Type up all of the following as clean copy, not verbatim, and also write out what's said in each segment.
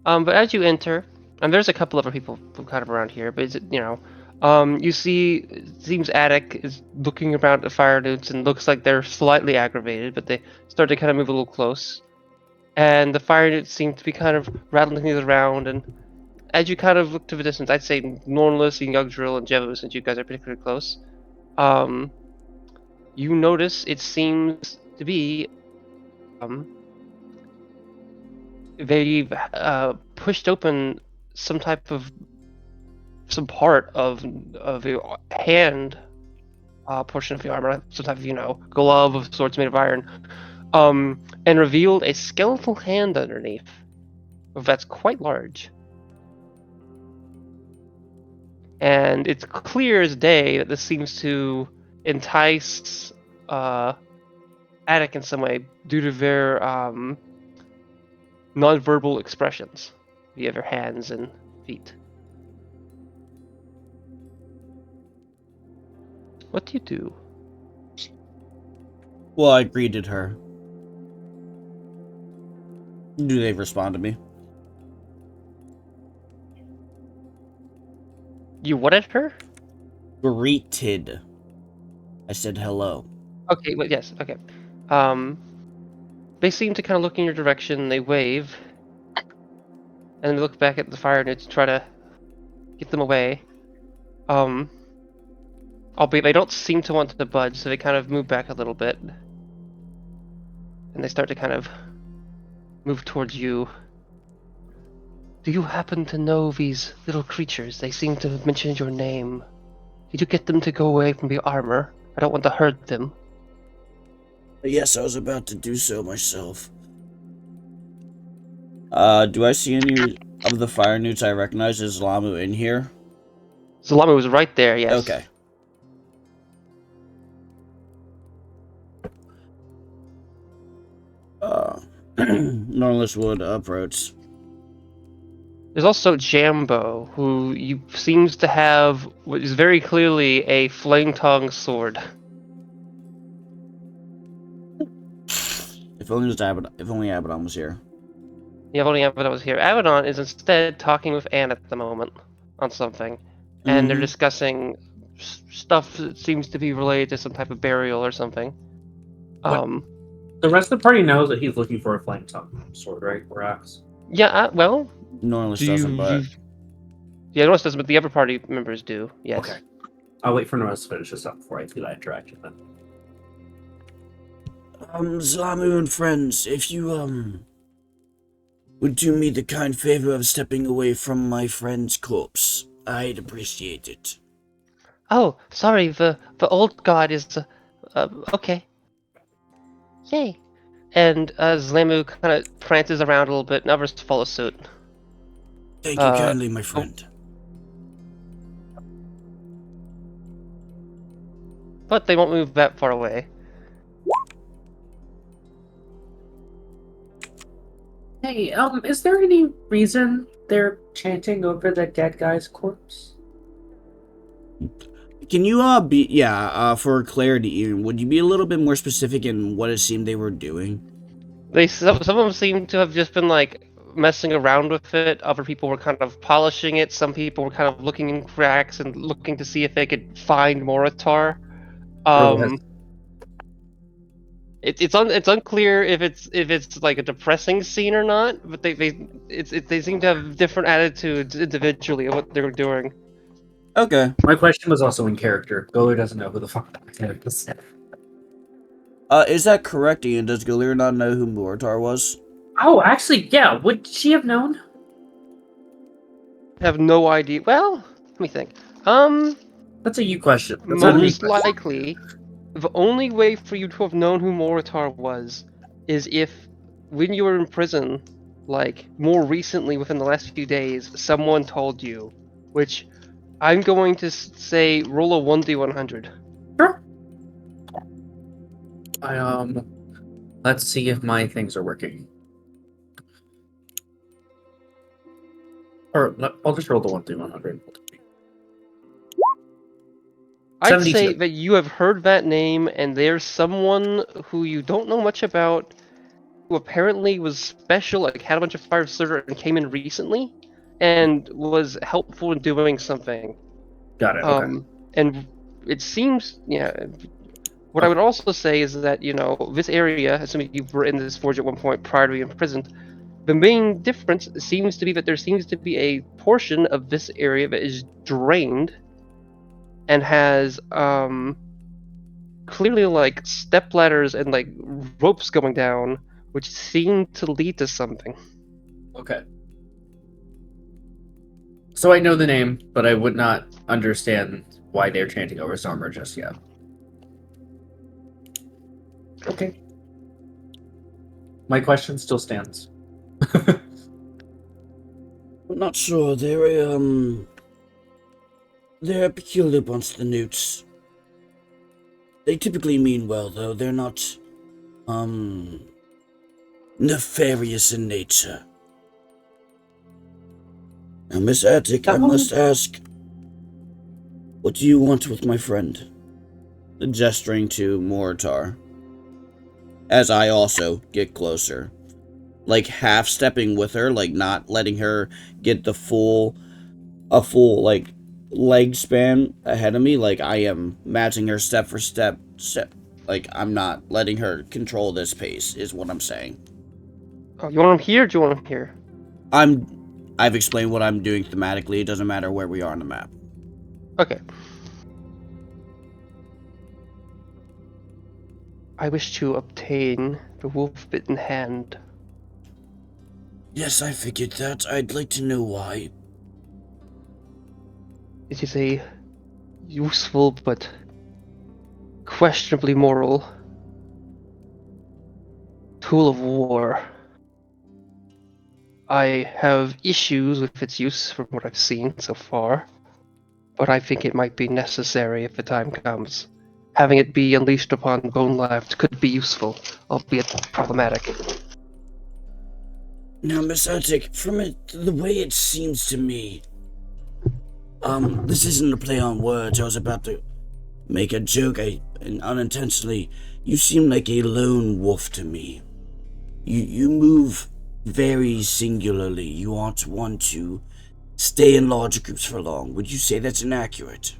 But as you enter, and there's a couple other people kind of around here, but you see, it seems Attic is looking around at fire newts and looks like they're slightly aggravated, but they start to kind of move a little close. And the fire newts seem to be kind of rattling things around, and as you kind of look to the distance, I'd say Normless and Yugdrill and Jevu, since you guys are particularly close, um, you notice it seems to be um, they've pushed open some type of some part of your hand portion of the armor, some type of glove of sorts made of iron, and revealed a skeletal hand underneath that's quite large. And it's clear as day that this seems to entice Attic in some way due to their non-verbal expressions via their hands and feet. What do you do? Well, I greeted her. Do they respond to me? You what at her? Greeted. I said hello. Okay, well, yes, okay. They seem to kind of look in your direction, they wave, and they look back at the fire newts to try to get them away. Albeit they don't seem to want to budge, so they kind of move back a little bit. And they start to kind of move towards you. Do you happen to know these little creatures? They seem to have mentioned your name. Did you get them to go away from the armor? I don't want to hurt them. Yes, I was about to do so myself. Do I see any of the fire newts I recognize as Lamu in here? Zalama was right there, yes. Okay. Norlis would approach. There's also Jambo, who seems to have what is very clearly a flame tongue sword. If only Abaddon was here. Yeah, only Abaddon was here. Abaddon is instead talking with Anne at the moment on something, and they're discussing stuff that seems to be related to some type of burial or something. The rest of the party knows that he's looking for a flame tongue sword, right? Or axe. Yeah, well... Norlis doesn't, but... Yeah, Norlis doesn't, but the other party members do, yes. Okay. I'll wait for Norlis to finish this up before I do that interaction then. Zalamu and friends, if you, would do me the kind favor of stepping away from my friend's corpse, I'd appreciate it. Oh, sorry, the old god is, okay. Yay. And Zalamu kind of prances around a little bit, and others follow suit. Thank you kindly, my friend. But they won't move that far away. Hey, is there any reason they're chanting over the dead guy's corpse? Can you, for clarity, would you be a little bit more specific in what it seemed they were doing? Some of them seem to have just been, like, messing around with it. Other people were kind of polishing it. Some people were kind of looking in cracks and looking to see if they could find Moritar. It's unclear if it's like a depressing scene or not, but they seem to have different attitudes individually of what they're doing. Okay. My question was also in character. Goler doesn't know who the fuck that is. Is that correct, Ian? Does Galir not know who Moritar was? Oh, actually, yeah. Would she have known? I have no idea. Well, let me think. That's a you question. That's most likely, the only way for you to have known who Moritar was is if, when you were in prison, like, more recently within the last few days, someone told you, which I'm going to say roll a 1d100. Sure. Let's see if my things are working. Or, I'll just roll the 1d100. I'd 72. say that you have heard that name, and there's someone who you don't know much about who apparently was special, like had a bunch of fire starter and came in recently, and was helpful in doing something. Got it. Okay. And it seems, what I would also say is that, this area, assuming you were in this forge at one point prior to being imprisoned, the main difference seems to be that there seems to be a portion of this area that is drained and has clearly like step ladders and like ropes going down, which seem to lead to something. Okay. So I know the name, but I would not understand why they're chanting over Stormer just yet. Okay. My question still stands. I'm not sure. They're a peculiar bunch, the Newts. They typically mean well, though. They're not, nefarious in nature. Now, Miss Attic, I must ask, what do you want with my friend? Gesturing to Moritar. As I also get closer. Like, half-stepping with her, like, not letting her get a full, like, leg span ahead of me. Like, I am matching her step for step. Like, I'm not letting her control this pace, is what I'm saying. Oh, you want him here or do you want him here? I've explained what I'm doing thematically. It doesn't matter where we are on the map. Okay. I wish to obtain the wolf-bitten hand. Yes, I figured that. I'd like to know why. It is a useful but questionably moral tool of war. I have issues with its use from what I've seen so far, but I think it might be necessary if the time comes. Having it be unleashed upon Bone Lives could be useful, albeit problematic. Now, Miss Attic, from the way it seems to me, this isn't a play on words. I was about to make a joke, and unintentionally, you seem like a lone wolf to me. You move very singularly. You aren't one to stay in large groups for long. Would you say that's inaccurate?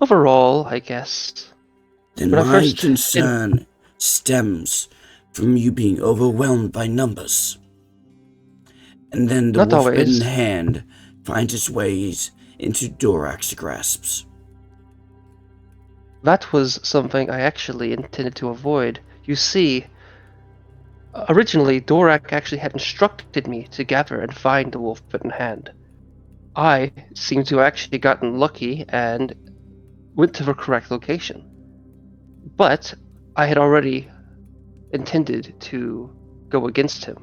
Overall, I guess. Then When I my first concern stems from you being overwhelmed by numbers. And then the Not wolf-bitten always. hand finds its ways into Dorak's grasps. That was something I actually intended to avoid. You see, originally Dorak actually had instructed me to gather and find the wolf-bitten hand. I seem to have actually gotten lucky and went to the correct location. But I had already intended to go against him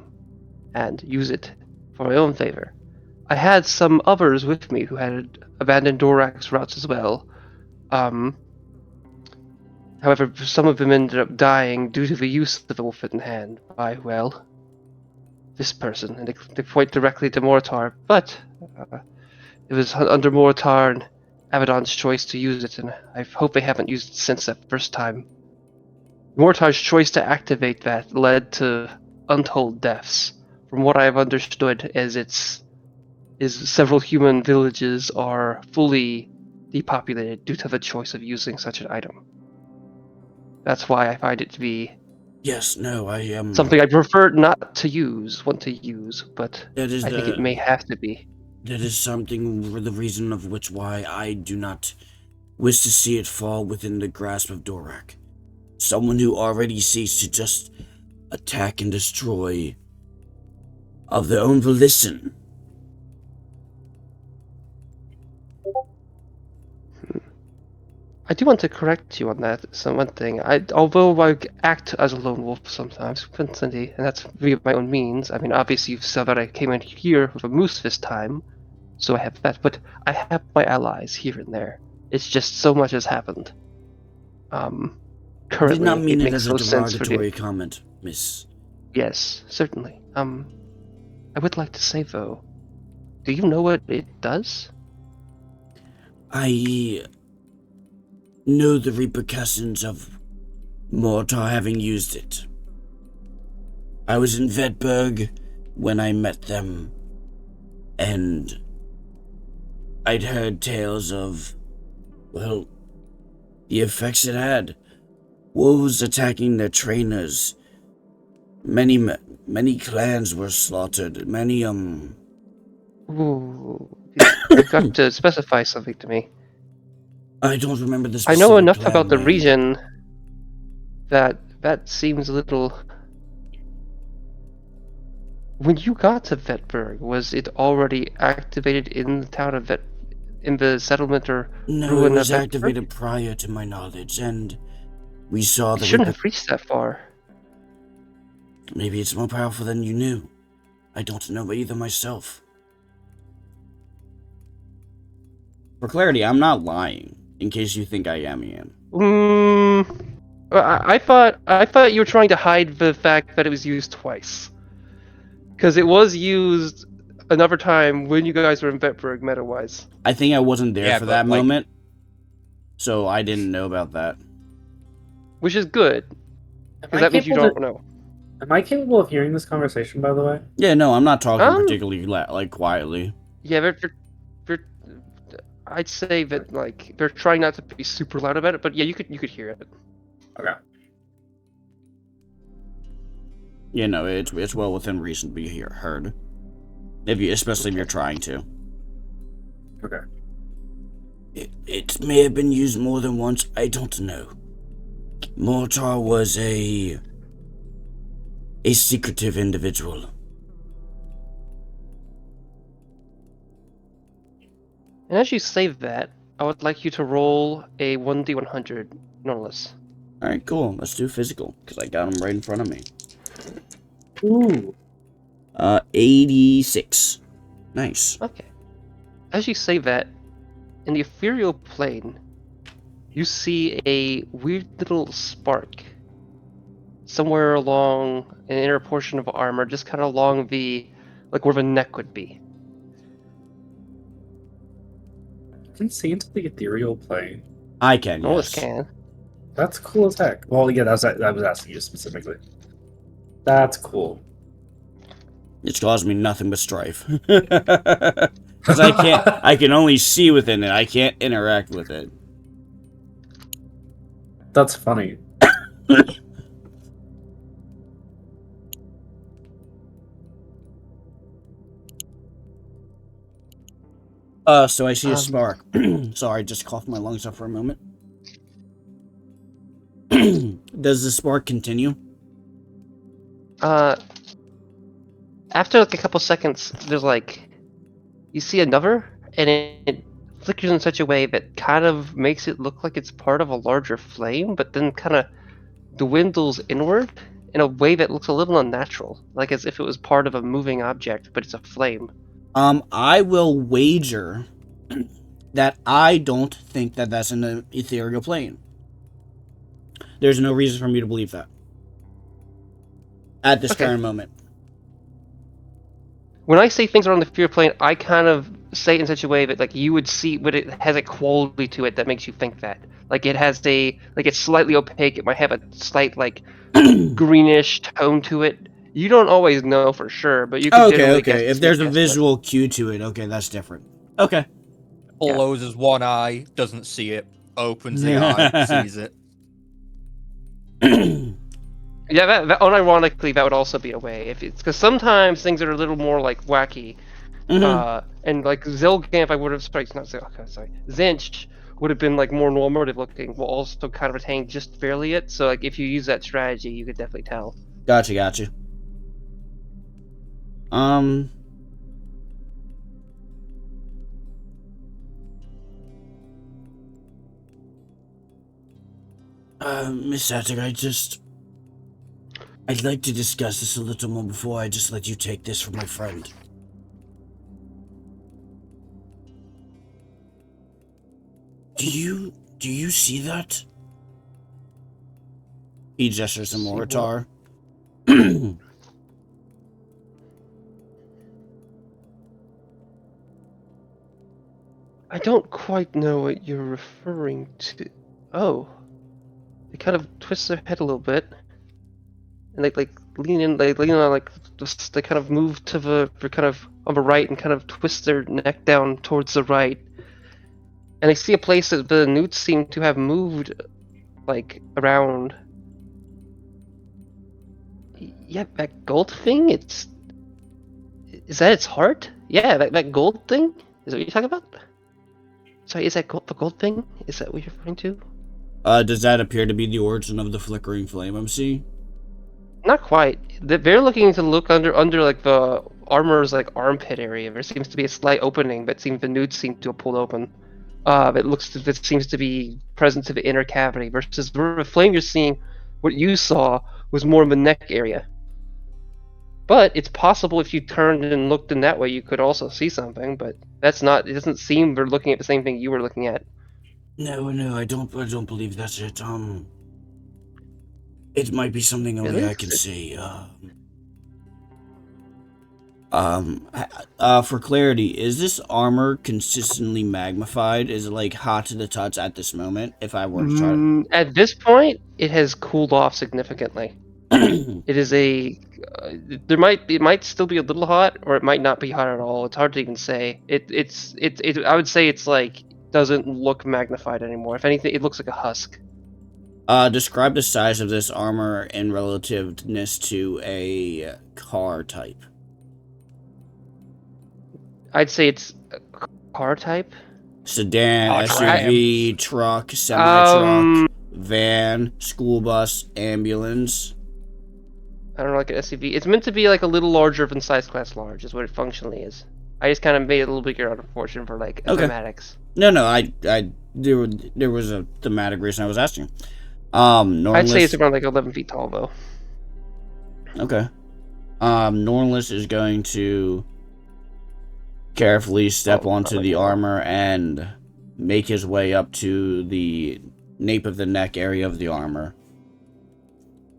and use it for my own favor. I had some others with me who had abandoned Dorak's routes as well. However, some of them ended up dying due to the use of the wolf-bitten hand by, well, this person. And they point directly to Mortar, but it was under Mortar and Abaddon's choice to use it, and I hope they haven't used it since that first time. Mortar's choice to activate that led to untold deaths. From what I have understood, is several human villages are fully depopulated due to the choice of using such an item. That's why I find it to be Yes, no, I am... something I prefer not to use, want to use, but I That is think it may have to be. That is something, the reason of which why I do not wish to see it fall within the grasp of Dorak. Someone who already seeks to just attack and destroy of their own volition. I do want to correct you on that. So one thing, although I act as a lone wolf sometimes, constantly, and that's via my own means. I mean, obviously you saw that I came in here with a moose this time, so I have that. But I have my allies here and there. It's just so much has happened. Currently, I did not mean it makes as a no sense for derogatory comment, Miss. Yes, certainly. I would like to say though, do you know what it does? I know the repercussions of Mortar having used it. I was in Vetberg when I met them, and I'd heard tales of, well, the effects it had. Wolves attacking their trainers. Many clans were slaughtered. Ooh, you've got to specify something to me. I don't remember the I specific know enough clan about the name. region that seems a little. When you got to Vetberg, was it already activated in the town of in the settlement or No, it ruin of was Vetberg? activated prior to my knowledge, and we saw It the shouldn't have reached that far. Maybe it's more powerful than you knew. I don't know either myself. For clarity, I'm not lying, in case you think I am, Ian. I thought you were trying to hide the fact that it was used twice, because it was used another time when you guys were in Vetberg meta-wise. I think I wasn't there Yeah, for but, that like- moment, so I didn't know about that. Which is good, Am because I that means you capable don't know. Am I capable of hearing this conversation, by the way? Yeah, no, I'm not talking Um, particularly quietly. Yeah, I'd say that like they're trying not to be super loud about it, but yeah, you could hear it. Okay. Yeah, no, it's well within reason to be heard. Especially if you're trying to. Okay. It may have been used more than once, I don't know. Mortar was a secretive individual. And as you say that, I would like you to roll a 1d100, nonetheless. Alright, cool. Let's do physical, because I got them right in front of me. Ooh. 86. Nice. Okay. As you say that, in the ethereal plane, you see a weird little spark somewhere along an inner portion of armor, just kind of along like where the neck would be. You can see into the ethereal plane. I can, Nonetheless yes. can. That's cool as heck. Well, yeah, I was asking you specifically. That's cool. It's caused me nothing but strife. Because I can only see within it. I can't interact with it. That's funny. So I see a spark. Sorry, just coughed my lungs up for a moment. Does the spark continue? After like a couple seconds, there's like you see another, and it flickers in such a way that kind of makes it look like it's part of a larger flame, but then kind of dwindles inward in a way that looks a little unnatural, like as if it was part of a moving object, but it's a flame. I will wager that I don't think that that's an ethereal plane. There's no reason for me to believe that. At this Okay. current moment. When I say things are on the ethereal plane, I kind of say it in such a way that like you would see, but it has a quality to it that makes you think that. Like it has like it's slightly opaque. It might have a slight like greenish tone to it. You don't always know for sure, but you can generally guess. If there's a guess visual cue to it, okay, that's different. Okay. Yeah. Closes one eye, doesn't see it. Opens the eye, sees it. Yeah, that unironically, that would also be a way. If it's because sometimes things are a little more like wacky, and like Zilgamp, I would have Zinch would have been like more normative looking, while also kind of retain just barely it. So like if you use that strategy, you could definitely tell. Gotcha. Miss Attic, I'd like to discuss this a little more before I just let you take this from my friend. Do you see that? He gestures to Moritar. I don't quite know what you're referring to. Oh, they kind of twist their head a little bit, and they lean on they kind of move to the kind of on the right and kind of twist their neck down towards the right, and they see a place that the newts seem to have moved like around. Yeah, that gold thing. Is that its heart? Yeah, that gold thing. Is that what you're talking about? Sorry, is that the gold thing? Is that what you're referring to? Does that appear to be the origin of the flickering flame I'm seeing? Not quite. They're looking to look under like the armor's like armpit area. There seems to be a slight opening, but the newts seem to have pulled open. It seems to be present to the inner cavity. Versus the flame you're seeing, what you saw was more in the neck area. But it's possible if you turned and looked in that way, you could also see something. But that's not. It doesn't seem they're looking at the same thing you were looking at. No, I don't believe that's it. It might be something only Really? I can see. For clarity, is this armor consistently magnified? Is it like hot to the touch at this moment? If I were to try At this point, it has cooled off significantly. to... It is a. It might still be a little hot, or it might not be hot at all. It's hard to even say. I would say it's like doesn't look magnified anymore. If anything, it looks like a husk. Describe the size of this armor in relativeness to a car type. I'd say it's a car type. Sedan, Oh, SUV, truck, semi-truck, Um, van, school bus, ambulance. I don't know, like an SUV. It's meant to be like a little larger than size class large, is what it functionally is. I just kind of made it a little bigger out of proportion for like Okay. thematics. No, there was a thematic reason I was asking. I'd say it's around like 11 feet tall, though. Okay. Nornless is going to carefully step onto the armor and make his way up to the nape of the neck area of the armor.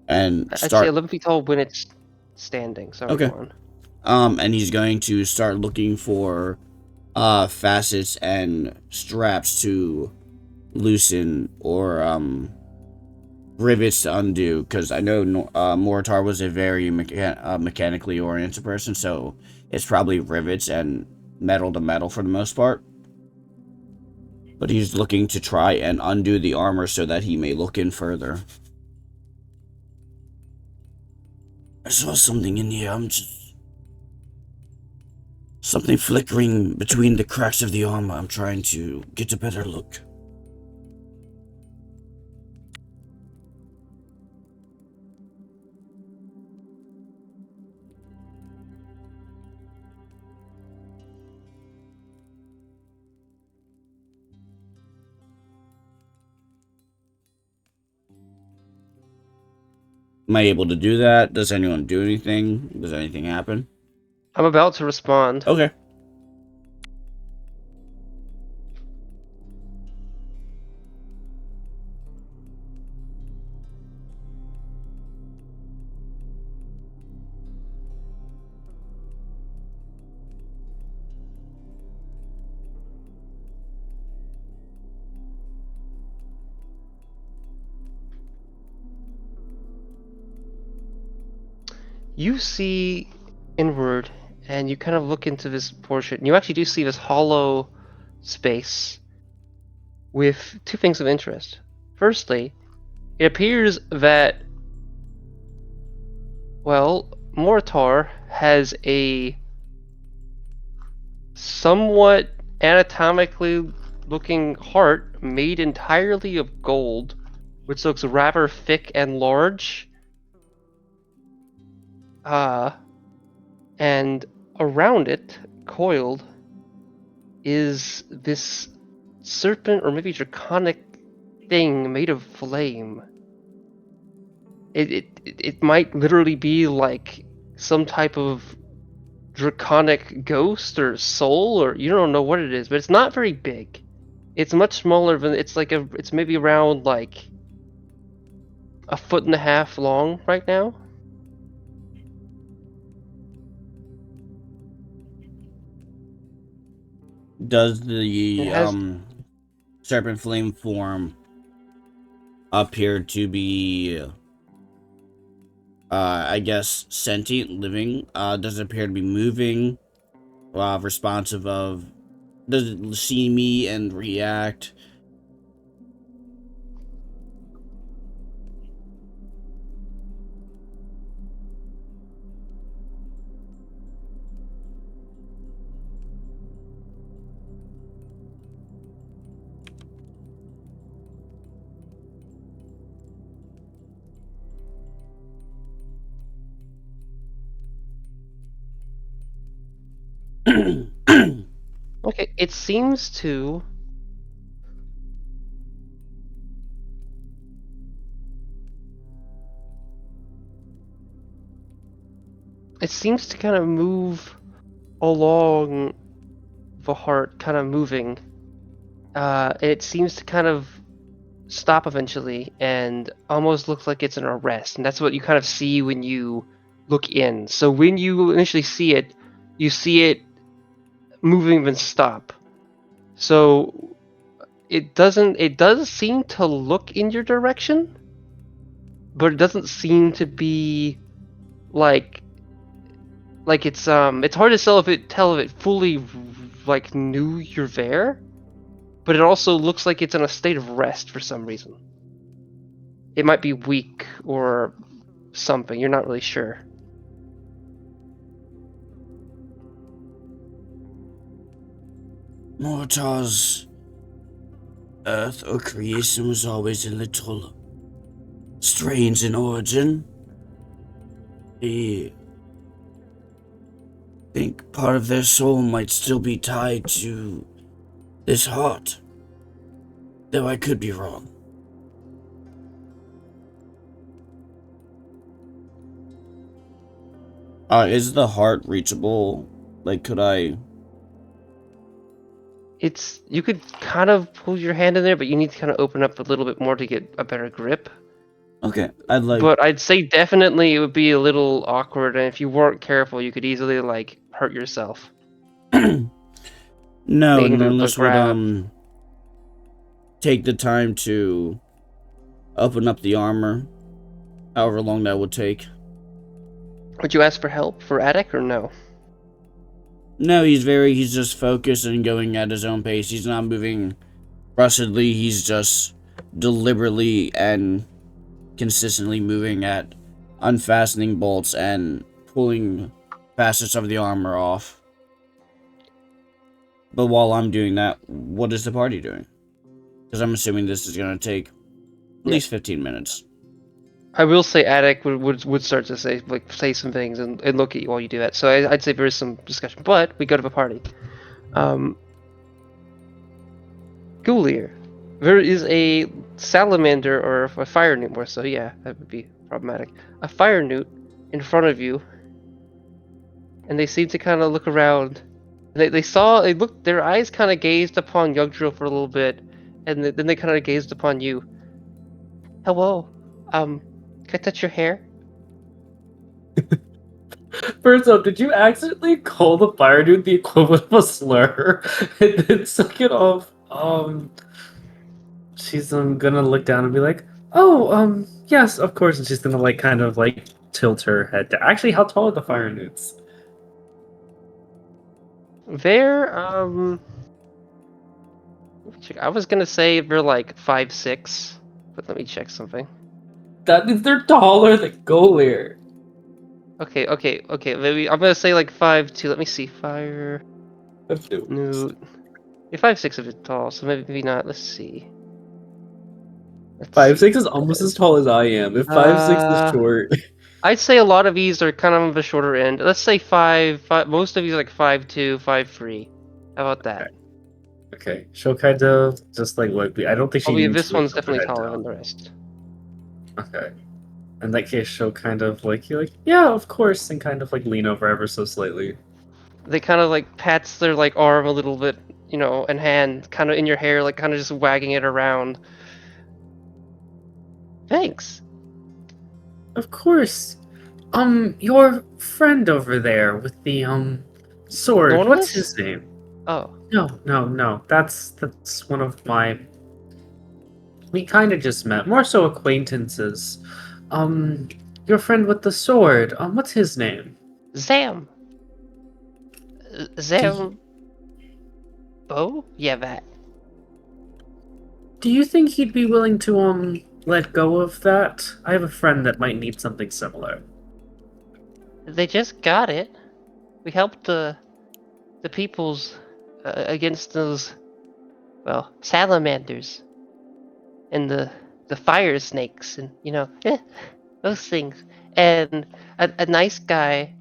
And I'd say 11 feet tall when it's standing. So Okay. go on. And he's going to start looking for facets and straps to loosen or rivets to undo, because I know Moritar was a very mechanically oriented person, so it's probably rivets and metal to metal for the most part. But he's looking to try and undo the armor so that he may look in further. I saw something in here. Something flickering between the cracks of the armor. I'm trying to get a better look. Am I able to do that? Does anyone do anything? Does anything happen? I'm about to respond. Okay. You see inward, and you kind of look into this portion. And you actually do see this hollow space with two things of interest. Firstly, it appears that, well, Moritar has a somewhat anatomically looking heart made entirely of gold, which looks rather thick and large. And around it, coiled, is this serpent or maybe draconic thing made of flame. It might literally be like some type of draconic ghost or soul, or you don't know what it is, but it's not very big. It's much smaller than it's maybe around like a 1.5 feet long right now. Does the It has- serpent flame form appeared to be, I guess, sentient, living. Does it appear to be moving, responsive of, does it see me and react? Okay, it seems to. It seems to kind of move along the heart, kind of moving. It seems to kind of stop eventually and almost looks like it's an arrest. And that's what you kind of see when you look in. So when you initially see it, you see it moving and stop. So it does seem to look in your direction, but it doesn't seem to be like it's hard to tell if it fully like knew you're there, but it also looks like it's in a state of rest for some reason. It might be weak or something, you're not really sure. Mortar's earth or creation was always a little strange in origin. I think part of their soul might still be tied to this heart, though I could be wrong. Is the heart reachable? Like, could I... You could kind of pull your hand in there, but you need to kind of open up a little bit more to get a better grip. Okay, I'd like... But I'd say definitely it would be a little awkward, and if you weren't careful, you could easily, like, hurt yourself. No, Being the Nernless grab. would, take the time to open up the armor, however long that would take. Would you ask for help for Attic or no? No, he's just focused and going at his own pace. He's not moving rustedly, he's just deliberately and consistently moving at unfastening bolts and pulling facets of the armor off. But while I'm doing that, what is the party doing? Because I'm assuming this is going to take at least 15 minutes. I will say Attic would start to say some things and look at you while you do that. So I'd say there is some discussion, but we go to the party. Ghoulier, there is a salamander or a fire newt more so. Yeah, that would be problematic. A fire newt in front of you, and they seem to kind of look around. Their eyes kind of gazed upon Yugdrill for a little bit, and then they kind of gazed upon you. Hello, can I touch your hair? First up, did you accidentally call the fire dude the equivalent of a slur? And then second off, she's gonna look down and be like, "Oh, yes, of course," and she's gonna like kind of like tilt her head down. Actually, how tall are the fire newts? They're I was gonna say they're like 5'6", but let me check something. That means they're taller than Golier. Okay. Maybe I'm gonna say like 5'2". Let me see. Fire newt. Yeah, 5'6" if it's tall, so maybe not. Let's see. 5'6" is almost as tall as I am. If 5'6" is short, I'd say a lot of these are kind of on the shorter end. Let's say 5. Most of these are like 5'2", 5'3". How about that? okay. She'll kind of just like look. I don't think she. Oh, yeah, needs this to one's put her definitely head taller down. than the rest. Okay. In that case, she'll kind of like you're like, yeah, of course, and kind of like lean over ever so slightly. They kind of like pats their like arm a little bit, and hand kind of in your hair, like kind of just wagging it around. Thanks. Of course. Your friend over there with the sword. Normus? What's his name? Oh. No. That's one of my we kind of just met, more so acquaintances. Your friend with the sword, what's his name? Zam. Zam. Oh, yeah, that. Do you think he'd be willing to, let go of that? I have a friend that might need something similar. They just got it. We helped the peoples against those, well, salamanders and the fire snakes and those things. And a nice guy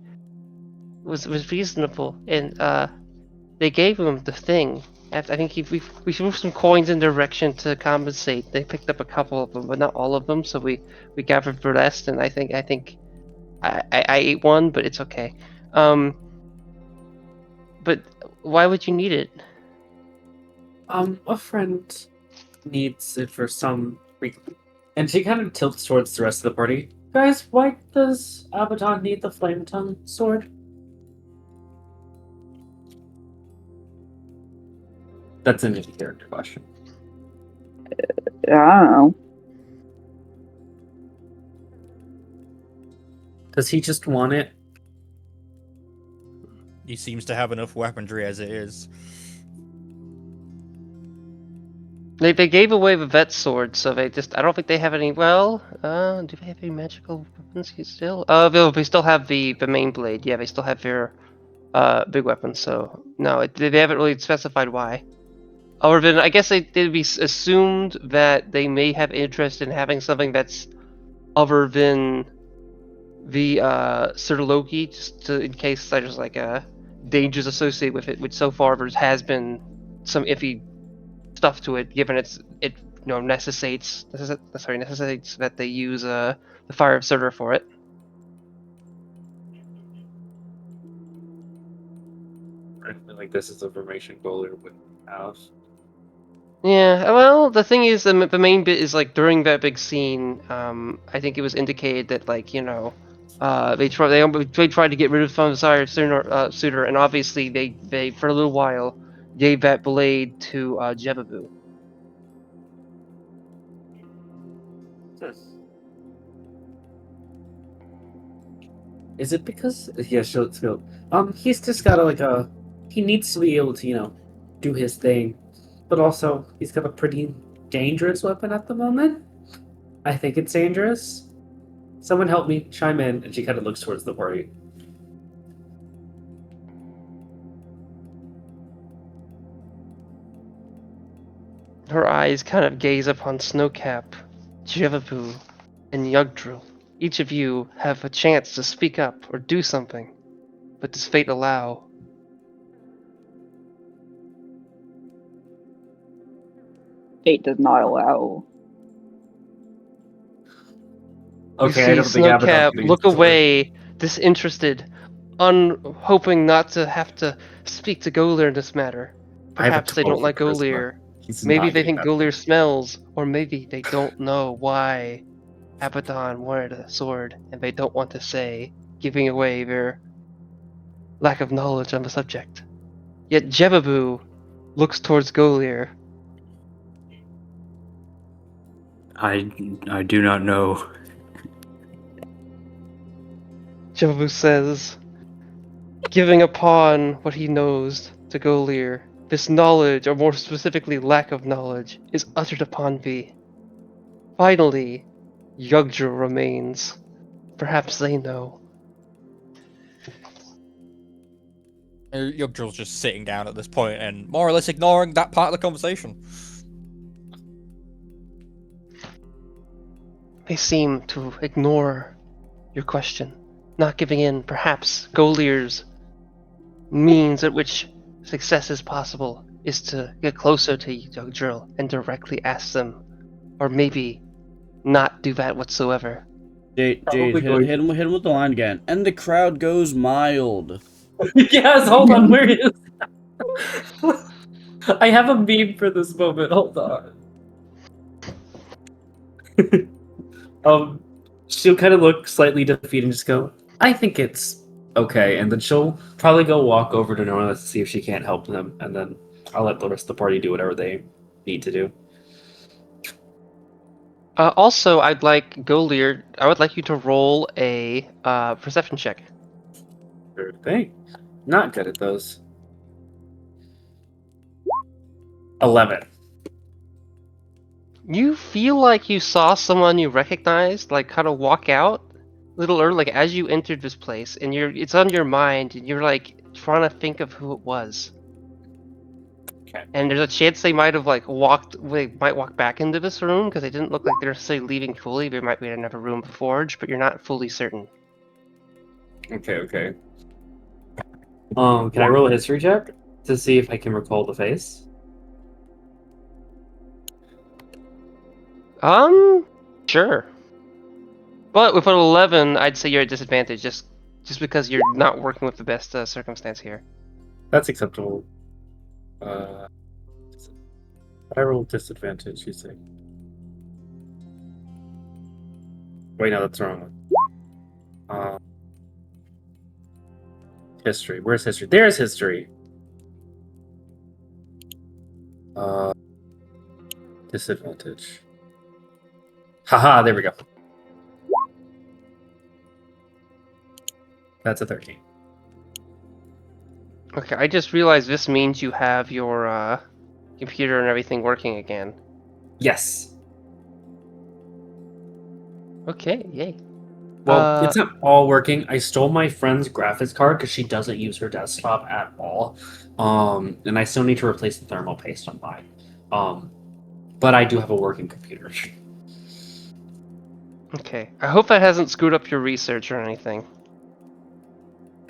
was reasonable and they gave him the thing. I think we moved some coins in their direction to compensate. They picked up a couple of them, but not all of them. So we gathered for less, and I think I ate one, but it's okay. But why would you need it? A friend needs it for some reason. And she kind of tilts towards the rest of the party. Guys, why does Abaddon need the flame tongue sword? That's an in-character question. I don't know. Does he just want it? He seems to have enough weaponry as it is. They gave away the vet sword, so I don't think they have any. Well, do they have any magical weapons still? They still have the main blade. Yeah, they still have their big weapons. So no, they haven't really specified why. Other than I guess they'd be assumed that they may have interest in having something that's other than the Sirloki, just in case there's like dangers associated with it. Which so far there has been some iffy stuff to it, given it necessitates that they use the fire of Surtur for it. Like this is information Goler would have. Yeah, well, the thing is, the main bit is like during that big scene. I think it was indicated that they tried to get rid of the fire of Surtur, and obviously they for a little while gave that blade to Jebabu. Is it because she'll he's just gotta he needs to be able to, do his thing. But also he's got a pretty dangerous weapon at the moment. I think it's dangerous. Someone help me, chime in, and she kinda looks towards the party. Her eyes kind of gaze upon Snowcap, Jevabu, and Yugdrill. Each of you have a chance to speak up or do something, but does fate allow? Fate does not allow. Okay, I You don't see think Abaddon's Snowcap gonna use look the sword. away, disinterested, hoping not to have to speak to Golir in this matter. I have a Perhaps they don't 12 like for charisma. Golir. He's Maybe not they getting think that. Golir smells, or maybe they don't know why Abaddon wanted a sword, and they don't want to say, giving away their lack of knowledge on the subject. Yet Jebabu looks towards Golir. I do not know. Jebabu says, giving upon what he knows to Golir, this knowledge, or more specifically lack of knowledge, is uttered upon thee. Finally, Yugdrill remains. Perhaps they know. Yugdrill's just sitting down at this point and more or less ignoring that part of the conversation. They seem to ignore your question, not giving in, perhaps, Golir's means at which success is possible is to get closer to Yugdrill and directly ask them, or maybe not do that whatsoever. Jade, Probably hit going- him with the line again. And the crowd goes mild. Yes, hold on, where is I have a meme for this moment, hold on. She'll kind of look slightly defeated and just go, I think it's okay, and then she'll probably go walk over to Norla to see if she can't help them, and then I'll let the rest of the party do whatever they need to do. Also, I'd like Golier. I would like you to roll a perception check. Sure thing. Not good at those. 11. You feel like you saw someone you recognized, like kind of walk out a little early, like as you entered this place, and it's on your mind, and you're like trying to think of who it was. Okay. And there's a chance they might have like might walk back into this room because they didn't look like they're necessarily leaving fully. They might be in another room to forge, but you're not fully certain. Okay. Can I roll a history check to see if I can recall the face? Sure. But with an 11, I'd say you're at disadvantage just because you're not working with the best circumstance here. That's acceptable. I rolled disadvantage, you say? Wait, no, that's the wrong one. History. Where's history? There's history. Disadvantage. Haha, there we go. That's a 13. Okay, I just realized this means you have your computer and everything working again. Yes. Okay, yay. Well, it's not all working. I stole my friend's graphics card because she doesn't use her desktop at all. And I still need to replace the thermal paste on mine. But I do have a working computer. Okay, I hope that hasn't screwed up your research or anything.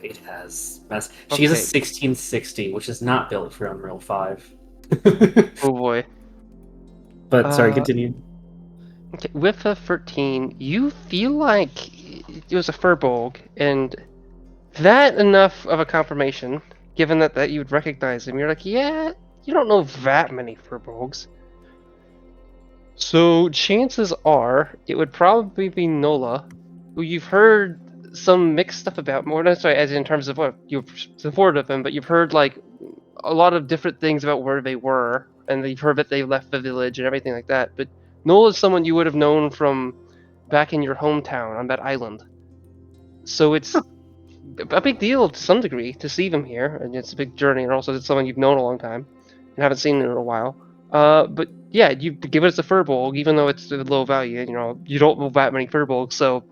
It has mess. She has a Okay. 1660, which is not built for Unreal 5. Oh boy. But sorry, continue. Okay, with a 13, you feel like it was a furbolg, and that enough of a confirmation, given that you would recognize him. You're like, yeah, you don't know that many furbolgs. So chances are it would probably be Nola, who you've heard some mixed stuff about. More not sorry, as in terms of what you've supported of them, but you've heard like a lot of different things about where they were, and you've heard that they left the village and everything like that. But Nola is someone you would have known from back in your hometown on that island. So it's a big deal to some degree to see them here, and it's a big journey, and also it's someone you've known a long time and haven't seen in a while. But yeah, you give us a furbolg, even though it's a low value. You know, you don't know that many furbolgs, so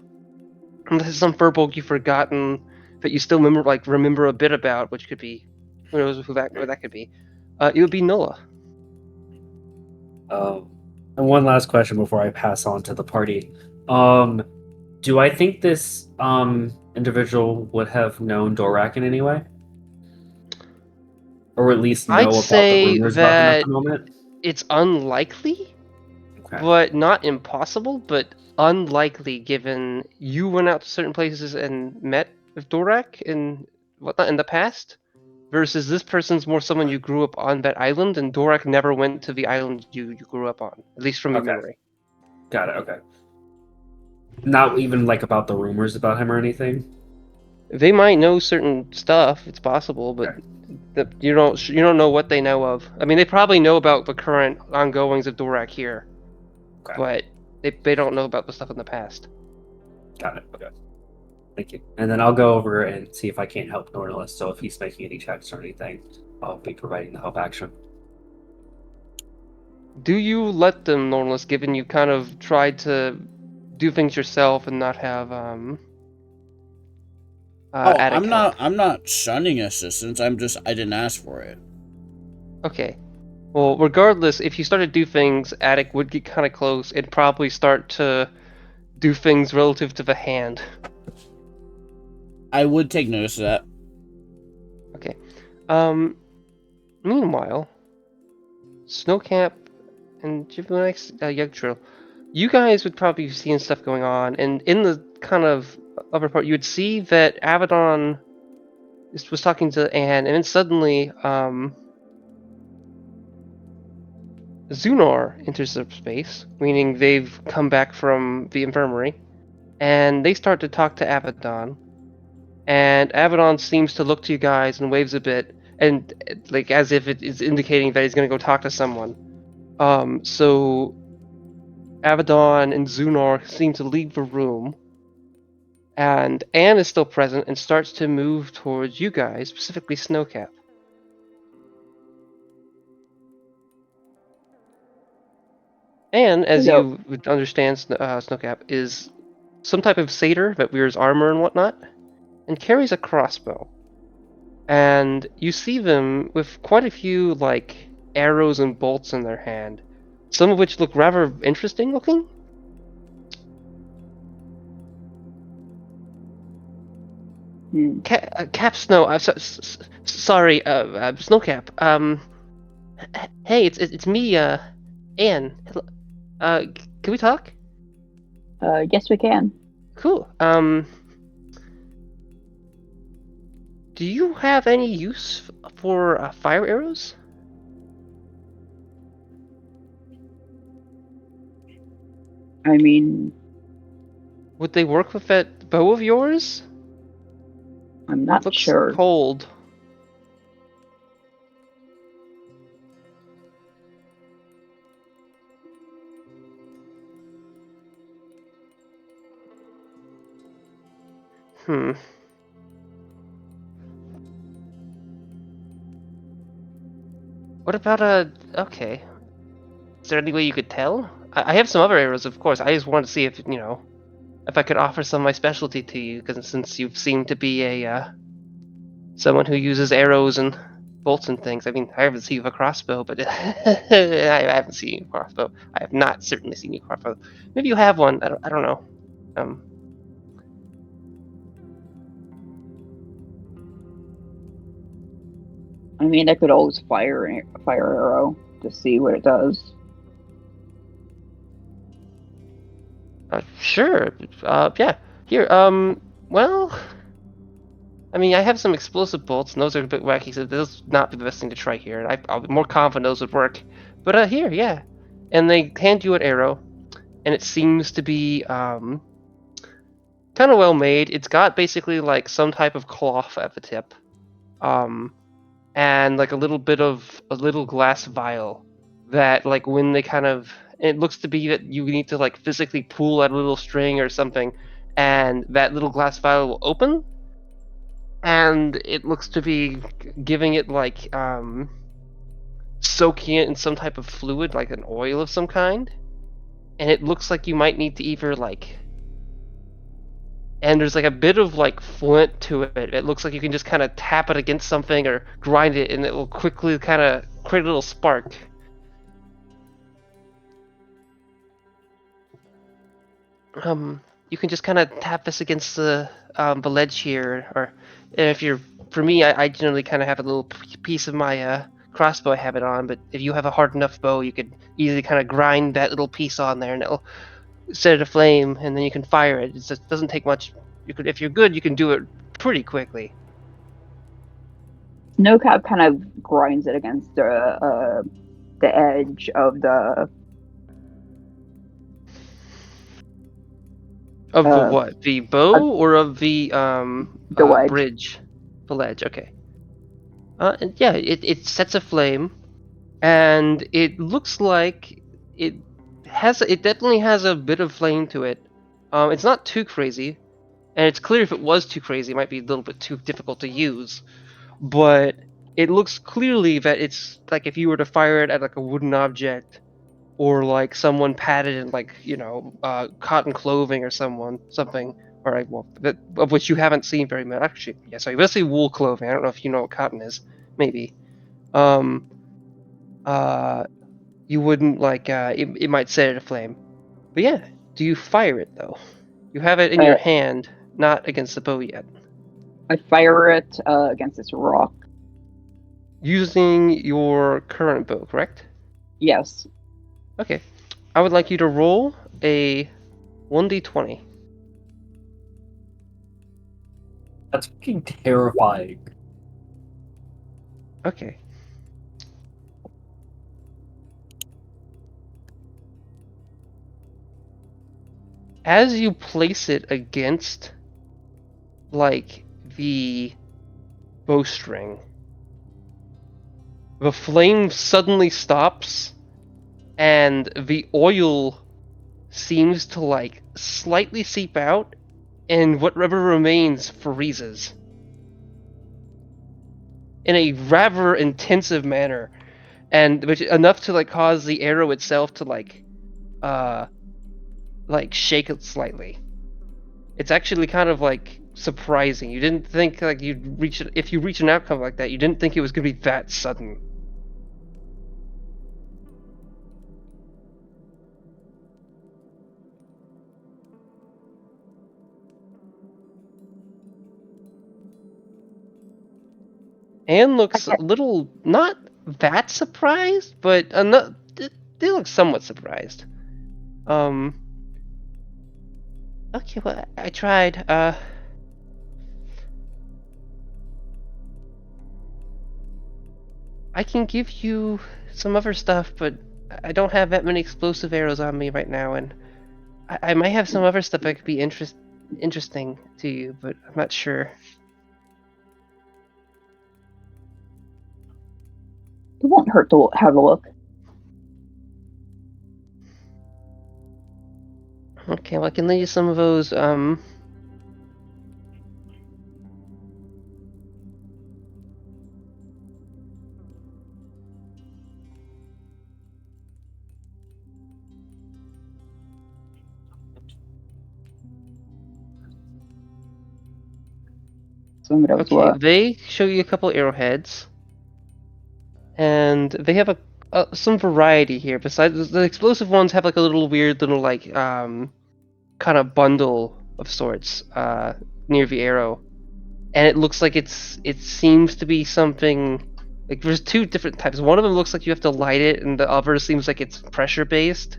unless it's some furbolg you've forgotten that you still remember a bit about, which could be, who knows who that could be. It would be Nola. And one last question before I pass on to the party. Do I think this individual would have known Dorak in any way? Or at least know I'd about the say rumors about him at that the moment? it's unlikely, Okay. but not impossible, but unlikely given you went out to certain places and met with Dorak and whatnot in the past, versus this person's more someone you grew up on that island, and Dorak never went to the island you grew up on, at least from your Okay. memory. Got it, okay. Not even like about the rumors about him or anything? They might know certain stuff. It's possible, but you don't know what they know of. I mean, they probably know about the current ongoings of Dorak here, Okay. but they don't know about the stuff in the past. Got it, okay. Thank you. And then I'll go over and see if I can't help Norlis, so if he's making any checks or anything, I'll be providing the help action. Do you let them, Norlis, given you kind of tried to do things yourself and not have Attic help? I'm not shunning assistance. I didn't ask for it. Okay. Well, regardless, if you start to do things, Attic would get kind of close and probably start to do things relative to the hand. I would take notice of that. Okay. Meanwhile, Snowcap and Jivenix, Yugdrill, you guys would probably be seeing stuff going on, and in the kind of upper part, you would see that Abaddon was talking to Anne, and then suddenly, Zunar enters the space, meaning they've come back from the infirmary, and they start to talk to Abaddon. And Abaddon seems to look to you guys and waves a bit, and like as if it is indicating that he's going to go talk to someone. So Abaddon and Zunar seem to leave the room, and Anne is still present and starts to move towards you guys, specifically Snowcap. Anne, as Yo. you would understand, Snowcap, is some type of satyr that wears armor and whatnot, and carries a crossbow. And you see them with quite a few, like, arrows and bolts in their hand, some of which look rather interesting looking. Cap Snow, sorry, Snowcap. Hey, it's me, Anne. Hello. Can we talk? Yes, we can. Cool. Do you have any use for fire arrows? I mean, Would they work with that bow of yours? I'm not Looks sure. cold. Hmm. What about okay. Is there any way you could tell? I have some other arrows, of course. I just wanted to see if, if I could offer some of my specialty to you, because since you seem to be a, someone who uses arrows and bolts and things. I mean, I haven't seen you with a crossbow, but I haven't seen you with a crossbow. I have not certainly seen you with a crossbow. Maybe you have one. I don't know. I mean, I could always fire a fire arrow to see what it does. Sure. Yeah. Here. Well, I mean, I have some explosive bolts, and those are a bit wacky, so those would not be the best thing to try here. I'll be more confident those would work. But here, yeah. And they hand you an arrow, and it seems to be kind of well made. It's got basically like some type of cloth at the tip, and like a little glass vial that, like, when they kind of, it looks to be that you need to like physically pull at a little string or something, and that little glass vial will open, and it looks to be giving it like soaking it in some type of fluid, like an oil of some kind, and it looks like you might need to either like, and there's like a bit of like flint to it. It looks like you can just kind of tap it against something or grind it, and it will quickly kind of create a little spark. You can just kind of tap this against the ledge here, or if you're, for me, I generally kind of have a little piece of my crossbow I have it on, but if you have a hard enough bow, you could easily kind of grind that little piece on there, and it'll set it aflame, and then you can fire it. It just doesn't take much. You could, if you're good, you can do it pretty quickly. Snowcap kind of grinds it against the edge of the Of the what? The bow or of the ledge. bridge? The ledge. Okay. And yeah, it sets a flame, and it looks like it definitely has a bit of flame to it. It's not too crazy, and it's clear if it was too crazy, it might be a little bit too difficult to use. But it looks clearly that it's like if you were to fire it at like a wooden object, or like someone padded in like cotton clothing or something, or like, well, of which you haven't seen very much. Actually, yeah, sorry, let's say wool clothing. I don't know if you know what cotton is. Maybe. You wouldn't like it might set it aflame. But yeah, do you fire it though? You have it in your hand, not against the bow yet. I fire it against this rock. Using your current bow, correct? Yes. Okay. I would like you to roll a 1d20. That's fucking terrifying. Okay. As you place it against, like, the bowstring, the flame suddenly stops, and the oil seems to like slightly seep out, and whatever remains freezes in a rather intensive manner, and which enough to like cause the arrow itself to uh shake it slightly. It's actually kind of like surprising. You didn't think like you'd reach it if you reach an outcome like that. You didn't think it was gonna be that sudden. Anne looks a little not that surprised, but not, they look somewhat surprised. Okay, well, I tried. I can give you some other stuff, but I don't have that many explosive arrows on me right now, and I might have some other stuff that could be interesting to you, but I'm not sure. It won't hurt to have a look. Okay, well, I can lend you some of those, Some of those okay, what? they show you a couple arrowheads, and they have some variety here. Besides, the explosive ones have like a little weird little like, kind of bundle of sorts, near the arrow. And it looks like it seems to be something like there's two different types. One of them looks like you have to light it, and the other seems like it's pressure based.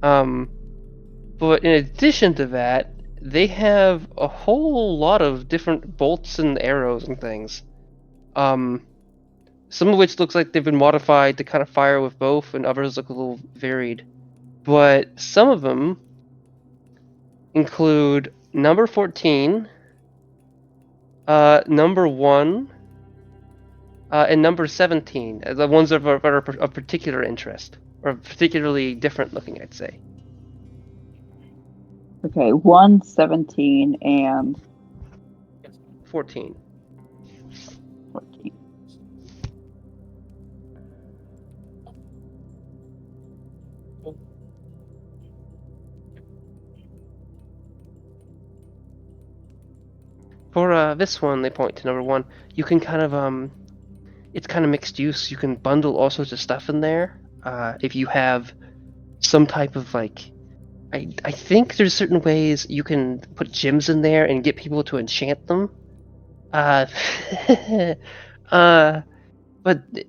But in addition to that, they have a whole lot of different bolts and arrows and things. Some of which looks like they've been modified to kind of fire with both, and others look a little varied. But some of them include number 14, number 1, and number 17, the ones that are of particular interest, or particularly different looking, I'd say. Okay, 1, 17, and 14. 14. For this one, they point to number 1. You can kind of it's kind of mixed use. You can bundle all sorts of stuff in there. If you have some type of like, I think there's certain ways you can put gems in there and get people to enchant them. But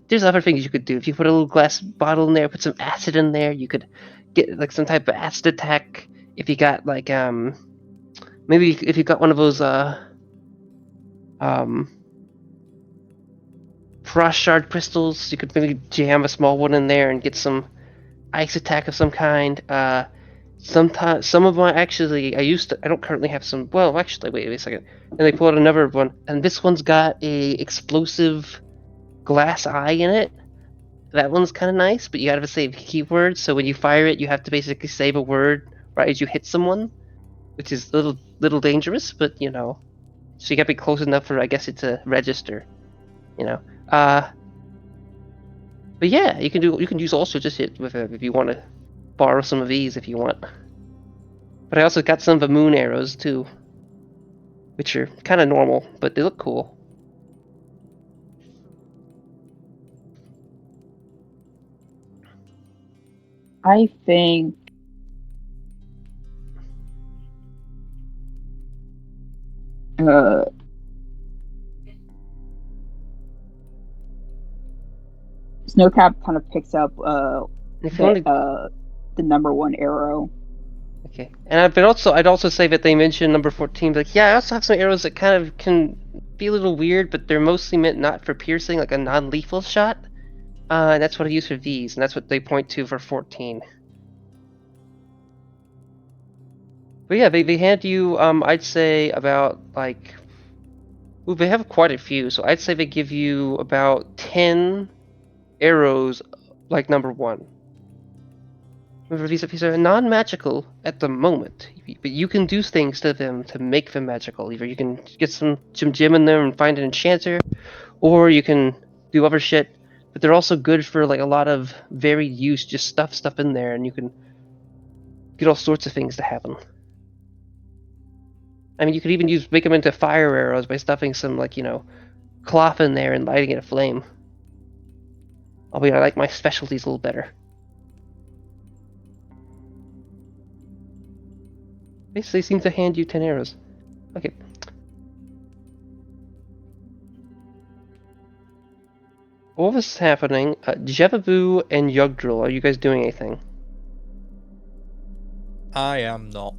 there's other things you could do. If you put a little glass bottle in there, put some acid in there, you could get like some type of acid attack. If you got like maybe if you got one of those frost shard crystals, you could maybe jam a small one in there and get some ice attack of some kind. Sometimes some of my actually I don't currently have some. Well, actually, wait a second. And they pull out another one, and this one's got a explosive glass eye in it. That one's kind of nice, but you gotta save keywords. So when you fire it, you have to basically save a word right as you hit someone, which is a little dangerous. But you know, so you gotta be close enough for I guess it to register. You know. But yeah, you can use all sorts of shit with it if you want to borrow some of these if you want. But I also got some of the moon arrows too, which are kind of normal, but they look cool. I think Snowcap kind of picks up If you want to, the number 1 arrow. okay, and I'd also say that they mentioned number 14. Like, yeah, I also have some arrows that kind of can be a little weird, but they're mostly meant not for piercing, like a non-lethal shot. And that's what I use for these, and that's what they point to for 14. But yeah, they hand you, I'd say about like, ooh, they have quite a few, so I'd say they give you about 10 arrows, like number 1. Remember, these are non-magical at the moment, but you can do things to them to make them magical. Either you can get some gem in them and find an enchanter, or you can do other shit. But they're also good for like a lot of varied use. Just stuff in there, and you can get all sorts of things to happen. I mean, you could even make them into fire arrows by stuffing some like cloth in there and lighting it aflame. Albeit I like my specialties a little better. Basically seems to hand you 10 arrows. Okay. All this is happening. Jevabu and Yugdrill, are you guys doing anything? I am not.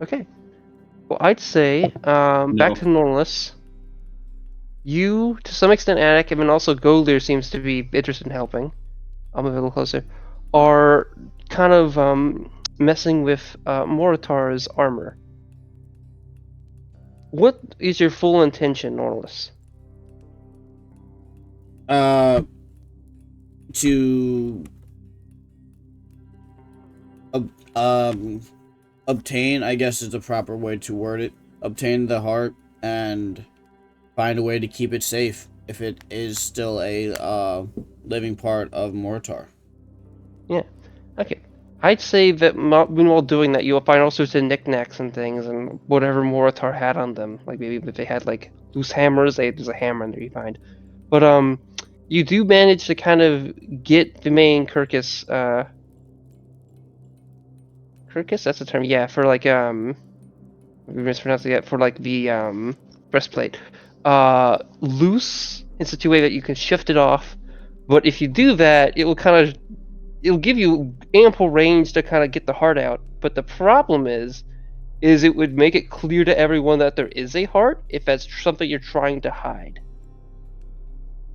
Okay. Well, I'd say, back to Normalists. You, to some extent, Attic, and then also Golir seems to be interested in helping. I'll move a little closer. Are kind of messing with Moritar's armor. What is your full intention, Normalists? To obtain, I guess is the proper way to word it. Obtain the heart and find a way to keep it safe if it is still a living part of Mortar. Yeah. Okay. I'd say that while doing that, you'll find all sorts of knickknacks and things, and whatever Moritar had on them. Like maybe if they had like loose hammers, there's a hammer in there you find. But you do manage to kind of get the main Kirkus. Kirkus, that's the term. Yeah, for like we mispronounced it, for like the breastplate. Loose in such a way that you can shift it off. But if you do that, it'll give you ample range to kind of get the heart out. But the problem is it would make it clear to everyone that there is a heart if that's something you're trying to hide.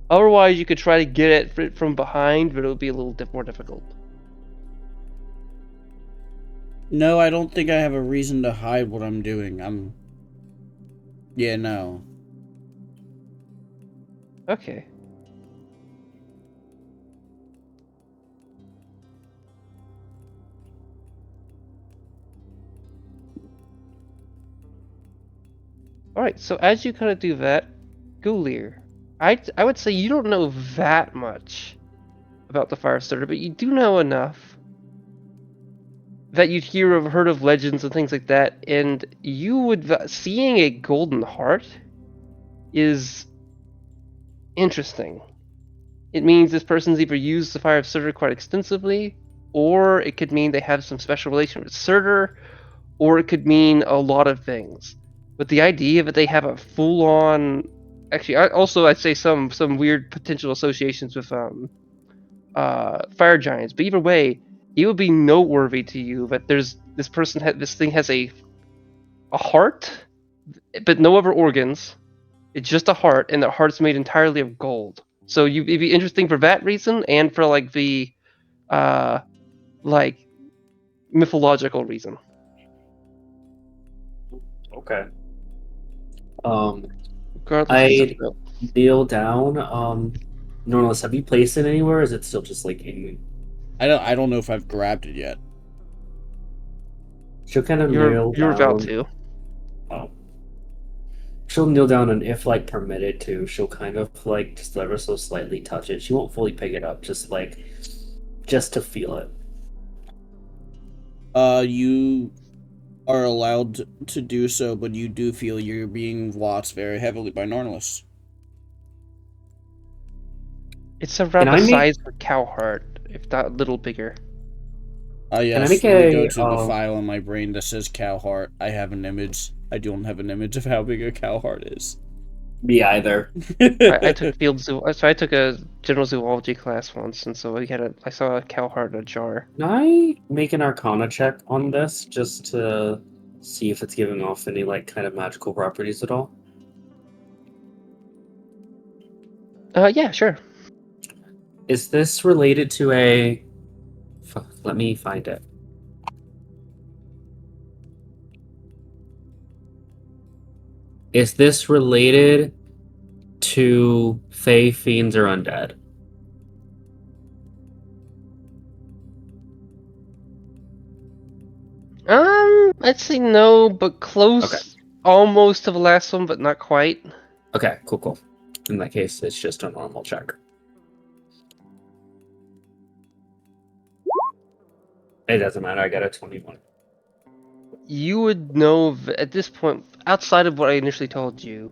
Otherwise, you could try to get it from behind, but it'll be a little more difficult. No, I don't think I have a reason to hide what I'm doing. Yeah, no. Okay. Alright, so as you kind of do that, Gulir, I would say you don't know that much about the fire starter, but you do know enough that you'd heard of legends and things like that, and you would seeing a golden heart is interesting. It means this person's either used the fire of Surtur quite extensively, or it could mean they have some special relation with Surtur, or it could mean a lot of things. But the idea that they have a full-on, actually, I'd say some weird potential associations with fire giants. But either way, it would be noteworthy to you that this thing has a heart, but no other organs. It's just a heart, and the heart's made entirely of gold. So it'd be interesting for that reason, and for like the like mythological reason. Okay. Regardless, I kneel down. Norlis, have you placed it anywhere, or is it still just like in? I don't know if I've grabbed it yet. She'll kind of kneel you're down. about to. Oh. She'll kneel down, and if like permitted to, she'll kind of like just ever so slightly touch it. She won't fully pick it up, just to feel it. You are allowed to do so, but you do feel you're being watched very heavily by Norlis. It's around the size of a cow heart, if not a little bigger. Yes, make let me go a, to the file in my brain that says cow heart. I have an image. I don't have an image of how big a cow heart is. Me either. I took I took a general zoology class once, and so I saw a cow heart in a jar. Can I make an Arcana check on this just to see if it's giving off any like kind of magical properties at all? Yeah, sure. Is this related to a? Let me find it. Is this related to Fey, Fiends, or Undead? I'd say no, but close. Okay. Almost to the last one, but not quite. Okay, cool. In that case, it's just a normal check. It doesn't matter, I got a 21. You would know at this point, outside of what I initially told you,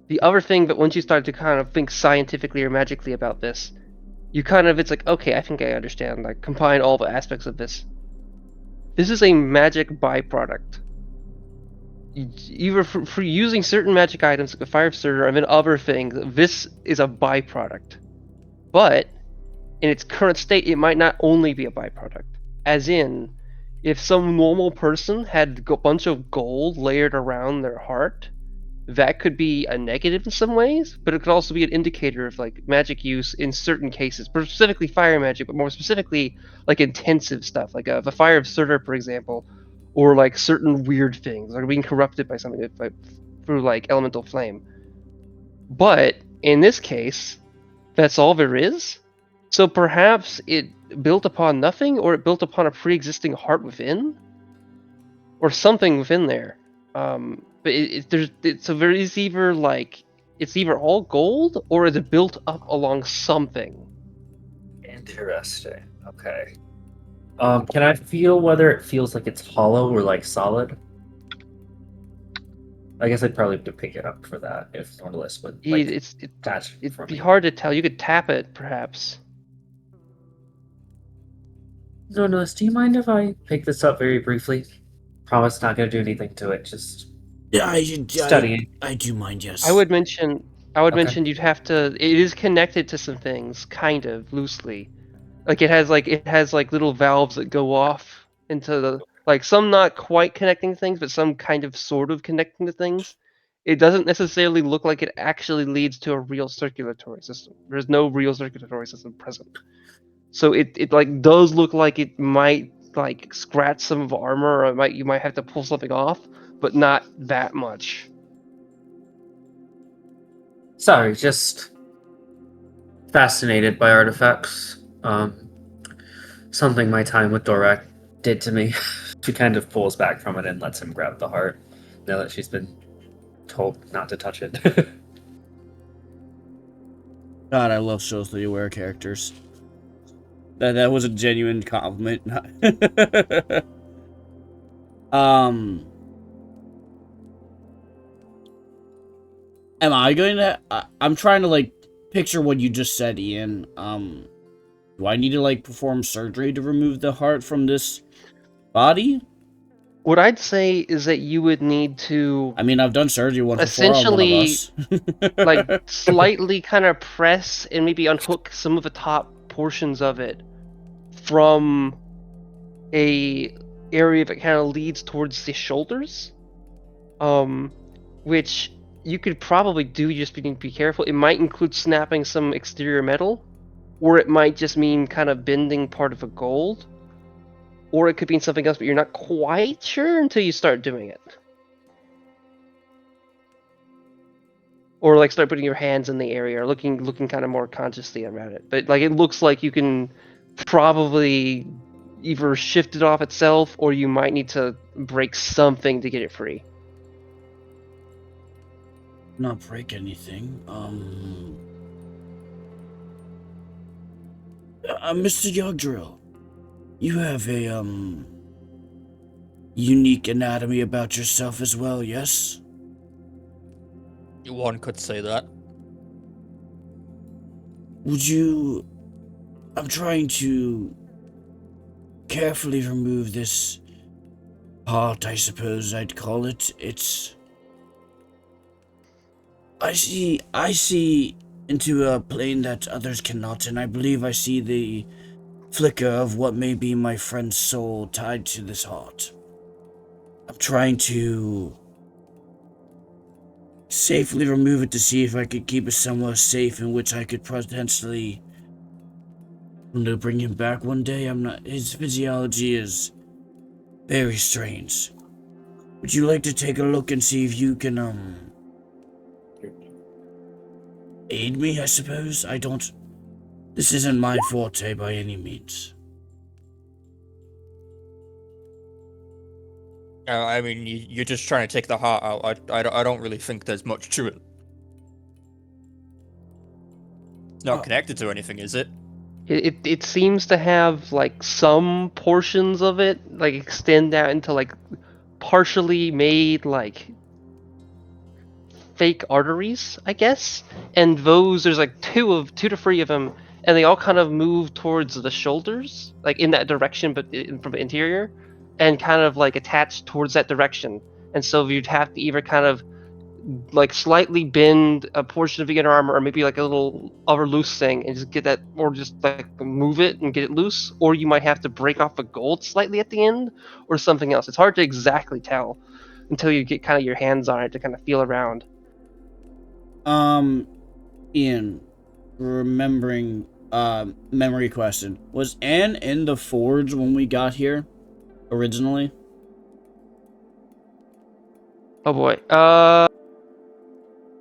the other thing that once you start to kind of think scientifically or magically about this, it's like, okay, I think I understand, like, combine all the aspects of this. This is a magic byproduct. Either for using certain magic items like the fire absorber and then other things, this is a byproduct. But in its current state, it might not only be a byproduct. As in, if some normal person had a bunch of gold layered around their heart, that could be a negative in some ways, but it could also be an indicator of like magic use in certain cases, specifically fire magic, but more specifically like intensive stuff, like the fire of Surtur, for example, or like certain weird things, like being corrupted by something through like elemental flame. But in this case, that's all there is. So perhaps it built upon nothing, or it built upon a pre-existing heart within, or something within there. But there is either like it's either all gold or it's built up along something. Interesting. Okay. Can I feel whether it feels like it's hollow or like solid? I guess I'd probably have to pick it up for that if Nordalis would like attach it for It'd be me. hard to tell. You could tap it, perhaps. Nordalis, do you mind if I pick this up very briefly? Promise not going to do anything to it. Just studying. I do mind, yes. I would mention Okay. you'd have to. It is connected to some things, kind of loosely. Like it has like little valves that go off into the like some not quite connecting things, but some kind of sort of connecting to things. It doesn't necessarily look like it actually leads to a real circulatory system. There's no real circulatory system present. So it like does look like it might like scratch some of the armor, or you might have to pull something off, but not that much. Sorry, just fascinated by artifacts. Something my time with Dorak did to me. She kind of pulls back from it and lets him grab the heart, now that she's been told not to touch it. God, I love shows that you wear characters. That was a genuine compliment. Am I going to? I'm trying to like picture what you just said, Ian. Do I need to like perform surgery to remove the heart from this body? What I'd say is that you would need to I mean, I've done surgery once before on one of us. like slightly kind of press and maybe unhook some of the top portions of it from a area that kind of leads towards the shoulders, which you could probably do. You just need to be careful. It might include snapping some exterior metal, or it might just mean kind of bending part of a gold, or it could mean something else, but you're not quite sure until you start doing it. Or like start putting your hands in the area, or looking kind of more consciously around it. But like it looks like you can probably either shift it off itself, or you might need to break something to get it free. Not break anything. Mr. Yogdrill, you have a unique anatomy about yourself as well, yes? One could say that. Would you... I'm trying to carefully remove this heart, I suppose I'd call it. It's... I see into a plane that others cannot, and I believe I see the flicker of what may be my friend's soul tied to this heart. I'm trying to safely remove it to see if I could keep it somewhere safe in which I could potentially bring him back one day. His physiology is very strange. Would you like to take a look and see if you can, aid me, I suppose. I don't... This isn't my forte by any means. I mean, you're just trying to take the heart out. I don't really think there's much to it. It's not connected to anything, is it? It seems to have like some portions of it like extend out into like partially made like fake arteries, I guess. And those there's like two to three of them, and they all kind of move towards the shoulders, like in that direction, but from the interior, and kind of like attach towards that direction. And so you'd have to either kind of like slightly bend a portion of the inner armor, or maybe like a little other loose thing, and just get that, or just like move it and get it loose, or you might have to break off the gold slightly at the end, or something else. It's hard to exactly tell until you get kind of your hands on it to kind of feel around. Ian, remembering, memory question. Was Anne in the forge when we got here, originally? Oh boy.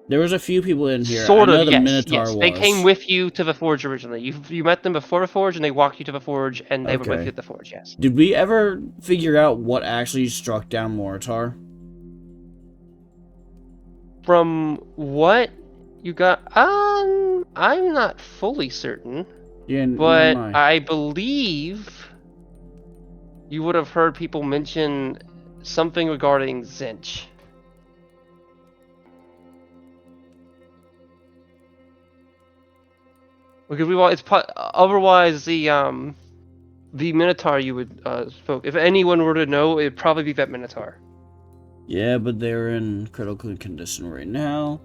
There was a few people in here. Sort I know of, the yes, Minotaur yes. was. They came with you to the forge originally. You met them before the forge, and they walked you to the forge, and they were with Okay. you at the forge, yes. Did we ever figure out what actually struck down Moritar? From what you got, I'm not fully certain, Yeah, but never mind. I believe you would have heard people mention something regarding Zinch. Because otherwise the Minotaur you would spoke. If anyone were to know, it'd probably be that Minotaur. Yeah, but they're in critical condition right now.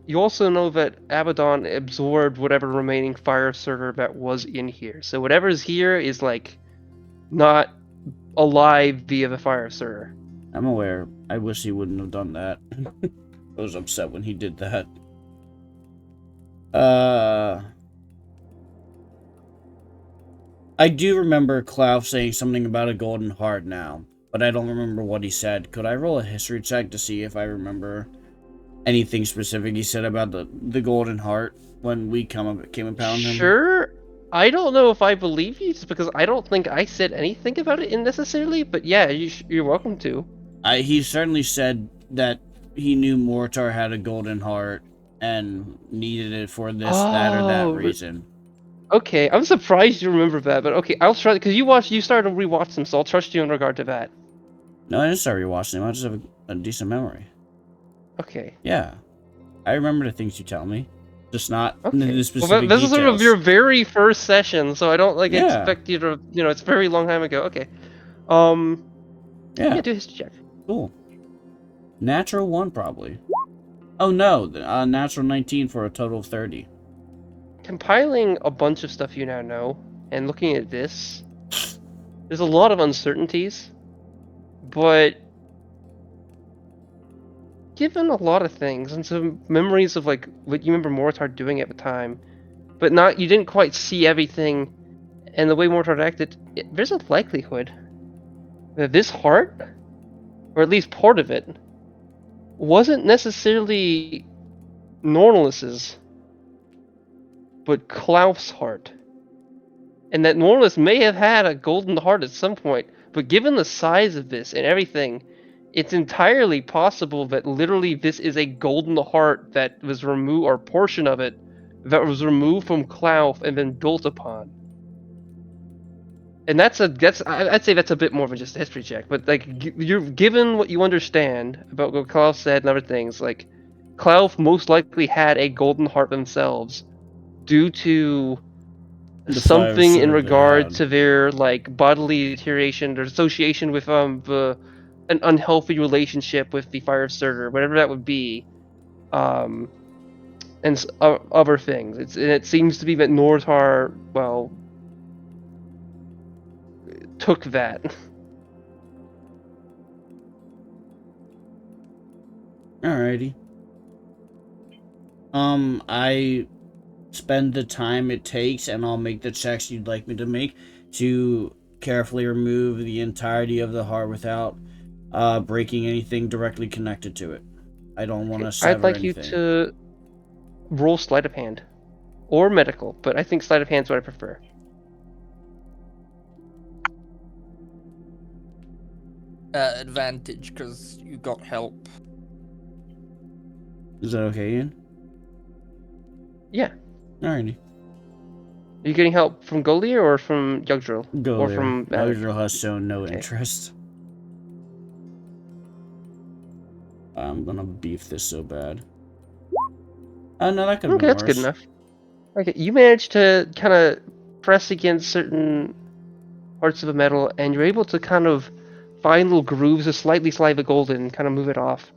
You also know that Abaddon absorbed whatever remaining fire surge that was in here. So whatever's here is like not alive via the fire surge. I'm aware. I wish he wouldn't have done that. I was upset when he did that. I do remember Klaus saying something about a golden heart now, but I don't remember what he said. Could I roll a history check to see if I remember anything specific he said about the golden heart when we came upon him? Sure. I don't know if I believe you, just because I don't think I said anything about it necessarily. But yeah, you're welcome to. He certainly said that he knew Mortar had a golden heart and needed it for this, that, or that reason. Okay, I'm surprised you remember that, but okay, I'll try, because you started to rewatch them, so I'll trust you in regard to that. No, I didn't start rewatching them. I just have a decent memory. Okay. Yeah, I remember the things you tell me, just not Okay. the specific Well, this details. is sort of your very first session, so I don't Yeah. expect you to, it's a very long time ago. Okay. Yeah, Do a history check. cool. Natural 1, probably. Oh no, natural 19 for a total of 30. Compiling a bunch of stuff you now know, and looking at this, there's a lot of uncertainties, but given a lot of things and some memories of like what you remember Mortar doing at the time, but you didn't quite see everything, and the way Mortar acted, there's a likelihood that this heart, or at least part of it, wasn't necessarily Normalis's, but Klaus's heart. And that Normalis may have had a golden heart at some point, but given the size of this and everything, it's entirely possible that literally this is a golden heart that was removed, or a portion of it, that was removed from Klaus and then built upon. And I'd say that's a bit more of just a history check, but like you're given what you understand about what Klaus said and other things, like Klaus most likely had a golden heart themselves due to something in regard to their like bodily deterioration or association with an unhealthy relationship with the fire surge, whatever that would be, and other things. It seems to be that Nortar, well, took that. Alrighty. I spend the time it takes, and I'll make the checks you'd like me to make to carefully remove the entirety of the heart without breaking anything directly connected to it. I don't want to I'd sever like anything. you to roll sleight of hand. Or medical, but I think sleight of hand is what I prefer. Advantage, because you got help. Is that okay, Ian? Yeah. Alrighty. Are you getting help from Golier or from Yugdrill? Go Or there. from Yugdrill has shown no Okay. interest. I'm gonna beef this so bad. No, that could have Okay, been that's worse. good enough. Okay, you managed to kind of press against certain parts of the metal, and you're able to kind of find little grooves of slightly golden and kind of move it off.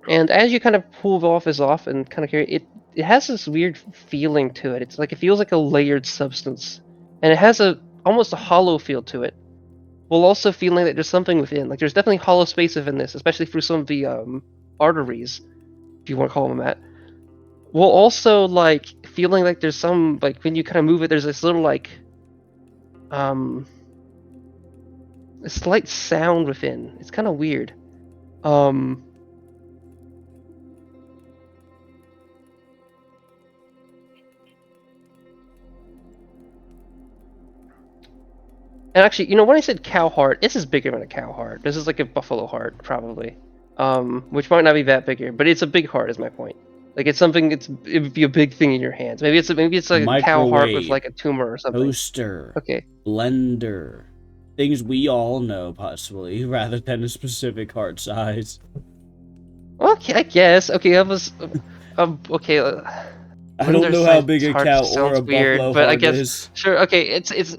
And as you kind of pull off and kind of carry it has this weird feeling to it. It's like it feels like a layered substance, and it has almost a hollow feel to it. While also feeling that there's something within. Like there's definitely hollow space within this, especially through some of the arteries, if you want to call them that. While also like feeling like there's some like when you kind of move it, there's this little like a slight sound within. It's kind of weird. And actually, when I said cow heart, this is bigger than a cow heart. This is like a buffalo heart, probably. Which might not be that bigger, but it's a big heart, is my point. Like it's something. It would be a big thing in your hands. Maybe it's like a cow heart with Microwave, like a tumor or something. toaster, Okay. blender, things we all know possibly, rather than a specific heart size. Okay, I guess. Okay, I was. Okay. I don't know how big a heart cow or sounds a weird, buffalo but I heart guess is. sure. Okay, it's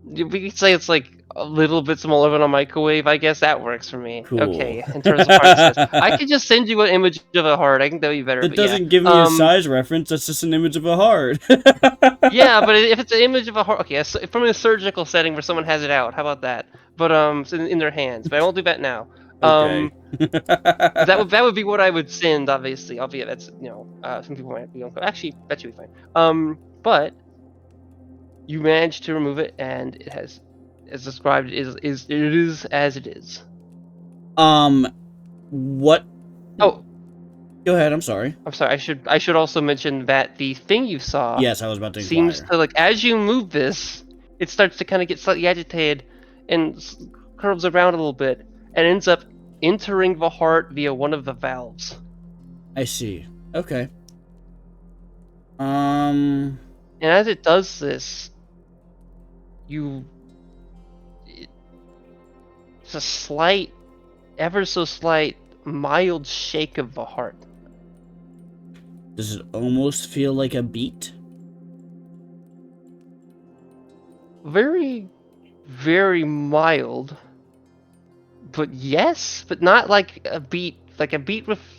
we could say it's like a little bit smaller than a microwave. I guess that works for me. Cool. Okay, in terms of heart size, I could just send you an image of a heart. I think that'd be better. That but doesn't yeah. give me a size reference. That's just an image of a heart. Yeah, but if it's an image of a heart, okay, from a surgical setting where someone has it out, how about that? But so in their hands. But I won't do that now. Okay. That would be what I would send. Obviously, albeit that's some people might be uncomfortable. Actually, that should be fine. But you managed to remove it, and it has, as described, it is as it is. What? Oh, Go ahead. I'm sorry. I'm sorry. I should also mention that the thing you saw Yes, I was about to seems inquire. to like as you move this, it starts to kind of get slightly agitated and curves around a little bit, and ends up entering the heart via one of the valves. I see. Okay. And as it does this, it's a slight, ever so slight, mild shake of the heart. Does it almost feel like a beat? Very, very mild. But yes, but not like a beat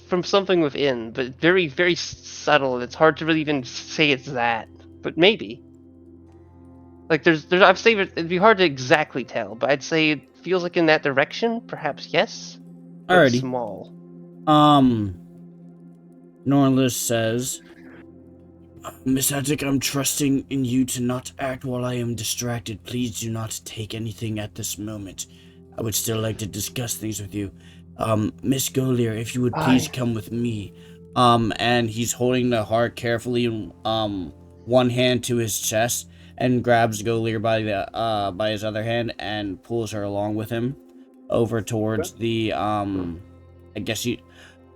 from something within, but very, very subtle. It's hard to really even say it's that, but maybe. Like I'd say it'd be hard to exactly tell, but I'd say it feels like in that direction. Perhaps yes. But Alrighty. small. Norlis says, Miss Attic, I'm trusting in you to not act while I am distracted. Please do not take anything at this moment. I would still like to discuss things with you. Miss Golier, if you would please come with me. And he's holding the heart carefully in one hand to his chest and grabs Golier by his other hand and pulls her along with him over towards the I guess you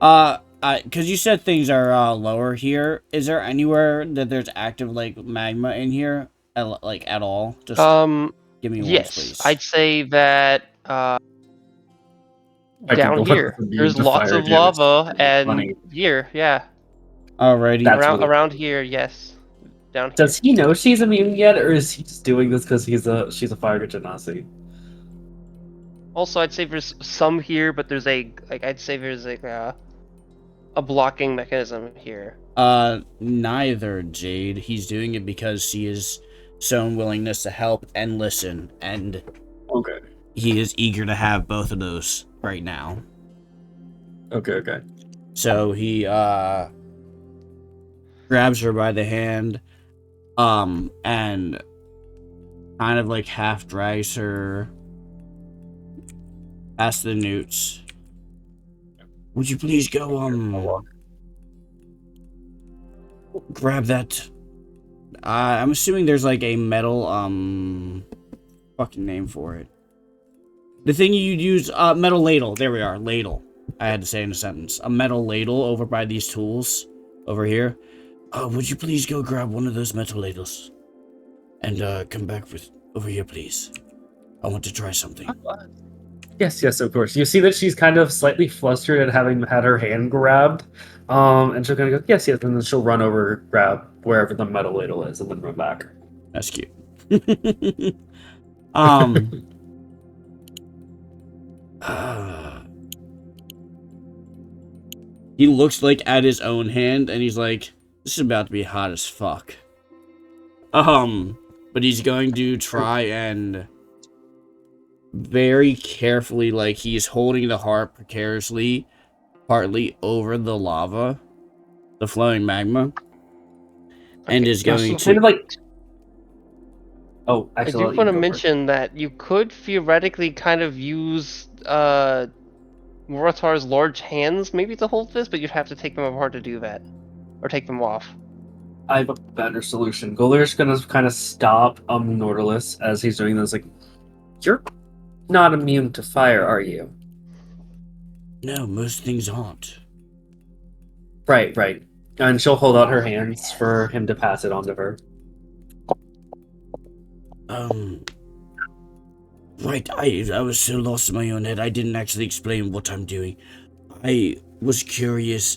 because you said things are lower here. Is there anywhere that there's active like magma in here like at all? Just give me yes, please. I'd say that down here there's lots of lava and here, yeah. Alrighty. That's Around here, yes. Down here. Does he know she's immune yet, or is he just doing this because she's a fire genasi? Also, I'd say there's some here, but there's I'd say there's a blocking mechanism here. Neither, Jade. He's doing it because she has shown willingness to help and listen, and Okay. he is eager to have both of those right now. Okay. So he grabs her by the hand, and kind of like half drags her Ask the newts. Would you please go, grab that? I'm assuming there's like a metal, fucking name for it. The thing you'd use, metal ladle. There we are, ladle. I had to say in a sentence. A metal ladle over by these tools over here. Would you please go grab one of those metal ladles? And, come back over here, please. I want to try something. Yes, of course. You see that she's kind of slightly flustered at having had her hand grabbed. And she'll kind of go, yes, and then she'll run over, grab wherever the metal ladle is, and then run back. That's cute. He looks like at his own hand, and he's like, this is about to be hot as fuck. But he's going to try and very carefully, like he's holding the harp precariously, partly over the lava, the flowing magma, and is going to kind of like. Oh, actually, I do want to mention that you could theoretically kind of use Morotar's large hands maybe to hold this, but you'd have to take them apart to do that, or take them off. I have a better solution. Golir's gonna kind of stop Nautilus as he's doing this. Like, you're not immune to fire, are you? No, most things aren't. Right. And she'll hold out her hands for him to pass it on to her. Right, I was so lost in my own head, I didn't actually explain what I'm doing. I was curious,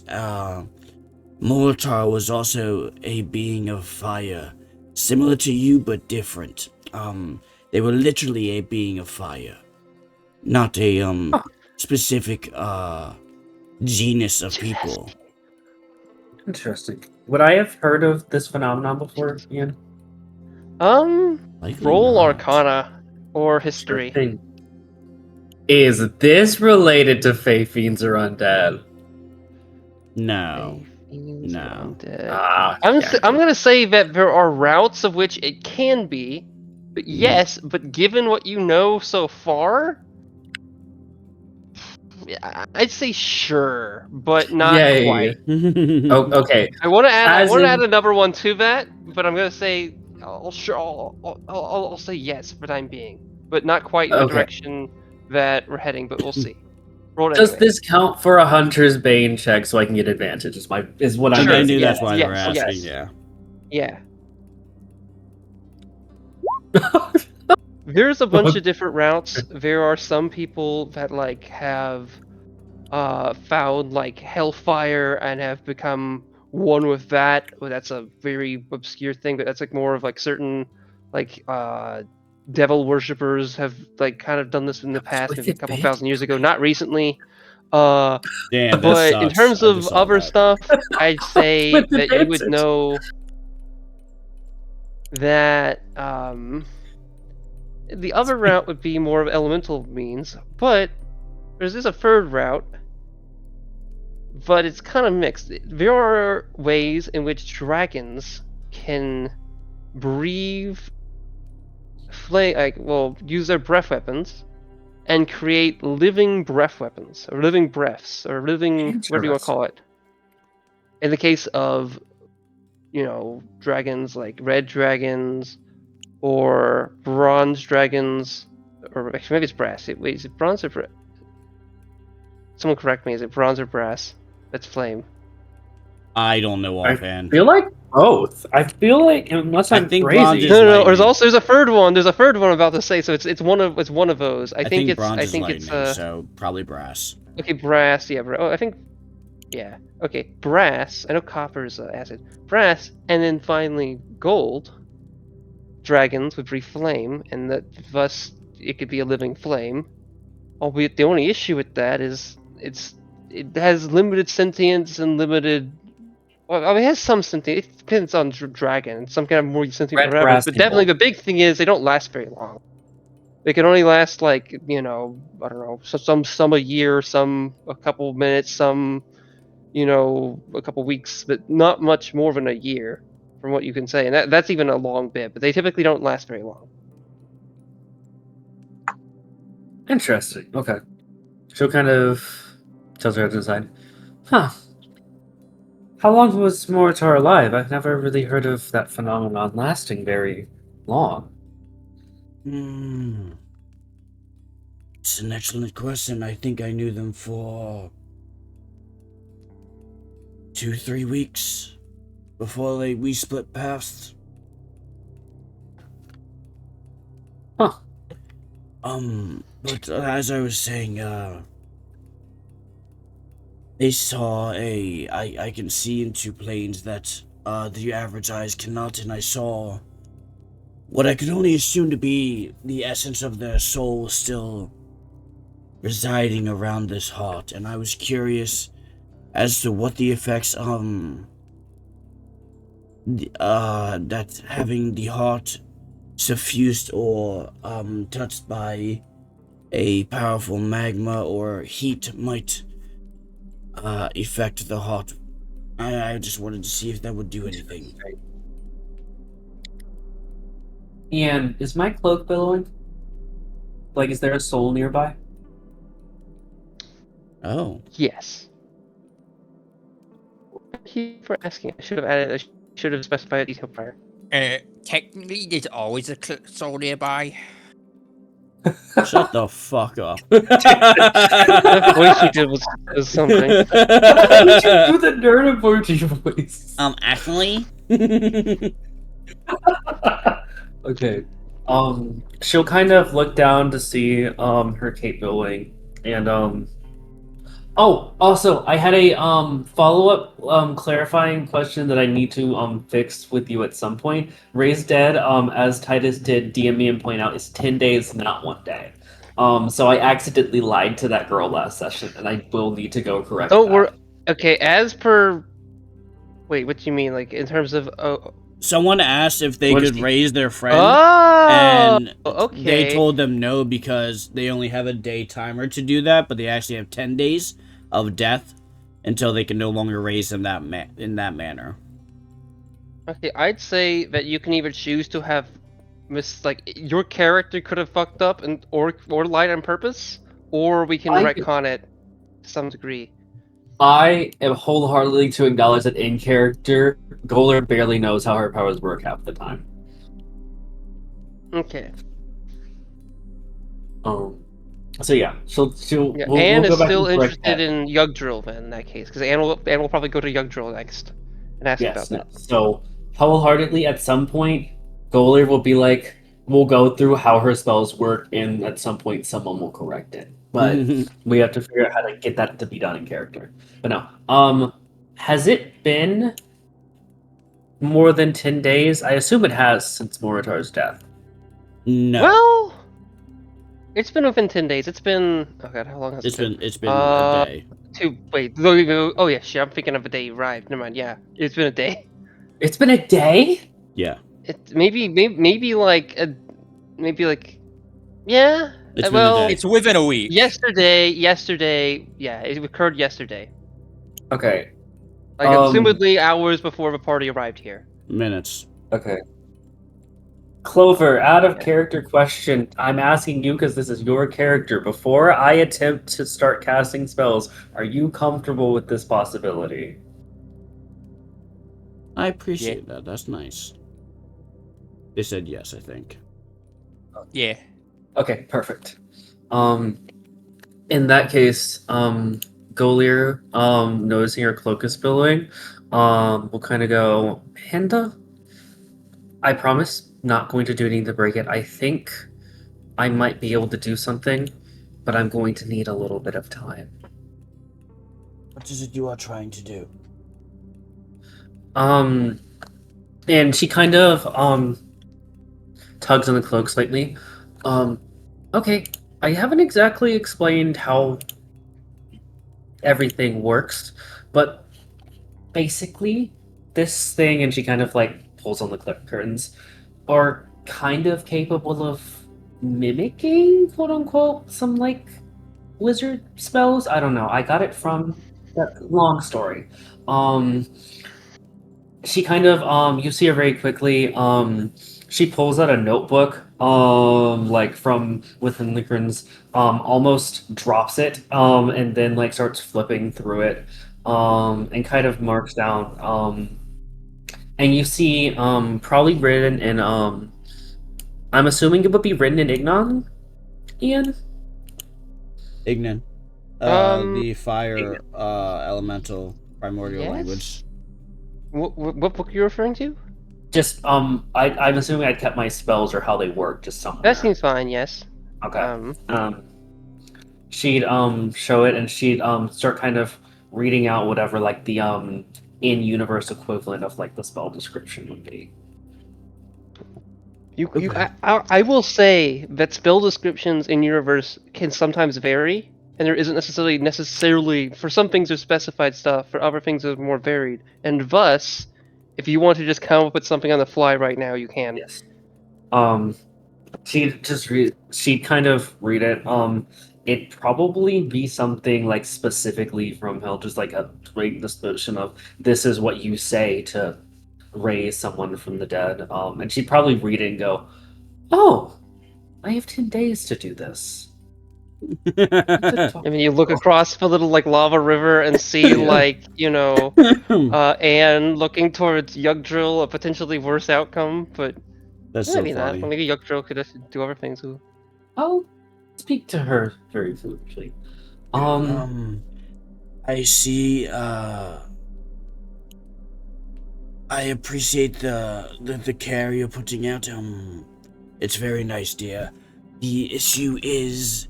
Molotar was also a being of fire, similar to you, but different. They were literally a being of fire. Not a, specific, genus of people. Interesting. Would I have heard of this phenomenon before, Ian? Likely Roll not. Arcana or History. Thing. Is this related to Fey Fiends or Undead? No. Fiends or No. undead. I'm gonna say that there are routes of which it can be, but yes, but given what you know so far, I'd say sure, but not quite. Oh, okay. I want to add. As I want to in- add another one to that, but I'm gonna say I'll say yes for the time being, but not quite in the Okay. direction that we're heading. But we'll see. Roll it Does anyway. this count for a Hunter's Bane check so I can get advantage? Is what I'm Sure, I asking. knew that's yes, why they were yes, asking, yes. yeah. Yeah. There's a bunch of different routes. There are some people that like have found like hellfire and have become one with that. Well, that's a very obscure thing, but that's like more of like certain like devil worshippers have like kind of done this in the past, maybe a couple thousand years ago, not recently. Damn, that But in sucks. terms I of just saw other that. stuff, I'd say With the that you would dancers. know that the other route would be more of elemental means, but there's a third route, but it's kind of mixed. There are ways in which dragons can breathe use their breath weapons and create living breath weapons, or living breaths, or living whatever you want to call it. In the case of, dragons like red dragons or bronze dragons, or actually maybe it's brass. Wait, is it bronze or brass? Someone correct me. Is it bronze or brass? That's flame. I don't know offhand. I feel like both. I feel like unless I'm think crazy. bronze is No. There's lightning. a third one. There's a third one I'm about to say. So it's one of those. I think bronze is lightning, it's so probably brass. okay. Brass. Yeah. I think. Yeah. Okay. Brass. I know copper is acid. Brass, and then finally gold. Dragons would breathe flame, and that thus it could be a living flame. Albeit the only issue with that is it has limited sentience and limited. Well, I mean, it has some sentience. It depends on dragon. Some kind of more sentient, Red whatever. brass But people. definitely the big thing is they don't last very long. They can only last like I don't know, some a year, some a couple minutes, some a couple weeks, but not much more than a year, from what you can say. And that's even a long bit. But they typically don't last very long. Interesting. Okay. she'll kind of tilt her head to the side. Huh. How long was Moritar alive? I've never really heard of that phenomenon lasting very long. It's an excellent question. I think I knew them for 2-3 weeks before we split paths. Huh. But as I was saying, they saw I can see into planes that the average eyes cannot, and I saw what I could only assume to be the essence of their soul still residing around this heart, and I was curious as to what the effects that having the heart suffused or touched by a powerful magma or heat might affect the heart. I just wanted to see if that would do anything. Ian, is my cloak billowing? Like, is there a soul nearby? Oh. Yes. Thank you for asking. I should have added. I should have specified detail prior. Technically, there's always a soul nearby. Shut the fuck up. The voice you did was something. How did you do the nerd emoji voice? Actually? Okay. She'll kind of look down to see her cape billowing, and Oh, also, I had a follow-up clarifying question that I need to fix with you at some point. Raise Dead, as Titus did DM me and point out, is 10 days, not 1 day. So I accidentally lied to that girl last session, and I will need to go correct Oh, that. we're okay. As per, wait, what do you mean? Like in terms of Someone asked if they What is could he- raise their friend, Oh, and okay. they told them no because they only have a day timer to do that, but they actually have 10 days of death until they can no longer raise them in that manner. Okay, I'd say that you can either choose to have your character could have fucked up and or lied on purpose, or we can retcon it to some degree. I am wholeheartedly to acknowledge that in character, Goler barely knows how her powers work half the time. Okay. So yeah, she'll Yeah, we'll Anne go is back still and correct interested that. in Yggdrasil then in that case, because Anne will probably go to Yggdrasil next and ask Yes. about that. So wholeheartedly, at some point, Goler will be like, we'll go through how her spells work, and at some point, someone will correct it. But we have to figure out how to get that to be done in character. But no, has it been more than 10 days? I assume it has since Moritar's death. No. Well, it's been within 10 days. It's been oh god, how long has It's it been? been a day. Oh yeah, shit, I'm thinking of a day you arrived. Never mind. Yeah, it's been a day. It's been a day? Yeah. It maybe like yeah. It's been well, a day. It's within a week. Yesterday, yeah, it occurred yesterday. Okay. Like assumedly hours before the party arrived here. Minutes. Okay. Clover, out of character question, I'm asking you because this is your character. Before I attempt to start casting spells, are you comfortable with this possibility? I appreciate that. That's nice. They said yes, I think. Yeah. Okay, perfect. In that case, Golier, noticing your cloak is billowing, will kind of go, Panda, I promise, not going to do anything to break it. I think I might be able to do something, but I'm going to need a little bit of time. What is it you are trying to do? And she kind of, tugs on the cloak slightly. Okay, I haven't exactly explained how everything works, but basically, this thing, and she kind of like pulls on the curtains, are kind of capable of mimicking, quote unquote, some like wizard spells. I don't know. I got it from that long story. She kind of you see her very quickly She pulls out a notebook, like from within the curtains, almost drops it, and then like starts flipping through it, and kind of marks down, and you see, probably written in, I'm assuming it would be written in Ignon, Ian? Ignan. Um, The fire elemental primordial yes? language. What book are you referring to? Just, I'm assuming I'd kept my spells or how they work, just somewhere. That seems fine, yes. Okay. Um, She'd show it and she'd start kind of reading out whatever like the in-universe equivalent of like the spell description would be. Okay. I will say that spell descriptions in universe can sometimes vary, and there isn't necessarily for some things there's specified stuff, for other things there's more varied. And thus, if you want to just come up with something on the fly right now, you can. Yes. She'd kind of read it. It'd probably be something like specifically from hell, just like a great description of this is what you say to raise someone from the dead. And she'd probably read it and go, "Oh, I have 10 days to do this." I mean, you look across the little like lava river and see like Anne looking towards Yggdrasil, a potentially worse outcome, but That's so maybe not. funny. Maybe Yggdrasil could just do other things too. I'll speak to her very foolishly. I see. I appreciate the care you're putting out. It's very nice, dear. The issue is,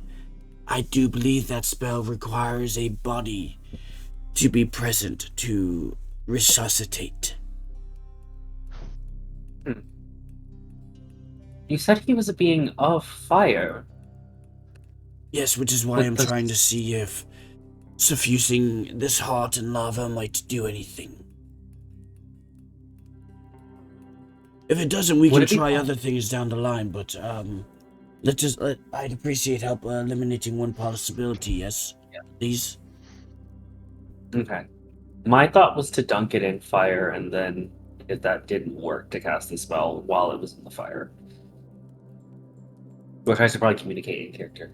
I do believe that spell requires a body to be present to resuscitate. You said he was a being of fire. Yes, which is why I'm trying to see if suffusing this heart in lava might do anything. If it doesn't, we can try other things down the line, but I'd appreciate help eliminating one possibility, yes? Yeah. Please? Okay. My thought was to dunk it in fire, and then if that didn't work, to cast the spell while it was in the fire. Which I should probably communicate in character.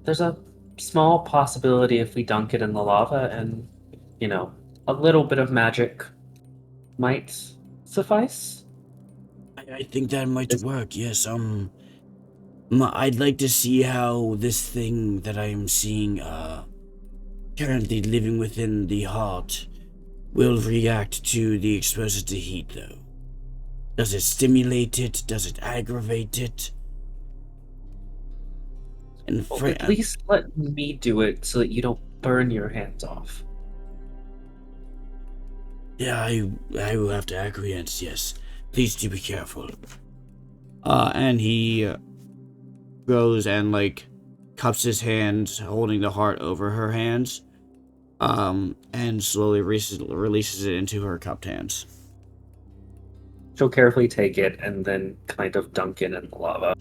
There's a small possibility if we dunk it in the lava, and a little bit of magic might suffice. I think that might work, yes. I'd like to see how this thing that I am seeing, currently living within the heart, will react to the exposure to heat, though. Does it stimulate it? Does it aggravate it? And At least let me do it so that you don't burn your hands off. Yeah, I will have to acquiesce, yes. Please do be careful. And he goes and, cups his hands, holding the heart over her hands, and slowly releases it into her cupped hands. She'll carefully take it and then kind of dunk it in the lava.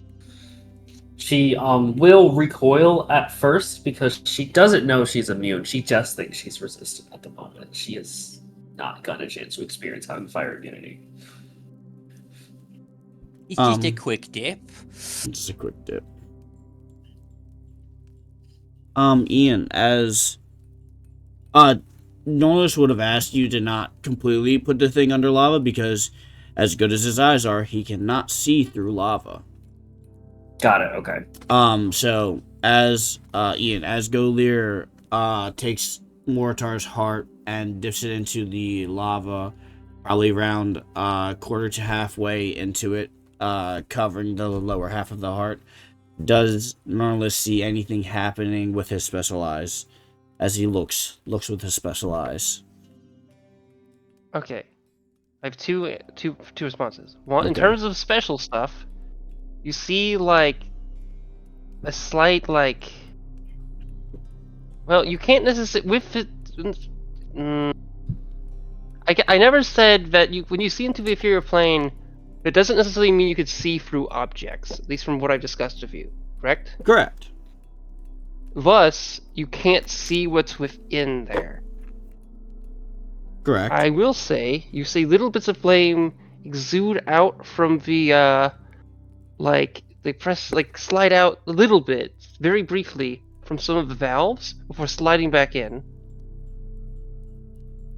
She will recoil at first because she doesn't know she's immune. She just thinks she's resistant at the moment. She has not gotten a chance to experience having fire immunity. It's just a quick dip. Just a quick dip. Ian, as Norris would have asked you to not completely put the thing under lava because, as good as his eyes are, he cannot see through lava. Got it. Okay. So as Ian, as Golir takes Moritar's heart and dips it into the lava, probably around quarter to halfway into it, covering the lower half of the heart, does Norris see anything happening with his special eyes as he looks with his special eyes? Okay, I have two responses. One, in Okay. terms of special stuff, you see a slight well, you can't necessarily with it. I never said that when you see into the inferior plane, it doesn't necessarily mean you could see through objects, at least from what I've discussed with you, correct? Correct. Thus, you can't see what's within there. Correct. I will say, you see little bits of flame exude out from the, slide out a little bit, very briefly, from some of the valves before sliding back in.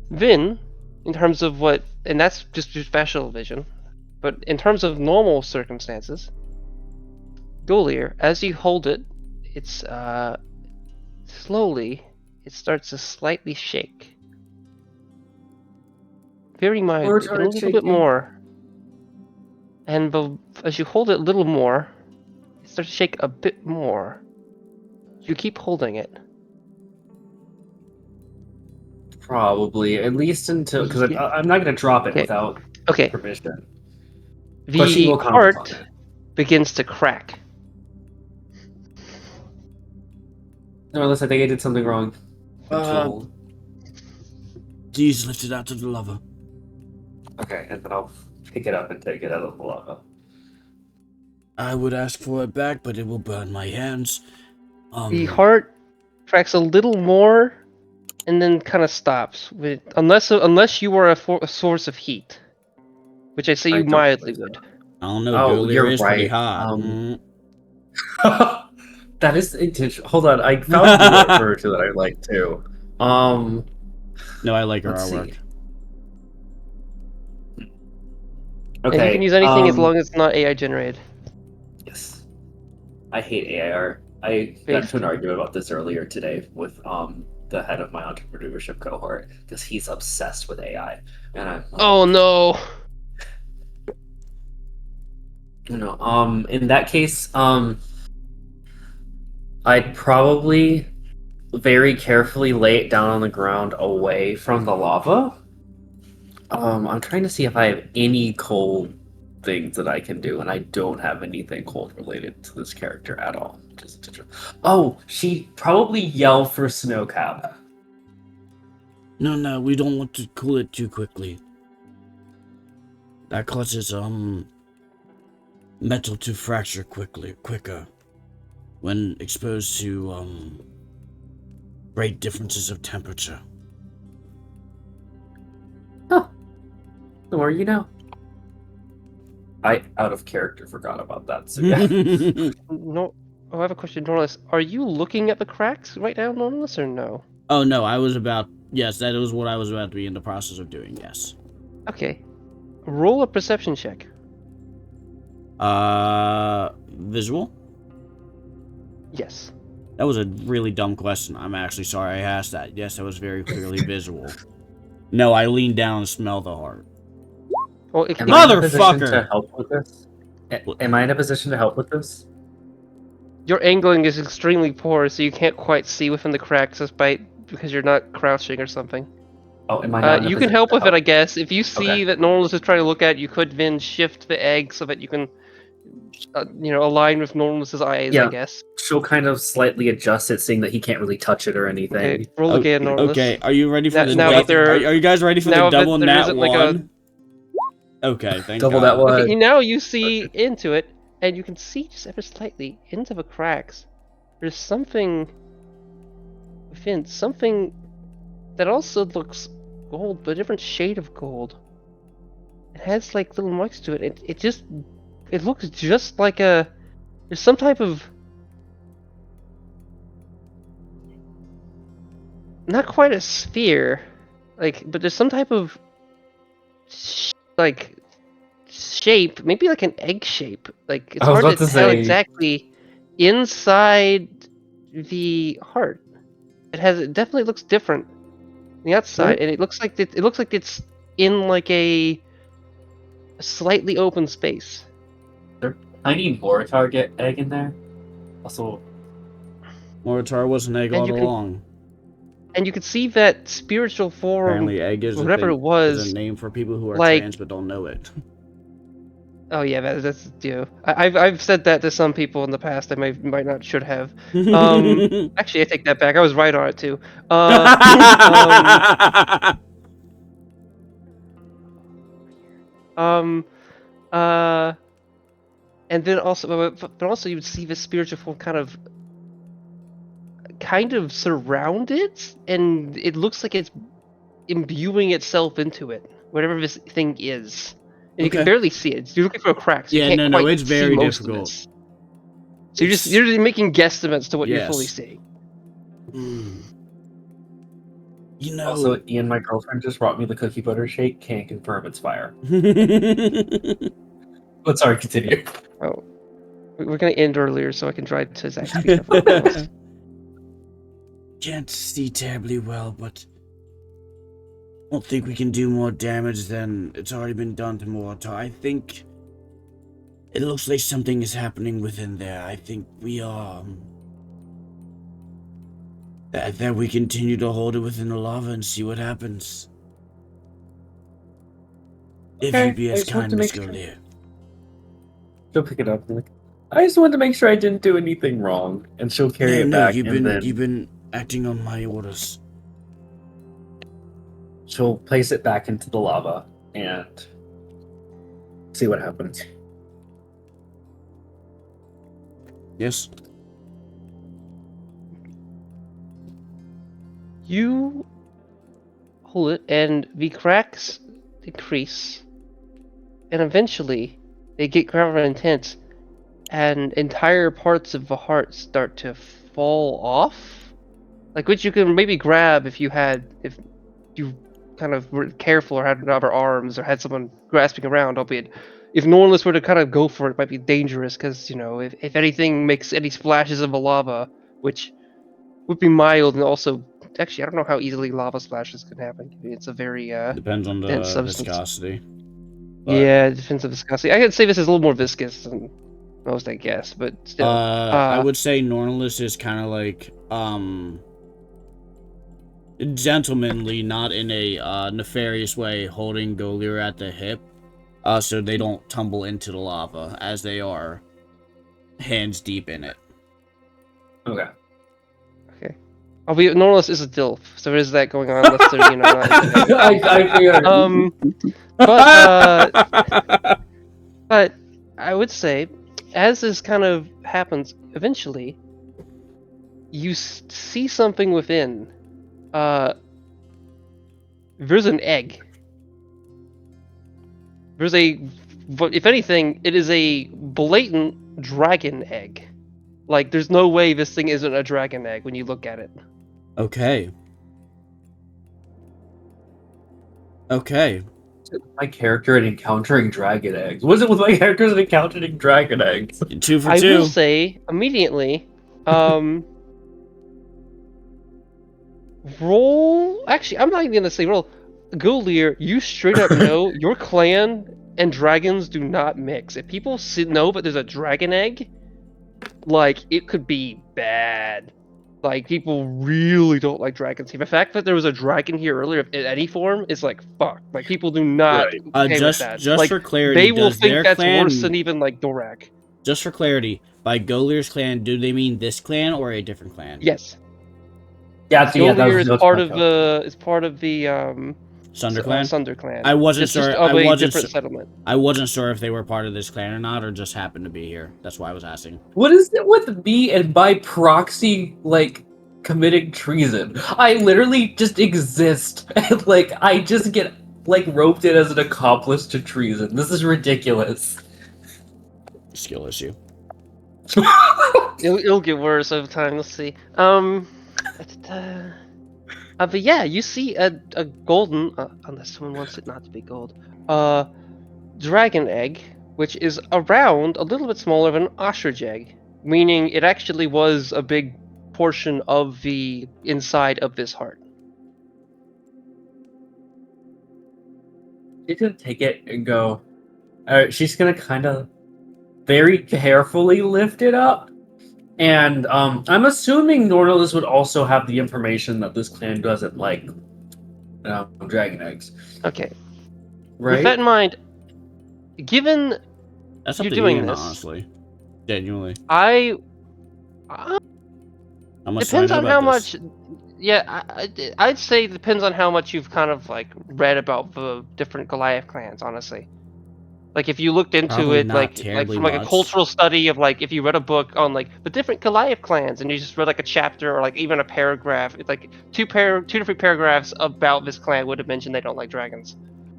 Then, in terms of and that's just your special vision, but in terms of normal circumstances, Golier, as you hold it, it's, slowly, it starts to slightly shake. Very mildly, but a little bit more. And as you hold it a little more, it starts to shake a bit more. You keep holding it. Probably, at least until, because Yeah. I'm not going to drop it Okay. without Okay, permission. But she the will comment on heart it. begins to crack. No, unless I think I did something wrong. Uh, Please lift it out to the lava. Okay, and then I'll pick it up and take it out of the lava. I would ask for it back, but it will burn my hands. The heart cracks a little more, and then kind of stops. Unless you are a source of heat, which I say I you don't mildly think so. would. I don't know. Oh, Golier you're is pretty right. hot. That is intentional. Hold on, I found the character that I like too. No, I like her Let's artwork. see. And you Okay. can use anything as long as it's not AI generated. Yes. I hate AIR. I got into an argument about this earlier today with the head of my entrepreneurship cohort because he's obsessed with AI, and I'm. Oh no. In that case, I'd probably very carefully lay it down on the ground away from the lava. I'm trying to see if I have any cold things that I can do, and I don't have anything cold related to this character at all. Oh, she'd probably yell for Snowcap. No, we don't want to cool it too quickly. That causes metal to fracture quicker when exposed to great differences of temperature. Huh. The more you know. I, out of character, forgot about that, so yeah. No. Oh, I have a question, Norlis. Are you looking at the cracks right now, Norlis, or no? Oh no, yes, that was what I was about to be in the process of doing, yes. Okay. Roll a perception check. Visual? Yes. That was a really dumb question. I'm actually sorry I asked that. Yes, that was very clearly visual. No, I leaned down and smelled the heart. Well, Am I in a position Motherfucker! to help with this? Am I in a position to help with this? your angling is extremely poor, so you can't quite see within the cracks because you're not crouching or something. Oh, am I not in a You can position help to with it, I guess. If you see Okay. that Norlis is trying to look at, you could then shift the egg so that you can, align with Norlis's eyes, I Yeah. guess. She'll kind of slightly adjust it, seeing that he can't really touch it or anything. Okay, roll again, Norlis. Okay, are you ready for the Now that there- are you guys ready for now the that double there nat isn't, like, a- one? Okay, thank Double God. that one. Okay, now you see into it, and you can see just ever slightly into the cracks. There's something within, something that also looks gold, but a different shade of gold. It has like little marks to it. It looks just like there's some type of, not quite a sphere, but there's some type of shape, maybe like an egg shape. Like it's I was hard about to to tell say- exactly inside the heart. It definitely looks different on the outside, and it looks like it's in like a slightly open space. Tiny Moritar egg in there. Also, Moritar was an egg And all you can- along. And you can see that spiritual form. Apparently, egg is whatever a it was, is a name for people who are like- trans but don't know it. Oh yeah, that's due. I've said that to some people in the past. I might not should have. Actually, I take that back. I was right on it too. And then also, but also you would see the spiritual form kind of surround it, and it looks like it's imbuing itself into it, whatever this thing is. And you can Okay. barely see it. You're looking for a crack, so Yeah, you can't no, quite it's see very most difficult. of this. So you're just making guesstimates to what you're fully Yes. seeing. You know. Also, Ian, my girlfriend just brought me the cookie butter shake. Can't confirm it's fire. But sorry, continue. Oh, we're gonna end earlier, so I can try to Zach's speaker for almost. Can't see terribly well, but I don't think we can do more damage than it's already been done to Mortar. I think it looks like something is happening within there. I think we are that we continue to hold it within the lava and see what happens. If Okay, you'd be I as just want kind, to Miss make sure. Golier. She'll pick it up and be like, I just wanted to make sure I didn't do anything wrong, and she'll carry it back. you've and then you've been acting on my orders. she'll place it back into the lava and see what happens. Yes. You hold it, and the cracks decrease, and eventually they get rather intense, and entire parts of the heart start to fall off, like which you can maybe grab if you kind of were careful or had rubber arms or had someone grasping around. Albeit, if Norlis were to kind of go for it, might be dangerous because if anything makes any splashes of the lava, which would be mild and also. Actually, I don't know how easily lava splashes can happen. It's a very Depends on the dense substance. viscosity. But, Yeah, it depends on viscosity. I could say this is a little more viscous than most, I guess, but still. I would say Norlis is kind of like gentlemanly, not in a nefarious way, holding Golier at the hip, so they don't tumble into the lava as they are hands deep in it. Okay. Norlis is a DILF, so there is that going on. That's not, I figured. but I would say, as this kind of happens, eventually, you see something within. There's an egg. If anything, it is a blatant dragon egg. Like, there's no way this thing isn't a dragon egg when you look at it. Okay. Okay. My character in encountering dragon eggs. Was it with my characters in encountering dragon eggs? 2 for 2. I will say immediately, roll. Actually, I'm not even gonna say roll. Golier, you straight up know your clan and dragons do not mix. If people know that there's a dragon egg, like it could be bad. Like people really don't like dragons here. The fact that there was a dragon here earlier in any form is like fuck. Like people do not. Okay Just with that. just Like, for clarity, they will does think their that's clan, worse than even like Dorak. Just for clarity, by Golier's clan, do they mean this clan or a different clan? Yes. Yeah, Golier is part of the Sunder clan? Sunder clan. I wasn't It's sure. just I of a wasn't different su- settlement. I wasn't sure if they were part of this clan or not, or just happened to be here. That's why I was asking. What is it with me and by proxy, like, committing treason? I literally just exist, and, like, I just get, like, roped in as an accomplice to treason. This is ridiculous. Skill issue. It'll get worse over time. Let's see. But yeah, you see a golden, unless someone wants it not to be gold, dragon egg, which is around a little bit smaller than an ostrich egg, meaning it actually was a big portion of the inside of this heart. She's gonna take it and go. She's gonna kind of very carefully lift it up. And I'm assuming Nordalis would also have the information that this clan doesn't like dragon eggs. Okay. Right? With that in mind, given That's you're up to doing Ian, this, honestly. Genuinely. I How much depends do I on know how about this? much. Yeah, I'd say it depends on how much you've kind of like read about the different Goliath clans. Honestly, Like if you looked into Probably it, not like terribly from like a much. cultural study of like if you read a book on like the different Goliath clans and you just read like a chapter or like even a paragraph, it's like two different paragraphs about this clan would have mentioned they don't like dragons.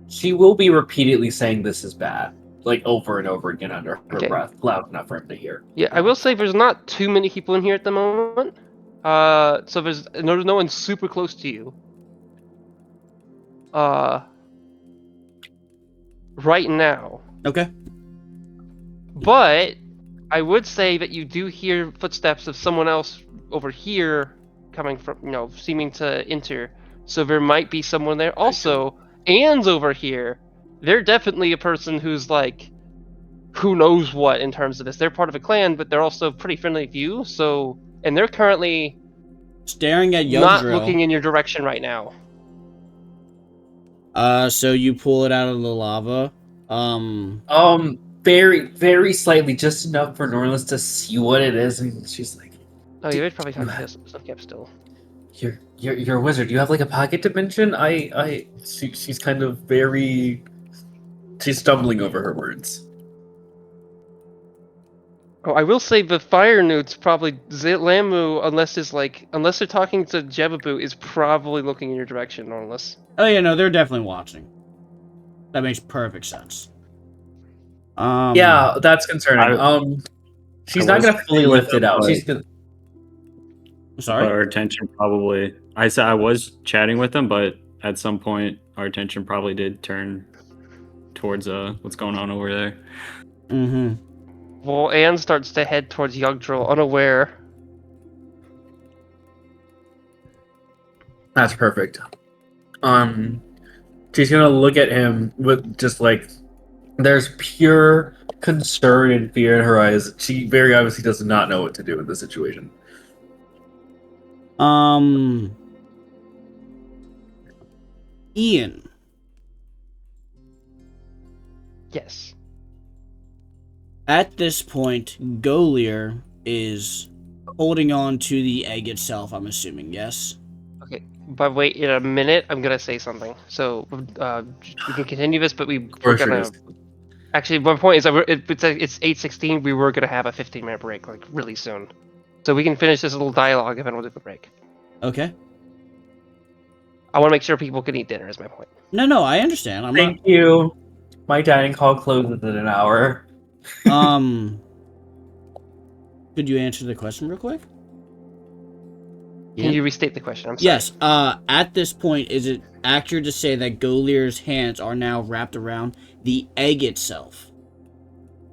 She will be repeatedly saying this is bad, like over and over again under her Okay. breath, loud enough for him to hear. Yeah, I will say there's not too many people in here at the moment. So there's no one super close to you. Right now. Okay. But I would say that you do hear footsteps of someone else over here coming from, seeming to enter. So there might be someone there. Also, Anne's over here. They're definitely a person who's like, who knows what in terms of this. They're part of a clan, but they're also pretty friendly with you. So, and they're currently Staring at not Yugdrill. looking in your direction right now. So you pull it out of the lava. Very, very slightly, just enough for Norlis to see what it is, and she's like, Oh, yeah, they'd probably talk to stuff kept still. You're a wizard. You have like a pocket dimension. She's kind of she's stumbling over her words. Oh, I will say the fire newts probably Lamu, unless they're talking to Jebabu, is probably looking in your direction, unless. Oh yeah, no, they're definitely watching. That makes perfect sense. Yeah, that's concerning. She's not gonna fully lift it out. She's gonna. Sorry. But our attention probably. I said I was chatting with them, but at some point our attention probably did turn towards what's going on over there. Mm-hmm. Well, Anne starts to head towards Yugdrill, unaware. That's perfect. She's gonna look at him with just like there's pure concern and fear in her eyes. She very obviously does not know what to do in this situation. Ian. Yes. At this point, Golier is holding on to the egg itself, I'm assuming, yes? Okay, but wait, in a minute, I'm gonna say something. So, we can continue this, but we're gonna... Actually, my point is that it's 8:16, we were gonna have a 15-minute break, like, really soon. So we can finish this little dialogue and then we'll do the break. Okay. I want to make sure people can eat dinner, is my point. No, I understand. Thank you. My dining hall closes in an hour. Could you answer the question real quick? Can you restate the question? I'm sorry. Yes. At this point, is it accurate to say that Golier's hands are now wrapped around the egg itself?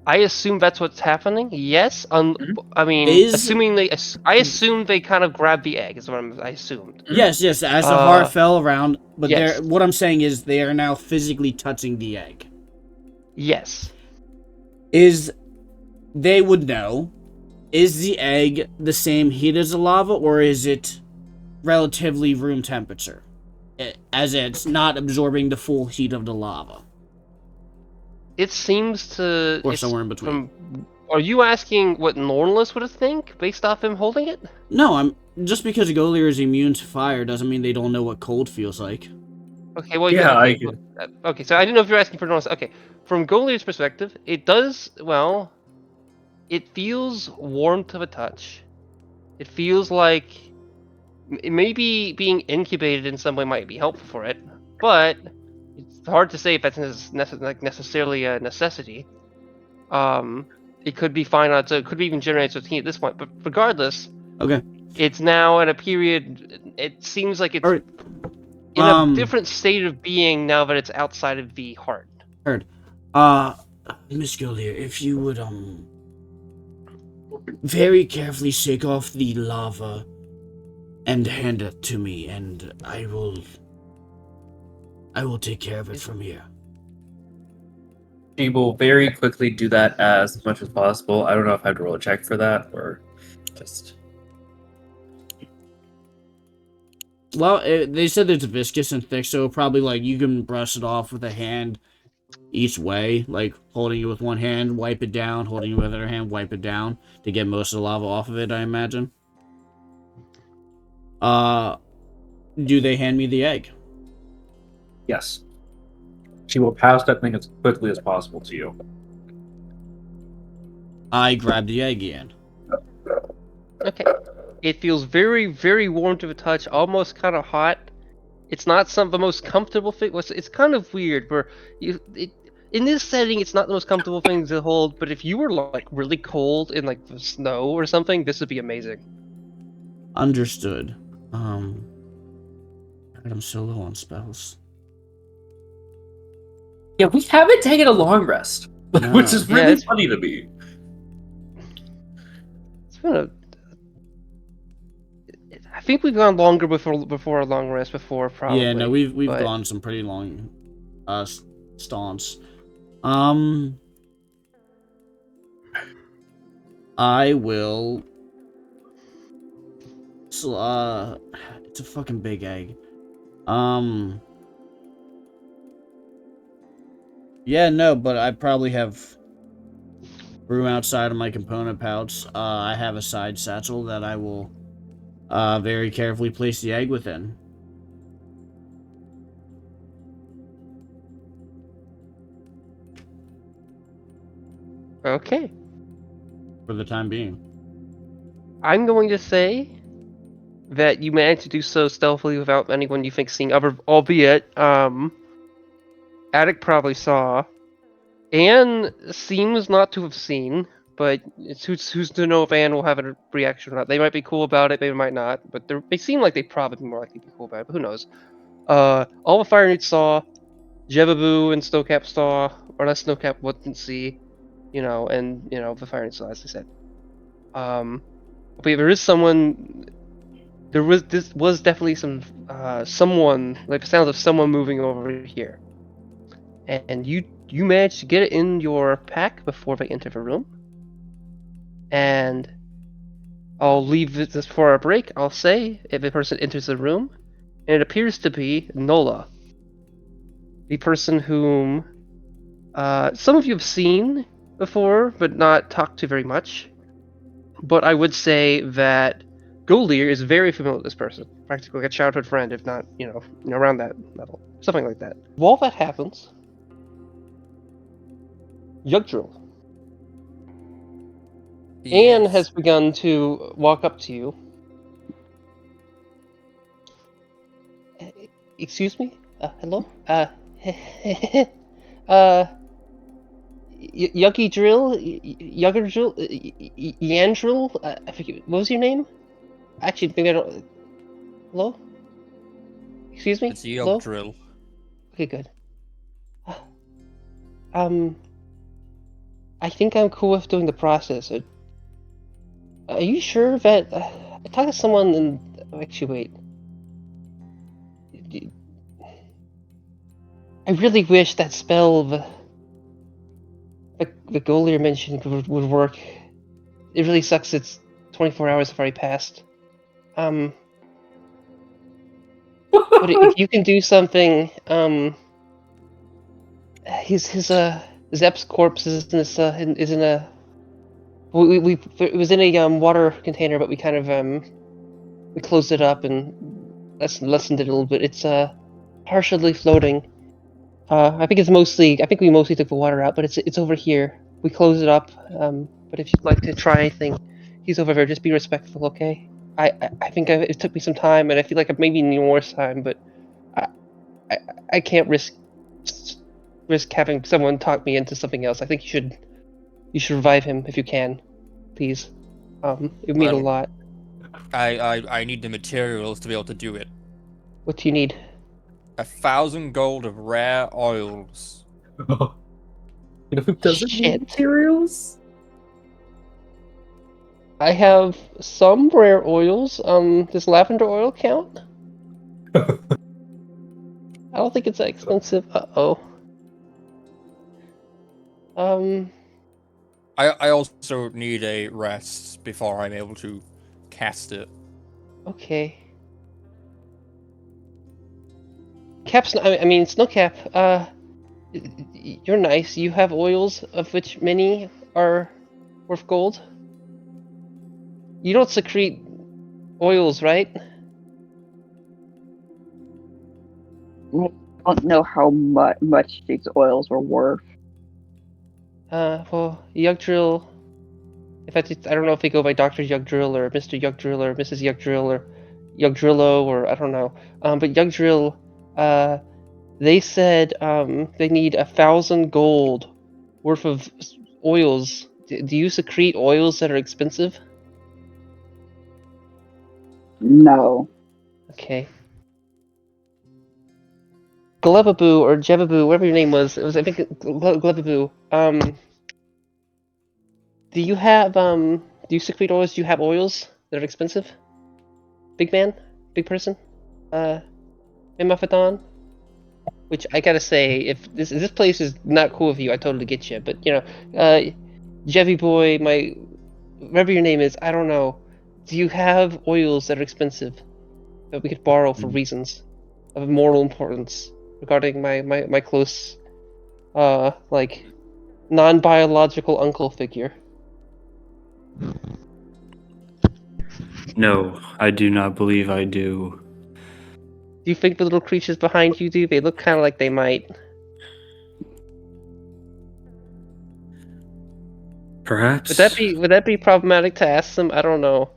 I assume that's what's happening. Yes. I mean, I assume they kind of grabbed the egg. Is what I assumed. Yes. As the heart fell around, but yes. what I'm saying is they are now physically touching the egg. Yes. They would know. Is the egg the same heat as the lava, or is it relatively room temperature, as it's not absorbing the full heat of the lava? It seems to... Or somewhere in between. Are you asking what Nornless would think, based off him holding it? No, just because Golier is immune to fire doesn't mean they don't know what cold feels like. Okay, well, yeah, okay, so I didn't know if you're asking for Nornless. Okay, from Golier's perspective, it does, well... It feels warm to the touch. It feels like maybe being incubated in some way might be helpful for it, but it's hard to say if that's necessarily a necessity. It could be fine on its own, it could even generate its own heat at this point, but regardless, okay, it's now in a period. It seems like it's in a different state of being now that it's outside of the heart. Heard. Miss Golier, if you would very carefully shake off the lava and hand it to me, and I will take care of it from here. She will very quickly do that as much as possible. I don't know if I have to roll a check for that or just... Well, they said it's viscous and thick, so probably like you can brush it off with a hand each way, like holding it with one hand, wipe it down, holding it with the other hand, wipe it down to get most of the lava off of it, I imagine. Do they hand me the egg? Yes. She will pass that thing as quickly as possible to you. I grab the egg again. Okay. It feels very, very warm to the touch, almost kind of hot. It's not the most comfortable thing. It's kind of weird where in this setting, it's not the most comfortable thing to hold. But if you were like really cold in like the snow or something, this would be amazing. Understood. God, I'm so low on spells. Yeah, we haven't taken a long rest, No. which is Yeah, really it's- funny to me. It's been a. I think we've gone longer before a long rest before probably. Yeah, no, we've but- gone some pretty long stunts. I will it's a fucking big egg. Yeah, no, but I probably have room outside of my component pouch. I have a side satchel that I will very carefully place the egg within. Okay. For the time being. I'm going to say that you managed to do so stealthily without anyone you think seeing, albeit Attic probably saw. Anne seems not to have seen, but who's to know if Anne will have a reaction or not. They might be cool about it, they might not, but they seem like they probably be more likely to be cool about it, but who knows. All the Fire Newts saw, Jebaboo and Snowcap saw, or not Snowcap wouldn't see, and the Fire Newts saw, as I said. But there is someone. This was definitely someone, like the sounds of someone moving over here, and you managed to get it in your pack before they enter the room. And I'll leave this for a break. I'll say if a person enters the room, and it appears to be Nola, the person whom some of you have seen before, but not talked to very much. But I would say that Golir is very familiar with this person, practically like a childhood friend, if not, around that level, something like that. While that happens, Yugdrill. Anne Yes. has begun to walk up to you. Excuse me? Hello? Yuggy Drill? Yugger Drill? Yandrill? I forget. What was your name? Actually, maybe I don't. Hello? Excuse me? It's a Hello? yoke drill. Okay, good. I think I'm cool with doing the process. Are you sure that I talked to someone and actually wait. I really wish that spell the Golier mentioned would work. It really sucks. It's 24 hours have already passed. But if you can do something, Zep's corpse is in a. It was in a water container, but we kind of we closed it up and lessened it a little bit. It's partially floating. I think we mostly took the water out, but it's over here. We closed it up. But if you'd like to try anything, he's over there. Just be respectful, okay? I think it took me some time, and I feel like I maybe need more time, but I can't risk having someone talk me into something else. I think you should revive him if you can, please. It would mean a Well- lot. I need the materials to be able to do it. What do you need? 1,000 gold of rare oils. Who doesn't Shit. need materials? I have some rare oils. Does lavender oil count? I don't think it's that expensive. Uh-oh. I also need a rest before I'm able to cast it. Okay. Cap's. I mean, Snowcap. You're nice. You have oils, of which many are worth gold. You don't secrete oils, right? don't know how much these oils were worth. Well, Yugdrill. In fact, I don't know if they go by Dr. Yugdrill or Mr. Yugdrill or Mrs. Yugdrill or Yugdrillo or I don't know. But Yugdrill, they said they need 1,000 gold worth of oils. Do you secrete oils that are expensive? No. Okay. Glebaboo or Jebaboo, whatever your name was, it was I think Glebaboo. Do you have do you secrete oils? Do you have oils that are expensive? Big man, big person, Mimafadon. Which I gotta say, if this place is not cool with you, I totally get you. But you know, Jevy boy, whatever your name is, I don't know. Do you have oils that are expensive that we could borrow for reasons of moral importance regarding my close, like, non-biological uncle figure? No, I do not believe I do. Do you think the little creatures behind you do? They look kind of like they might. Perhaps. Would that be problematic to ask them? I don't know.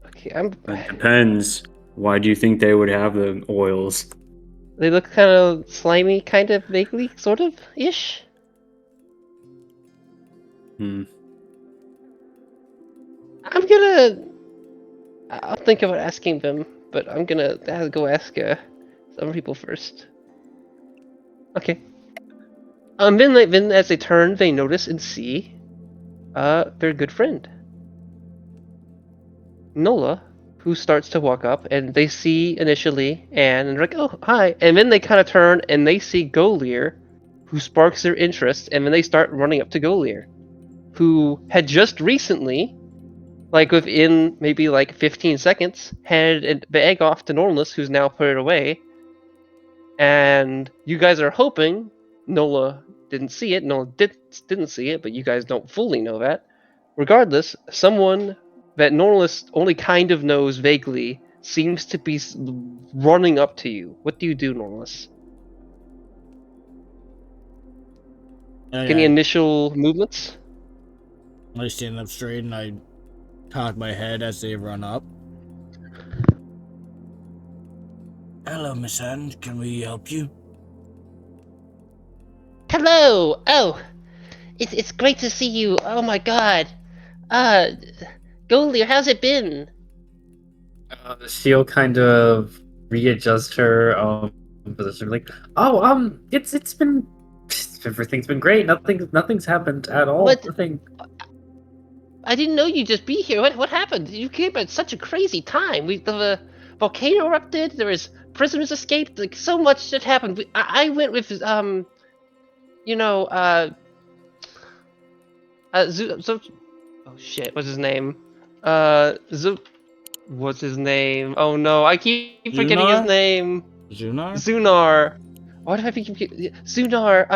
Okay, It depends. Why do you think they would have the oils? They look kind of slimy, kind of vaguely, sort of ish. I'll think about asking them, but I'm gonna go ask some people first. Okay. Then as they turn, they notice and see their good friend Nola, who starts to walk up, and they see initially Anne, and they're like, "Oh, hi!" And then they kind of turn and they see Golier, who sparks their interest, and then they start running up to Golier, who had just recently, like within maybe like 15 seconds, handed the egg off to Normus, who's now put it away. And you guys are hoping Nola didn't see it. Nola didn't see it, but you guys don't fully know that. Regardless, someone that Normus only kind of knows vaguely seems to be running up to you. What do you do, Normus? Any initial movements? I stand up straight and I cock my head as they run up. Hello, Miss Anne. Can we help you? Hello! Oh! It's great to see you. Oh my god. Golier, how's it been? She'll kind of readjust her position, like, oh, it's been everything's been great. Nothing's happened at all. What? Nothing. I didn't know you'd just be here. What happened? You came at such a crazy time. The volcano erupted. There was prisoners escaped. Like so much shit happened. I went with oh shit, what's his name? What's his name? Oh no, I keep forgetting his Zunar? name. Zunar? Zunar. Why do I think Zunar?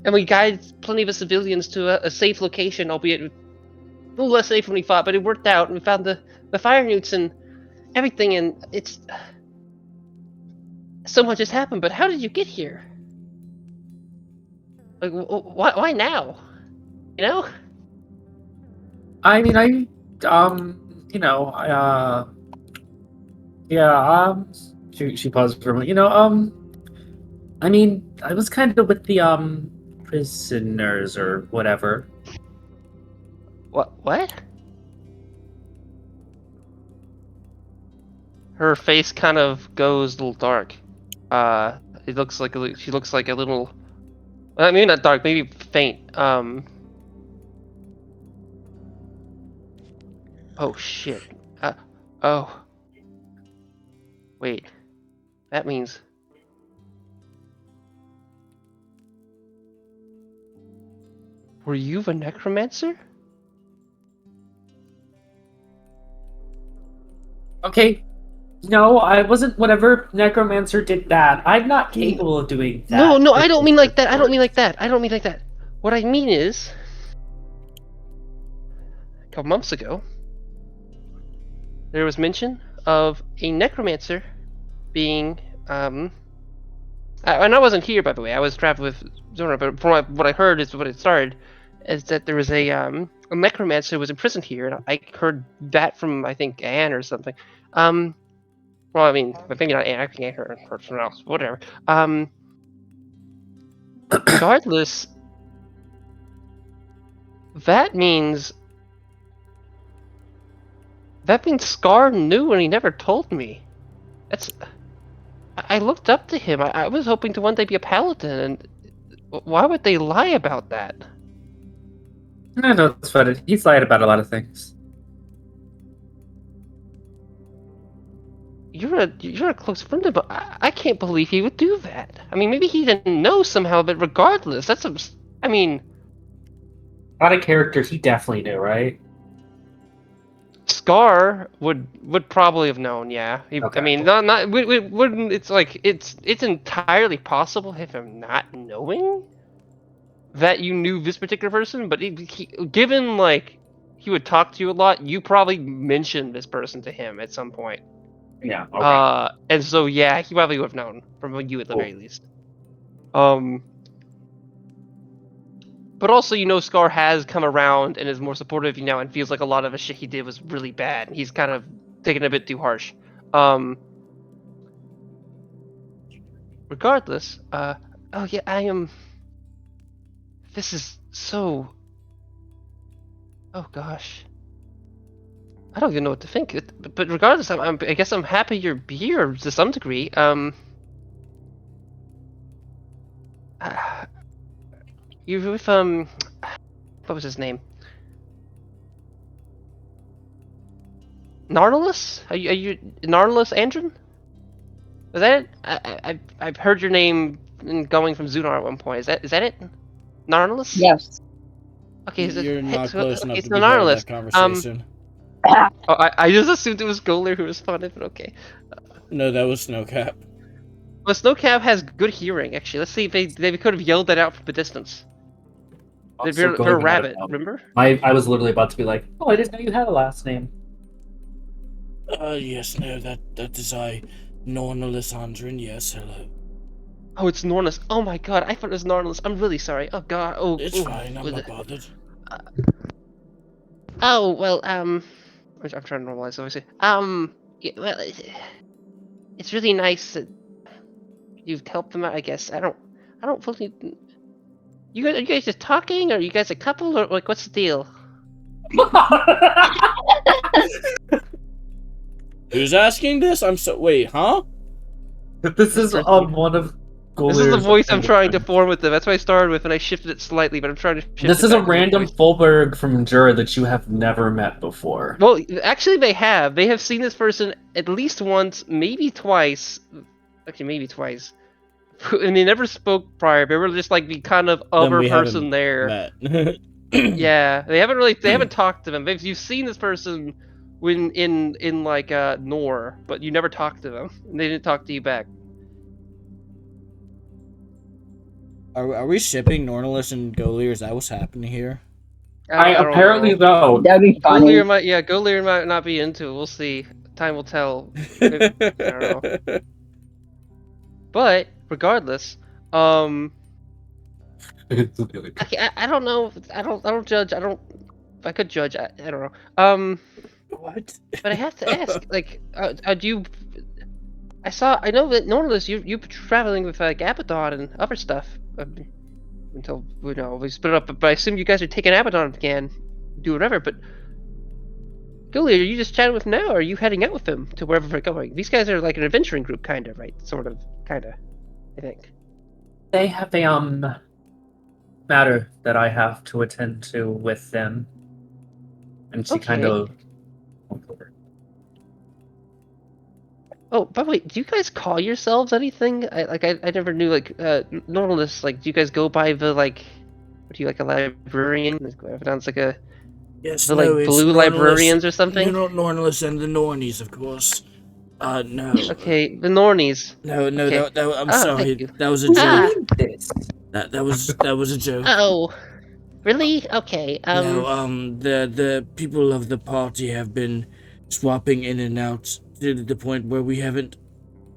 And we guided plenty of the civilians to a safe location, albeit a little less safe than we thought, but it worked out, and we found the fire newts and everything, and it's so much has happened. But how did you get here? Like, why now? You know? I mean, she paused for a moment. I mean, I was kind of with the prisoners or whatever. What? Her face kind of goes a little dark. It looks like she looks like a little. Well, maybe not dark, maybe faint. Oh shit. Oh. Wait. That means. Were you the necromancer? Okay. No, I wasn't. Whatever necromancer did that. I'm not capable of doing that. No, I don't mean like that. I don't mean like that. What I mean is, a couple months ago, there was mention of a necromancer being and I wasn't here, by the way. I was traveling with Zona, but from what I heard is what it started, is that there was a necromancer who was imprisoned here, and I heard that from I think Anne or something. Well, I mean, maybe not Anne. I think I heard from someone else. Whatever. Regardless, that means Scar knew and he never told me. That's. I looked up to him. I was hoping to one day be a paladin, and why would they lie about that? I know it's funny. He's lied about a lot of things. You're a close friend of mine. I can't believe he would do that. I mean, maybe he didn't know somehow, but regardless, that's I mean, Out of character, he definitely knew, right? Scar would probably have known. Yeah. Okay. I mean, not wouldn't. It's like it's entirely possible of him not knowing that you knew this particular person, but given like he would talk to you a lot, you probably mentioned this person to him at some point. Yeah. Okay. And so yeah, he probably would have known from you at the Cool. very least. But also, you know, Scar has come around and is more supportive of you now, and feels like a lot of the shit he did was really bad. He's kind of taken a bit too harsh. Regardless, oh yeah, I am. This is so. Oh gosh. I don't even know what to think. But regardless, I guess I'm happy you're here to some degree. You with what was his name? Narnalus? Are you Narnalus Andron? Is that it? I've heard your name going from Zunar at one point. Is that it? Narnalus? Yes. Okay, so You're not close enough okay, to so be part of Narnalus. that conversation. Oh, I just assumed it was Goler who responded, but okay. No, that was Snowcap. Well, Snowcap has good hearing, actually. Let's see if they could have yelled that out from the distance. They're a rabbit, remember? I was literally about to be like, oh, I didn't know you had a last name. Yes, no, that is I, Norna Lysandrin, yes, hello. Oh, it's Nornus. Oh my god, I thought it was Narnalus. I'm really sorry. Oh god. Oh, It's fine, I'm not bothered. Oh well, I'm trying to normalize obviously. Yeah, well, it's really nice that you've helped them out. I guess I don't fully. Are you guys just talking, or are you guys a couple, or like what's the deal? Who's asking this? Wait, huh? This is one of This is the voice I'm trying to form with them. That's what I started with, and I shifted it slightly, but I'm trying to shift This it is a back to the random voice. Fulberg from Jura that you have never met before. Well, actually, they have. They have seen this person at least once, maybe twice. Actually, maybe twice. And they never spoke prior. They were just like the kind of other we person haven't there. Met. Yeah, they haven't talked to them. You've seen this person when in like Nor, but you never talked to them. And they didn't talk to you back. Are we shipping Nornalis and Golir? Is that what's happening here? I don't apparently know. though. That'd be funny. Golir might not be into it. We'll see. Time will tell. Maybe- I don't know. But regardless, okay, I don't know. I don't judge. If I could judge, I don't know. What? But I have to ask, like, do you? I know that Nornalus, you're traveling with Abaddon and other stuff until we split up. But I assume you guys are taking Abaddon again, do whatever. But Gully, are you just chatting with now, or are you heading out with them to wherever they're going? These guys are like an adventuring group, kind of, right? Sort of, kind of, I think. They have a matter that I have to attend to with them, and she kind of. Oh, by the way, do you guys call yourselves anything? I never knew, like, Normalist, like, do you guys go by the, like, what do you, like, a librarian? Sounds like a, Yes, the, like, blue librarians or something? Nornalis and the Nornies, of course. No. Okay, the Nornies. No, Okay. I'm Ah, sorry. thank you. That was a joke. Ah. That was a joke. Oh, really? Okay, No, the people of the party have been swapping in and out to the point where we haven't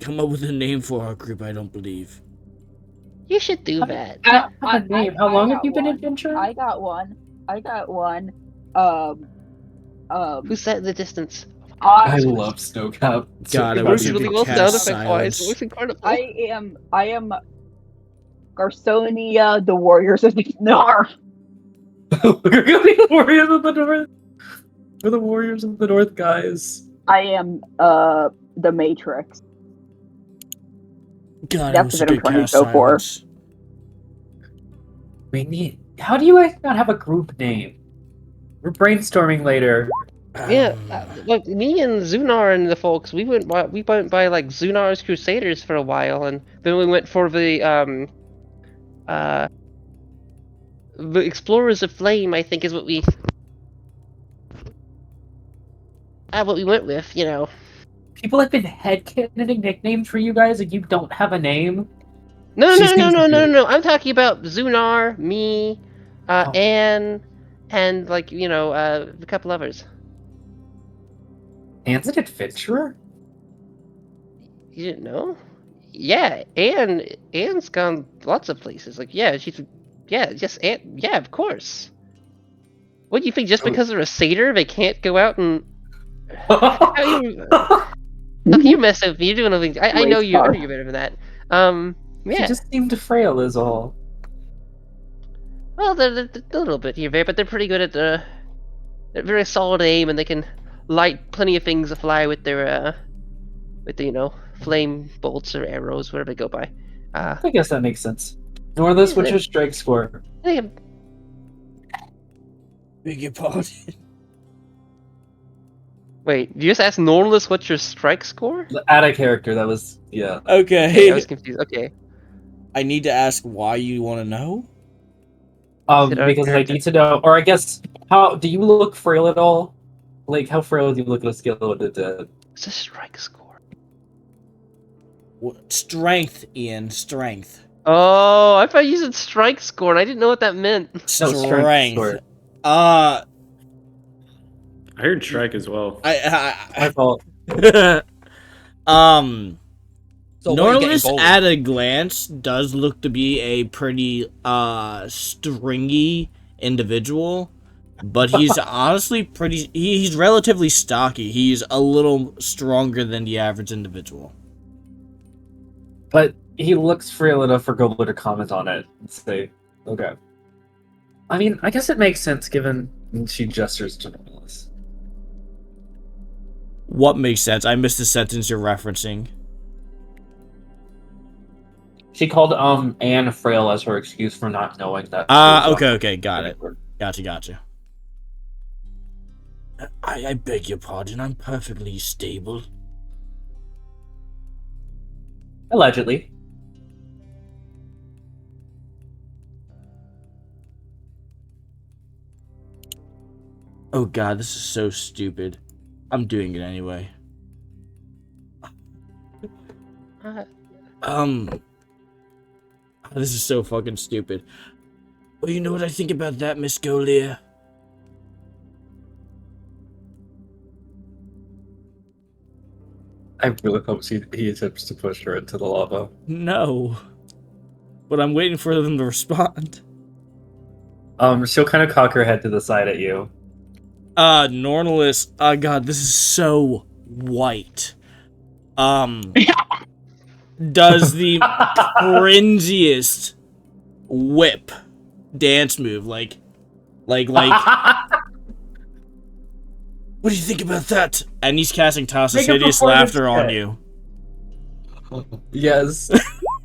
come up with a name for our group, I don't believe. You should do that. I have a name. How long have you been adventuring? I got one. Who sat in the distance? I love Snowcap. God, I It wish works you really could well sound cast effect wise. It silence. looks incredible. I am Garconia, the Warriors of the North. We're gonna be Warriors of the North. We're the Warriors of the North, guys. I am the Matrix. God, I That's wish what you I'm could trying to cast go for. silence. We need. How do you guys not have a group name? We're brainstorming later. Yeah, look, me and Zunar and the folks, we went by like Zunar's Crusaders for a while, and then we went for the Explorers of Flame, I think is what we went with, you know. People have been headcanoning nicknames for you guys, and you don't have a name. No, She no, no, seems no, to no, be- no. I'm talking about Zunar, me, Oh. Anne, and like a couple others. Anne's an adventurer? You didn't know? Yeah, Anne's gone lots of places. Like, yeah, Anne, yeah, of course. What do you think? Just because they're a satyr, they can't go out and? How can you mess up? You're doing things. I know you. I know you're better than that. She Yeah. just seemed frail, is all. Well, they're a little bit here, but they're pretty good at they're very solid aim, and they can light plenty of things afly with their flame bolts or arrows, whatever they go by. I guess that makes sense. Northus, what's your strike score? They have, Beg your pardon. wait, you just asked Normless what's your strike score? Add a character, that was... Yeah. Okay. I was confused. Okay. I need to ask why you want to know? Did our Because I character- need to know, or I guess, how do you look frail at all? Like, how frail do you look at a scale of 1 to 10? It's a strike score. Strength, Ian. Strength. Oh, I thought you said strike score, and I didn't know what that meant. No, strength Strength. score. I heard strike as well. My fault. So why are you getting Norlis bold? at a glance does look to be a pretty stringy individual, but he's honestly he's relatively stocky. He's a little stronger than the average individual. But he looks frail enough for Gobler to comment on it and say, okay. I mean, I guess it makes sense given she gestures to Norlis. What makes sense? I missed the sentence you're referencing. She called Anne frail as her excuse for not knowing that. Okay, got it. Gotcha. I beg your pardon, I'm perfectly stable. Allegedly. Oh god, this is so stupid. I'm doing it anyway. This is so fucking stupid. Well, you know what I think about that, Miss Golia? I really hope he attempts to push her into the lava. No. But I'm waiting for them to respond. She'll kind of cock her head to the side at you. Nornalis, oh god, this is so white. Does the cringiest whip dance move, like, what do you think about that? And he's casting Tassa's Make a hideous performance laughter on check. you. Yes.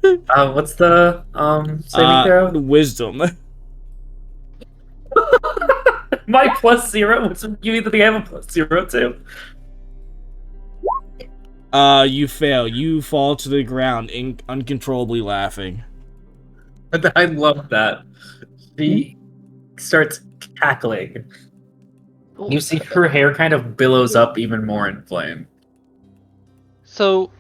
What's the saving throw? Wisdom. My +0. What's you either have a +0 too? You fail. You fall to the ground, uncontrollably laughing. I love that. She starts cackling. You see her hair kind of billows up even more in flame. So,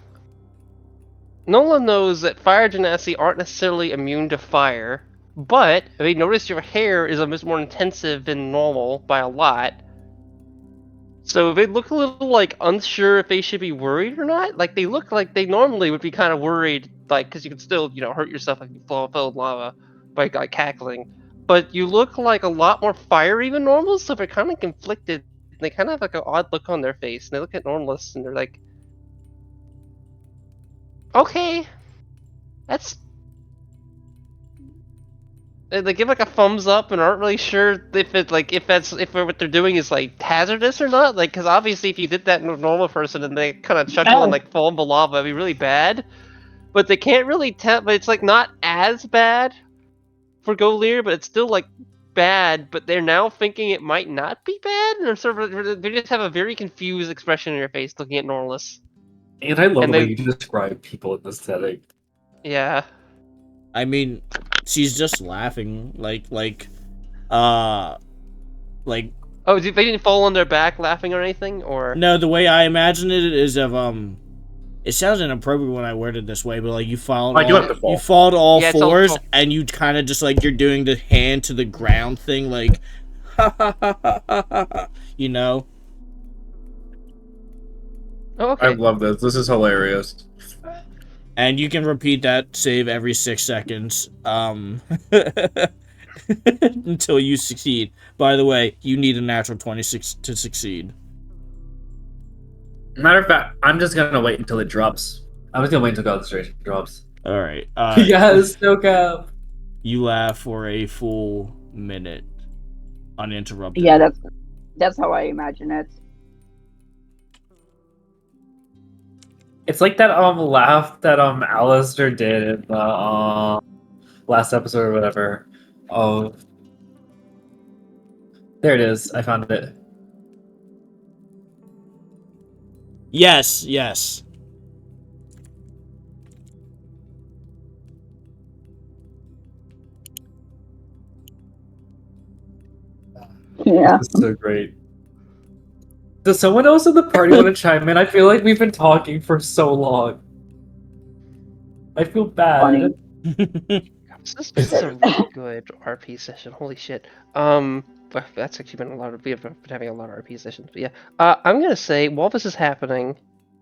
Nolan knows that fire genasi aren't necessarily immune to fire, but they notice your hair is a bit more intensive than normal by a lot. So they look a little like unsure if they should be worried or not. Like they look like they normally would be kind of worried, like because you can still hurt yourself if you fell in lava by like cackling. But you look like a lot more fiery than normal, so they're kind of conflicted. They kind of have like an odd look on their face, and they look at Normalus and they're like, "Okay, that's." They give like a thumbs up and aren't really sure if what they're doing is like hazardous or not. Like, because obviously if you did that to a normal person and they kind of chuckle and like fall in the lava, it'd be really bad. But they can't really tell. But it's like not as bad for Golir, but it's still like bad. But they're now thinking it might not be bad, and they just have a very confused expression in your face looking at Norlis. And I love And the way they- you describe people in this setting. Yeah. I mean, she's just laughing, like, Oh, they didn't fall on their back laughing or anything, or no, the way I imagine it is it sounds inappropriate when I word it this way, but like you fall Like, you have to fall. you fall to all Yeah, it's all fours, fall. and you kind of just like you're doing the hand to the ground thing, like, you know. Oh, okay. I love this. This is hilarious. And you can repeat that save every 6 seconds, until you succeed. By the way, you need a natural 26 to succeed. Matter of fact, I'm just gonna wait until it drops. I'm just gonna wait until concentration drops. All right. Yes, no cap. You laugh for a full minute, uninterrupted. Yeah, that's how I imagine it. It's like that laugh that Alistair did in the last episode or whatever. Oh, there it is. I found it. Yes, yes. Yeah. This is so great. Does someone else in the party want to chime in? I feel like we've been talking for so long. I feel bad. Funny. This is a really good RP session. Holy shit. But that's actually been we've been having a lot of RP sessions. But yeah, I'm gonna say while this is happening,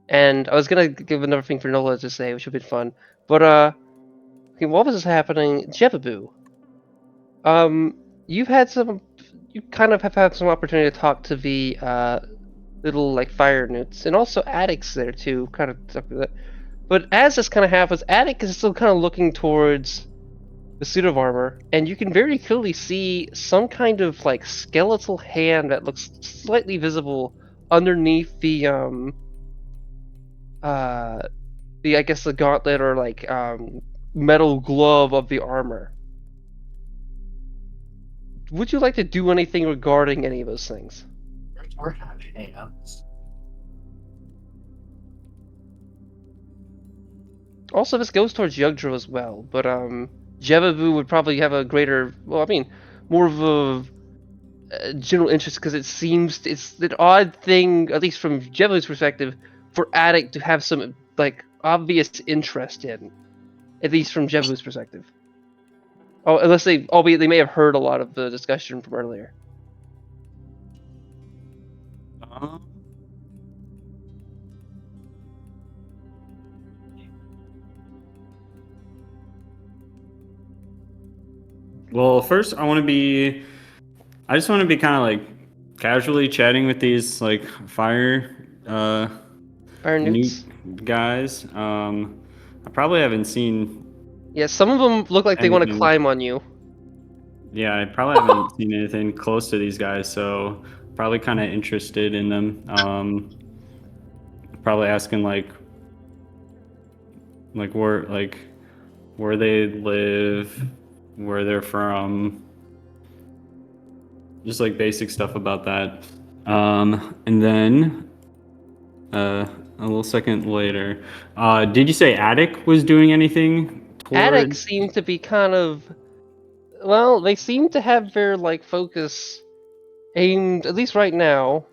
and I was gonna give another thing for Nola to say, which would be fun. But okay, while this is happening, Jebaboo, you kind of have had some opportunity to talk to the little like fire newts, and also Addict's there too, kind of stuff with it. But as this kind of happens, Addict is still kind of looking towards the suit of armor, and you can very clearly see some kind of like skeletal hand that looks slightly visible underneath the I guess the gauntlet or like metal glove of the armor. Would you like to do anything regarding any of those things? Or have hands. Also, this goes towards Yugdra as well, but Jebaboo would probably have a greater, well, I mean, more of a general interest because it seems it's an odd thing, at least from Jebaboo's perspective, for Addict to have some like obvious interest in, at least from Jebaboo's perspective. Oh, albeit they may have heard a lot of the discussion from earlier. Well, first I just want to be kind of like casually chatting with these like fire Newts? newt guys. I probably haven't seen. Yeah, some of them look like they want to Anything. climb on you. Yeah, I probably haven't seen anything close to these guys, so probably kind of interested in them. Probably asking like where they live, where they're from, just like basic stuff about that. And then a little second later, did you say Attic was doing anything? Attic seemed to be kind of, well, they seem to have their like focus aimed, at least right now.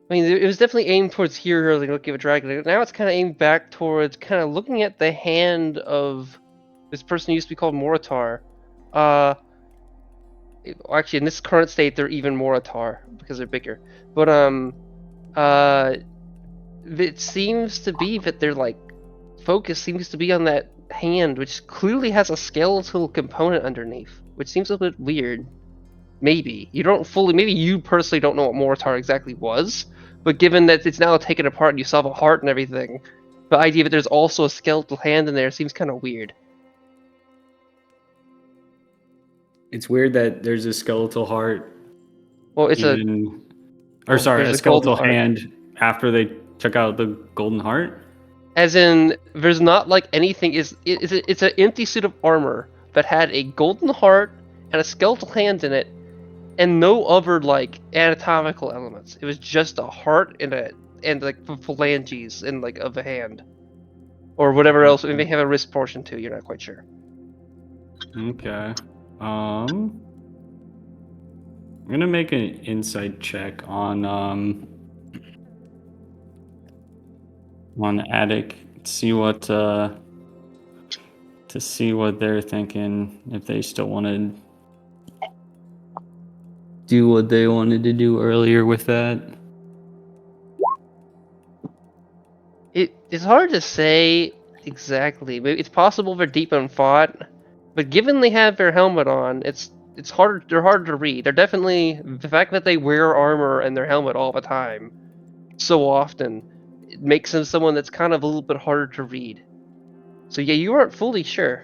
I mean, it was definitely aimed towards here earlier, looking at a dragon. Now it's kind of aimed back towards kind of looking at the hand of this person who used to be called Moritar. Actually, in this current state, they're even Moritar because they're bigger. But It seems to be that their like focus seems to be on that hand, which clearly has a skeletal component underneath, which seems a bit weird. Maybe you don't fully, maybe you personally don't know what Moritar exactly was, but given that it's now taken apart and you saw the heart and everything, the idea that there's also a skeletal hand in there seems kind of weird. It's weird that there's a skeletal heart. Well, it's even, or well, sorry, a there's a golden skeletal heart. hand after they took out the golden heart. As in, there's not like anything. It's an empty suit of armor that had a golden heart and a skeletal hand in it, and no other like anatomical elements. It was just a heart and like phalanges and like of a hand, or whatever else. It may have a wrist portion too. You're not quite sure. Okay. I'm gonna make an insight check on Attic. See what to see what they're thinking. If they still want to do what they wanted to do earlier with that. It's hard to say exactly. Maybe it's possible they're deep in thought, but given they have their helmet on, it's hard. They're hard to read. They're definitely the fact that they wear armor and their helmet all the time, so often, it makes them someone that's kind of a little bit harder to read. So yeah, you aren't fully sure.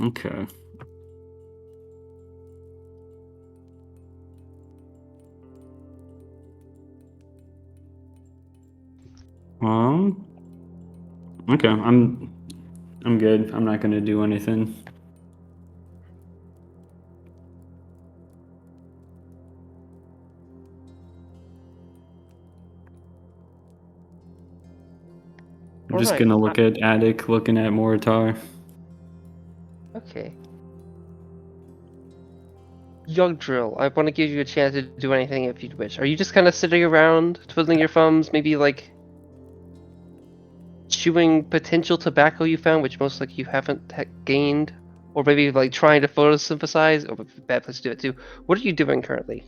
Okay. Okay, I'm good. I'm not gonna do anything. I'm just Alright, gonna look at Attic, looking at Moritar. Okay. Young Drill, I want to give you a chance to do anything if you wish. Are you just kind of sitting around, twiddling your thumbs, maybe like chewing potential tobacco you found, which most likely you haven't gained, or maybe like trying to photosynthesize? Or bad place to do it too. What are you doing currently?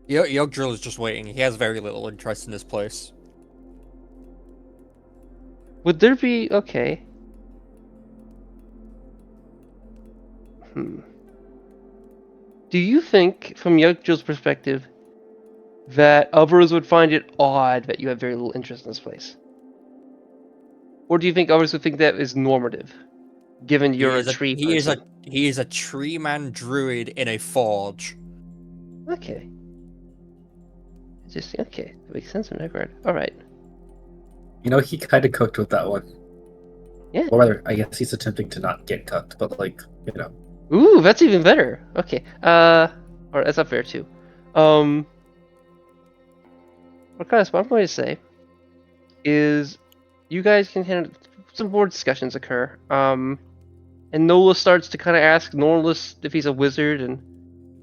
Young Drill is just waiting. He has very little interest in this place. Would there be okay? Do you think, from Young Drill's perspective, that others would find it odd that you have very little interest in this place? Or do you think others would think that is normative, given you're a tree person? He is a tree man druid in a forge. Okay. Just okay. That makes sense in that regard. Alright. You know, he kind of cooked with that one. Yeah. Or rather, I guess he's attempting to not get cooked, but like, you know. Ooh, that's even better. Okay. Or that's not fair too. What I'm going to say is you guys can have some more discussions occur. And Nola starts to kind of ask Norlis if he's a wizard and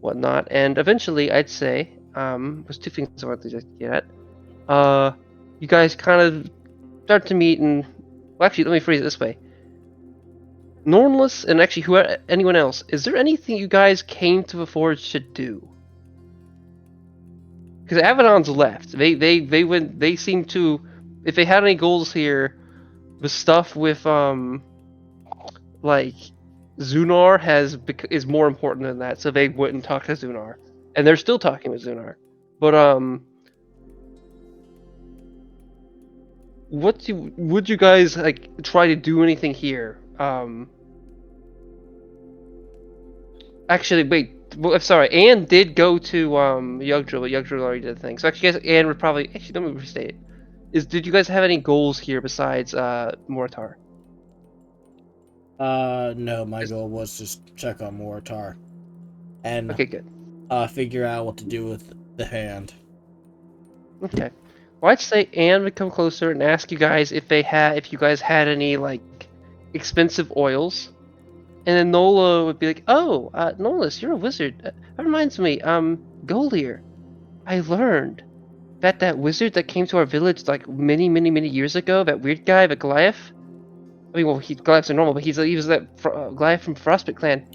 whatnot. And eventually, I'd say, there's two things I want to just get at. You guys kind of start to meet and, well, actually, let me phrase it this way. Norlis and actually anyone else, is there anything you guys came to the Forge to do? Because Abaddon's left. They seem to, if they had any goals here, the stuff with like Zunar is more important than that, so they wouldn't talk to Zunar, and they're still talking with Zunar. But would you guys like try to do anything here? Actually, wait. Well, I'm sorry. Anne did go to Yugdrill, but Yugdrill already did the thing. So actually, I guess Anne would probably. Actually, let me restate it. Did you guys have any goals here besides Mortar? No, my goal was just check on Moritar and Okay, good. figure out what to do with the hand. Okay. Well, I'd say Anne would come closer and ask you guys if you guys had any like expensive oils, and then Nola would be like, "Oh, Nolis, you're a wizard. That reminds me, Golier, I learned that wizard that came to our village like many years ago, that weird guy, the Goliath, I mean, well, Goliaths are normal, but he was that Goliath from Frostbite Clan.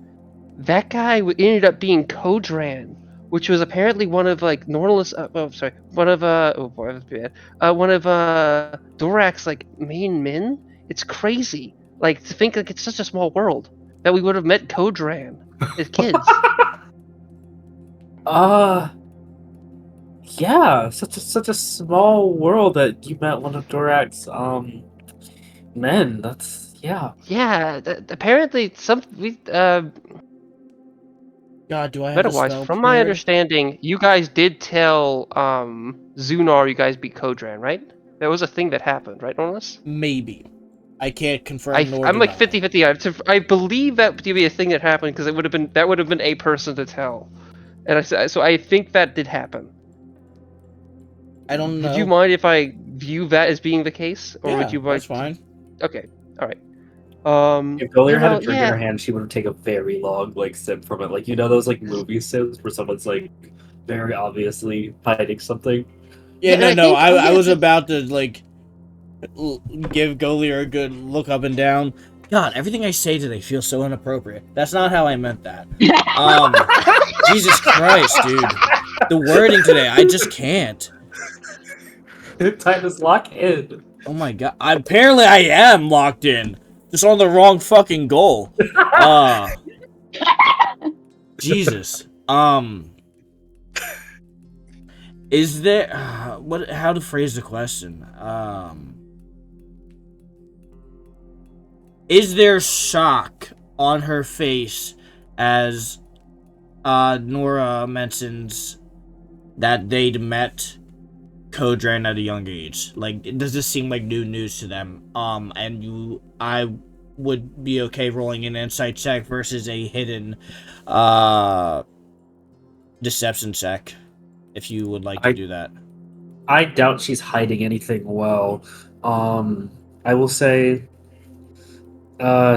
That guy ended up being Kodran, which was apparently one of like Norlis. One of oh boy, that's bad. One of Dorak's like main men. It's crazy. Like to think like it's such a small world that we would have met Kodran as kids. Yeah, such a small world that you met one of Dorak's men. That's yeah. Yeah, apparently God, do I have a meta-wise, spell from my prepared? understanding, you guys did tell Zunar you guys beat Kodran, right? That was a thing that happened, right, Norlis? Maybe. I can't confirm nor I'm like deny. 50-50. I believe that to be a thing that happened because that would have been a person to tell, and so I think that did happen. I don't know. Would you mind if I view that as being the case, or would Yeah, you that's like? fine. Okay, all right. If Golia had a well, drink in yeah. her hand, she would take a very long like sip from it. Like those like movie sips where someone's like very obviously hiding something. Yeah, and no. think, I was about to like give Golier a good look up and down. God, everything I say today feels so inappropriate. That's not how I meant that. Jesus Christ, dude. The wording today, I just can't. Time is lock in. Oh my god. Apparently I am locked in. Just on the wrong fucking goal. Jesus. Is there how to phrase the question? Is there shock on her face as Nora mentions that they'd met Kodran at a young age? Like, does this seem like new news to them? And I would be okay rolling an insight check versus a hidden deception check, if you would like to do that. I doubt she's hiding anything well. I will say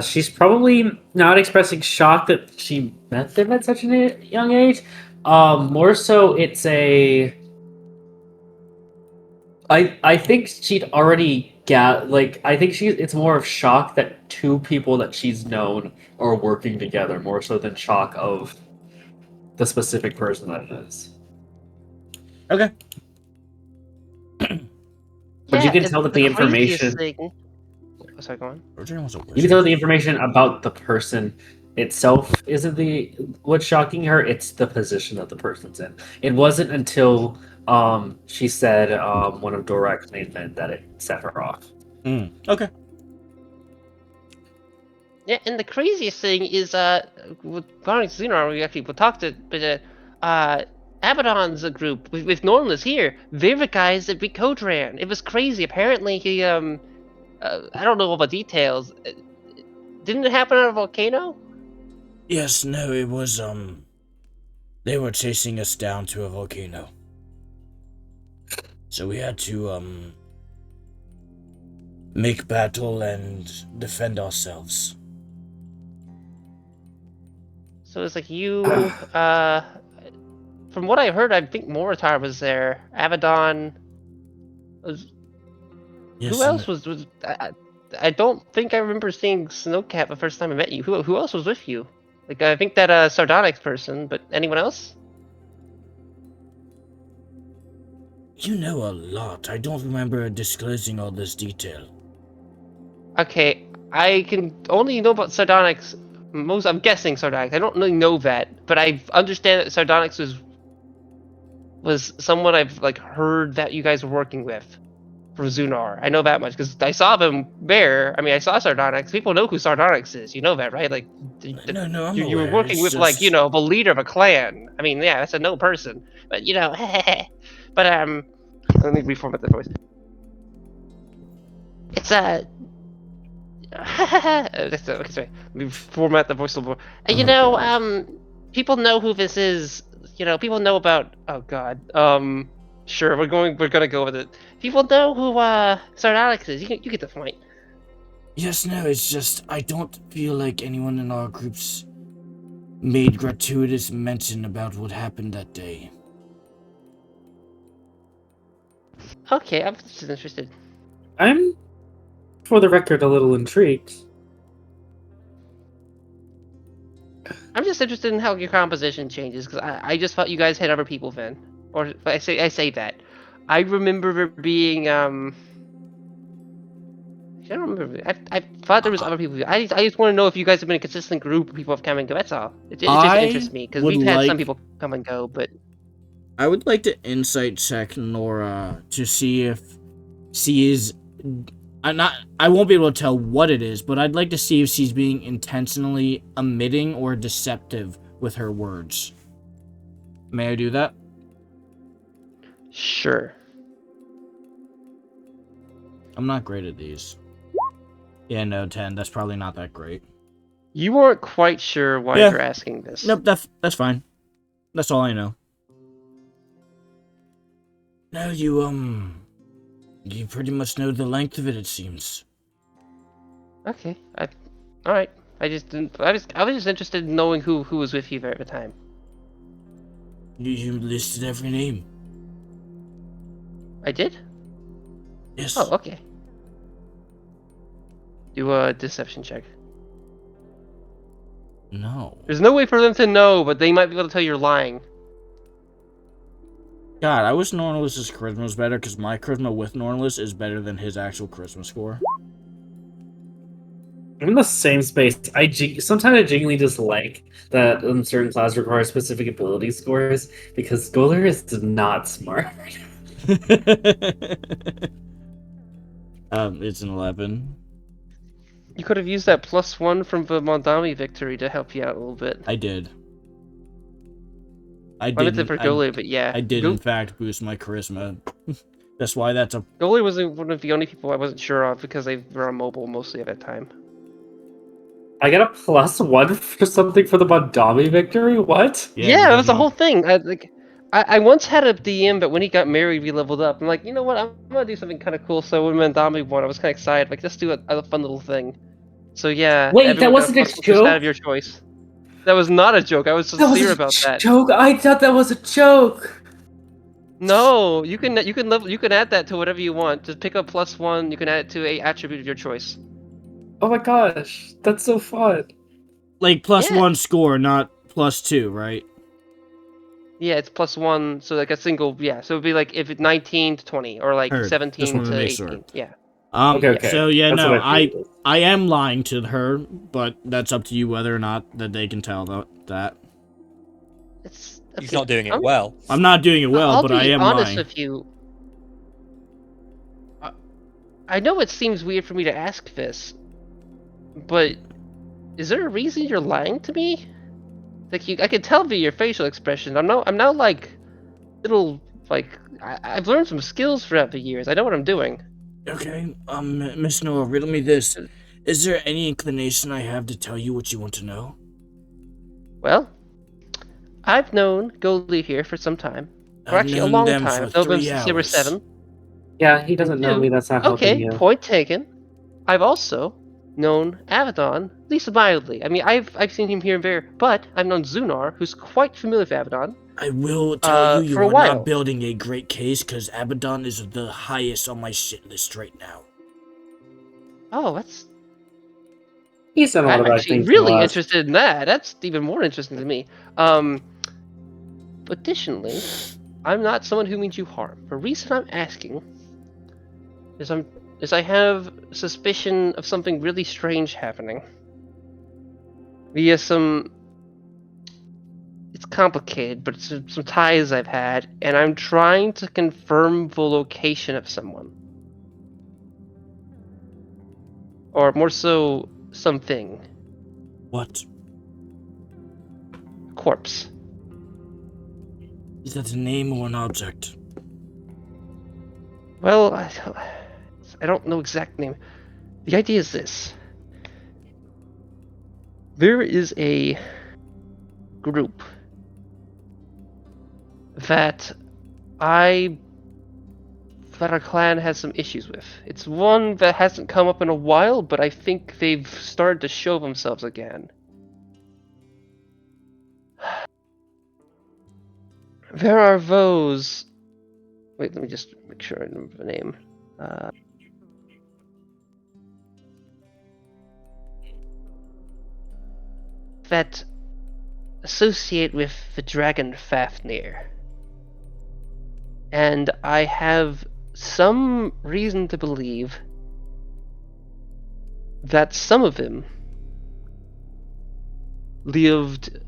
she's probably not expressing shock that she met them at such a young age. More so it's I think she'd already I think it's more of shock that two people that she's known are working together more so than shock of the specific person that it is. Okay. But you can tell that the information. Sorry, go on. You can tell the information about the person itself isn't what's shocking her. It's the position that the person's in. It wasn't until she said one of Dorak's main men that it set her off. Okay. Yeah, and the craziest thing is with Garnic Zunar, we talked to, but Abaddon's a group with Norlis here. They're the guys that beat Kodran. It was crazy. Apparently he I don't know all the details. Didn't it happen on a volcano? Yes, no, it was they were chasing us down to a volcano. So we had to make battle and defend ourselves. So it's like you from what I heard, I think Moritar was there. Abaddon was. Yes, Who else was? I don't think I remember seeing Snowcat the first time I met you. Who else was with you? Like I think that Sardonyx person, but anyone else? You know a lot. I don't remember disclosing all this detail. Okay, I can only know about Sardonyx. I'm guessing Sardonyx. I don't really know that, but I understand that Sardonyx was someone I've like heard that you guys were working with for Zunar. I know that much because I saw them there. I mean, I saw Sardonyx. People know who Sardonyx is. You know that, right? Like, No, I'm you were aware. working It's with just... like the leader of a clan. I mean, yeah, that's a no person. But but let me reformat the voice. It's okay, sorry. Let me format the voice a little more. People know who this is. People know about. Oh God. Sure, we're gonna go with it. People know who Sardonyx is. You get the point. Yes, no, it's just I don't feel like anyone in our groups made gratuitous mention about what happened that day. Okay, I'm just interested. I'm for the record, a little intrigued. I'm just interested in how your composition changes because I just thought you guys had other people then, or I say that. I remember there being I don't remember. I thought there was other people. I just want to know if you guys have been a consistent group of people who have come and go. That's all. It just I interests me because would we've had some like- people come and go, but I would like to insight check Nora to see if she is. I won't be able to tell what it is, but I'd like to see if she's being intentionally omitting or deceptive with her words. May I do that? sure. I'm not great at these. Yeah, no, 10. That's probably not that great. You weren't quite sure why Yeah. you're asking this. Nope, that's fine. That's all I know. No, you pretty much know the length of it, it seems. Okay. All right. I was just interested in knowing who was with you there at the time. You listed every name. I did? Yes. Oh, okay. Do a deception check. No. There's no way for them to know, but they might be able to tell you're lying. God, I wish Nornalis's charisma was better, because my charisma with Nornalis is better than his actual charisma score. I'm in the same space. Sometimes I genuinely dislike that certain classes require specific ability scores because Goler is not smart. It's an 11. You could have used that +1 from the Mondami victory to help you out a little bit. I did. I I meant did. it for Goalie, but yeah. I did in fact boost my charisma. That's why that's a. Goalie was one of the only people I wasn't sure of because they were on mobile mostly at that time. I got a +1 for something for the Mondami victory? What? Yeah, it was the no. whole thing. I once had a DM, but when he got married, we leveled up. I'm like, you know what? I'm gonna do something kind of cool. So when Mondami won, I was kind of excited. Like, let's do a fun little thing. So yeah. Wait, everyone that got wasn't a +1% joke? out of your choice. That was not a joke. I was sincere about that. Joke? I thought that was a joke. No, you can add that to whatever you want. Just pick up +1. You can add it to a attribute of your choice. Oh my gosh, that's so fun. Like Yeah. +1 score, not +2, right? Yeah, it's +1, so like a single. Yeah, so it'd be like if it's 19 to 20, or like Heard. Just 17 wanted to to make 18. sure. Yeah. Okay. So yeah, That's no, what I figured. I am lying to her, but that's up to you whether or not that they can tell that. It's He's not doing it well. I'm not doing it well, I'll but I be am honest lying. with you. I know it seems weird for me to ask this, but is there a reason you're lying to me? Like I can tell via your facial expression. I'm now like little like I've learned some skills throughout the years. I know what I'm doing. Okay, Miss Noah, riddle me this. Is there any inclination I have to tell you what you want to know? Well, I've known Goldie here for some time. Or I've actually, a known long them time. for I've known them 3 since they were hours. 7. Yeah, he doesn't know Two. me. That's not helping Okay, you. point taken. I've also known Abaddon, at least mildly. I mean, I've seen him here and there, but I've known Zunar, who's quite familiar with Abaddon. I will tell you for a are while. not building a great case, because Abaddon is the highest on my shit list right now. Oh, that's. He's done a lot I'm of bad actually things. really in the last- interested in that. That's even more interesting to me. Additionally, I'm not someone who means you harm. The reason I'm asking is I have suspicion of something really strange happening. Via some. It's complicated, but it's some ties I've had, and I'm trying to confirm the location of someone. Or more so, something. What? Corpse. Is that a name or an object? Well, I don't know exact name. The idea is this. There is a group that our clan has some issues with. It's one that hasn't come up in a while, but I think they've started to show themselves again. There are those. Wait, let me just make sure I remember the name. that associate with the dragon Fafnir. And I have some reason to believe that some of them lived,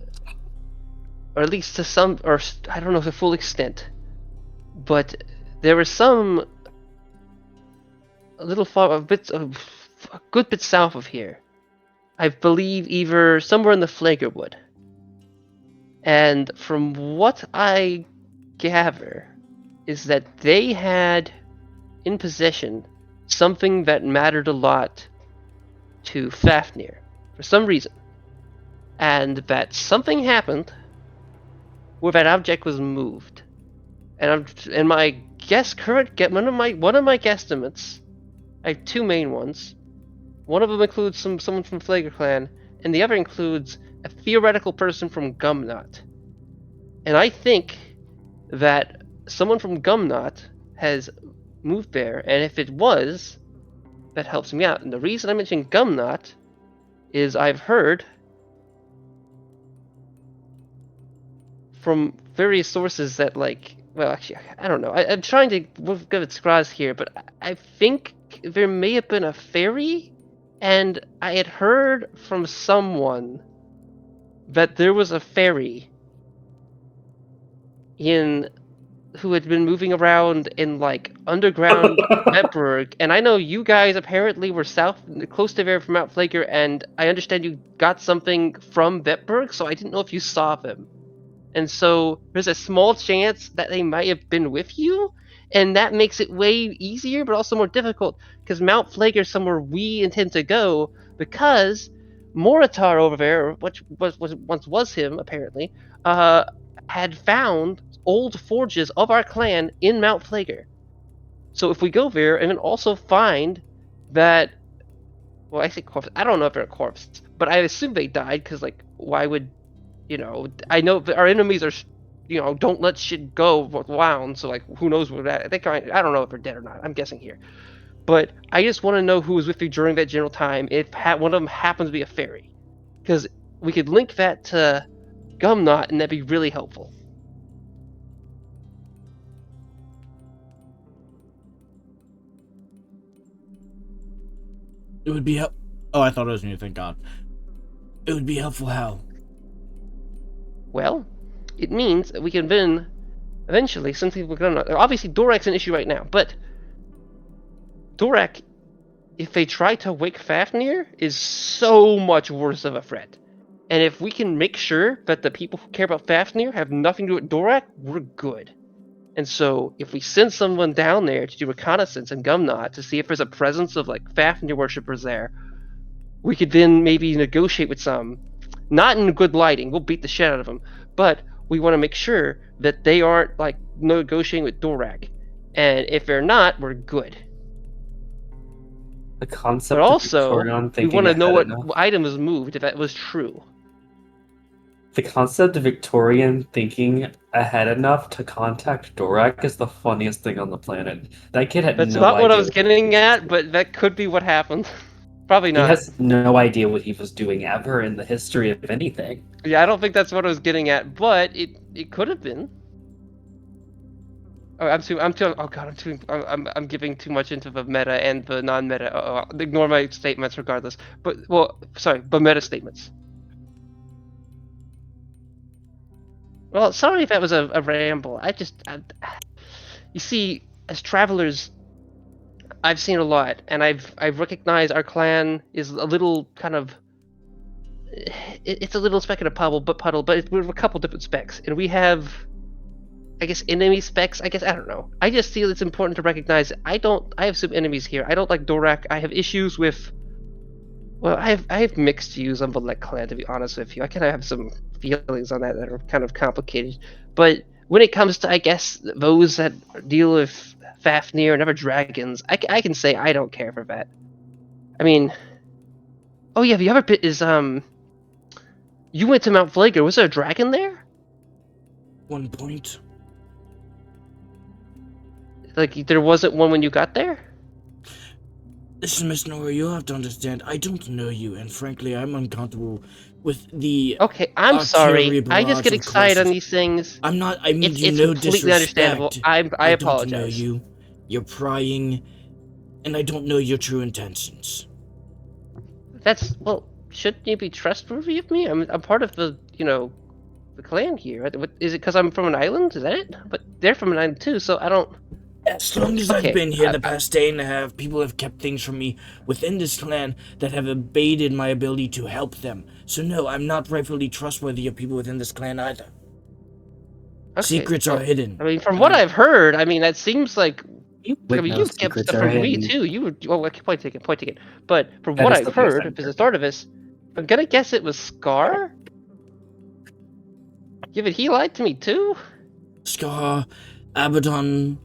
or at least to some, or I don't know the full extent, but there were some a little far, a good bit south of here. I believe either somewhere in the Flagerwood. And from what I gather, is that they had in possession something that mattered a lot to Fafnir for some reason, and that something happened where that object was moved. And my one of my guesstimates, I have two main ones. One of them includes someone from Flager Clan, and the other includes a theoretical person from Gumnot. And I think that someone from Gumnot has moved there, and if it was, that helps me out. And the reason I mention Gumnot is I've heard from various sources that, like, well, actually, I don't know. I'm trying to give it scars here, but I think there may have been a fairy, and I had heard from someone that there was a fairy who had been moving around in, like, underground Vetberg, and I know you guys apparently were close to there from Mount Flaker, and I understand you got something from Vetberg, so I didn't know if you saw them. And so there's a small chance that they might have been with you, and that makes it way easier, but also more difficult, because Mount Flaker is somewhere we intend to go, because Moritar over there, which once was him, apparently, had found old forges of our clan in Mount Flager. So if we go there and then also find that, well, I say corpse, I don't know if they're corpses, but I assume they died, because, like, why would, I know that our enemies are, don't let shit go around, so, like, who knows where that, I don't know if they're dead or not, I'm guessing here. But I just want to know who was with you during that general time, if one of them happens to be a fairy. Because we could link that to Gumnot, and that'd be really helpful. It would be help. Oh, I thought it was me. Thank God. It would be helpful how? Well, it means that we can then, eventually, something we're gonna. Obviously, Dorak's an issue right now, but Dorak, if they try to wake Fafnir, is so much worse of a threat. And if we can make sure that the people who care about Fafnir have nothing to do with Dorak, we're good. And so, if we send someone down there to do reconnaissance in Gumnot to see if there's a presence of, like, Fafnir worshippers there, we could then maybe negotiate with some. Not in good lighting, we'll beat the shit out of them, but we want to make sure that they aren't, like, negotiating with Dorak. And if they're not, we're good. The concept But also, of Victorian we thinking want to know ahead what enough. item was moved, if that was true. The concept of Victorian thinking ahead enough to contact Dorak is the funniest thing on the planet. That kid had That's no not what I idea was getting at, but that could be what happened. Probably He not. has no idea what he was doing ever in the history of anything. Yeah, I don't think that's what I was getting at, but it could have been. Oh, I'm giving too much into the meta and the non-meta. I'll ignore my statements regardless. But meta statements. Well, sorry if that was a ramble. You see, as travelers, I've seen a lot, and I've recognized our clan is a little kind of. It's a little speck in a puddle, but we're a couple different specks, and we have, I guess, enemy specs. I don't know. I just feel it's important to recognize. I have some enemies here. I don't like Dorak. I have issues with. Well, I have mixed views on the Lek clan, to be honest with you. I kind of have some feelings on that are kind of complicated. But when it comes to, I guess, those that deal with Fafnir and other dragons, I can say I don't care for that. I mean, oh yeah, the other bit is you went to Mount Flager. Was there a dragon there? 1 point. Like there wasn't one when you got there? Listen, Miss Nora, you have to understand, I don't know you, and frankly, I'm uncomfortable with the Okay, I'm artillery sorry. I just barrage get of excited on questions. these things. I mean you It's no completely understandable. disrespect. I I don't know apologize. you. You're prying, and I don't know your true intentions. That's well. Shouldn't you be trustworthy of me? I'm part of the the clan here. What, is it because I'm from an island? Is that it? But they're from an island too, so I don't. As long as I've Okay, been here the past day and a half, people have kept things from me within this clan that have abated my ability to help them. So no, I'm not rightfully trustworthy of people within this clan either. Okay, Secrets are well, hidden. I mean, from what I've heard, I mean, that seems like. You I would mean, know you've kept secrets stuff are from me hidden. too. You were. Oh, okay, point taken, point taken. But from That what is I've the heard, best if it's Artemis, I'm gonna guess it was Scar. Given he lied to me too. Scar, Abaddon.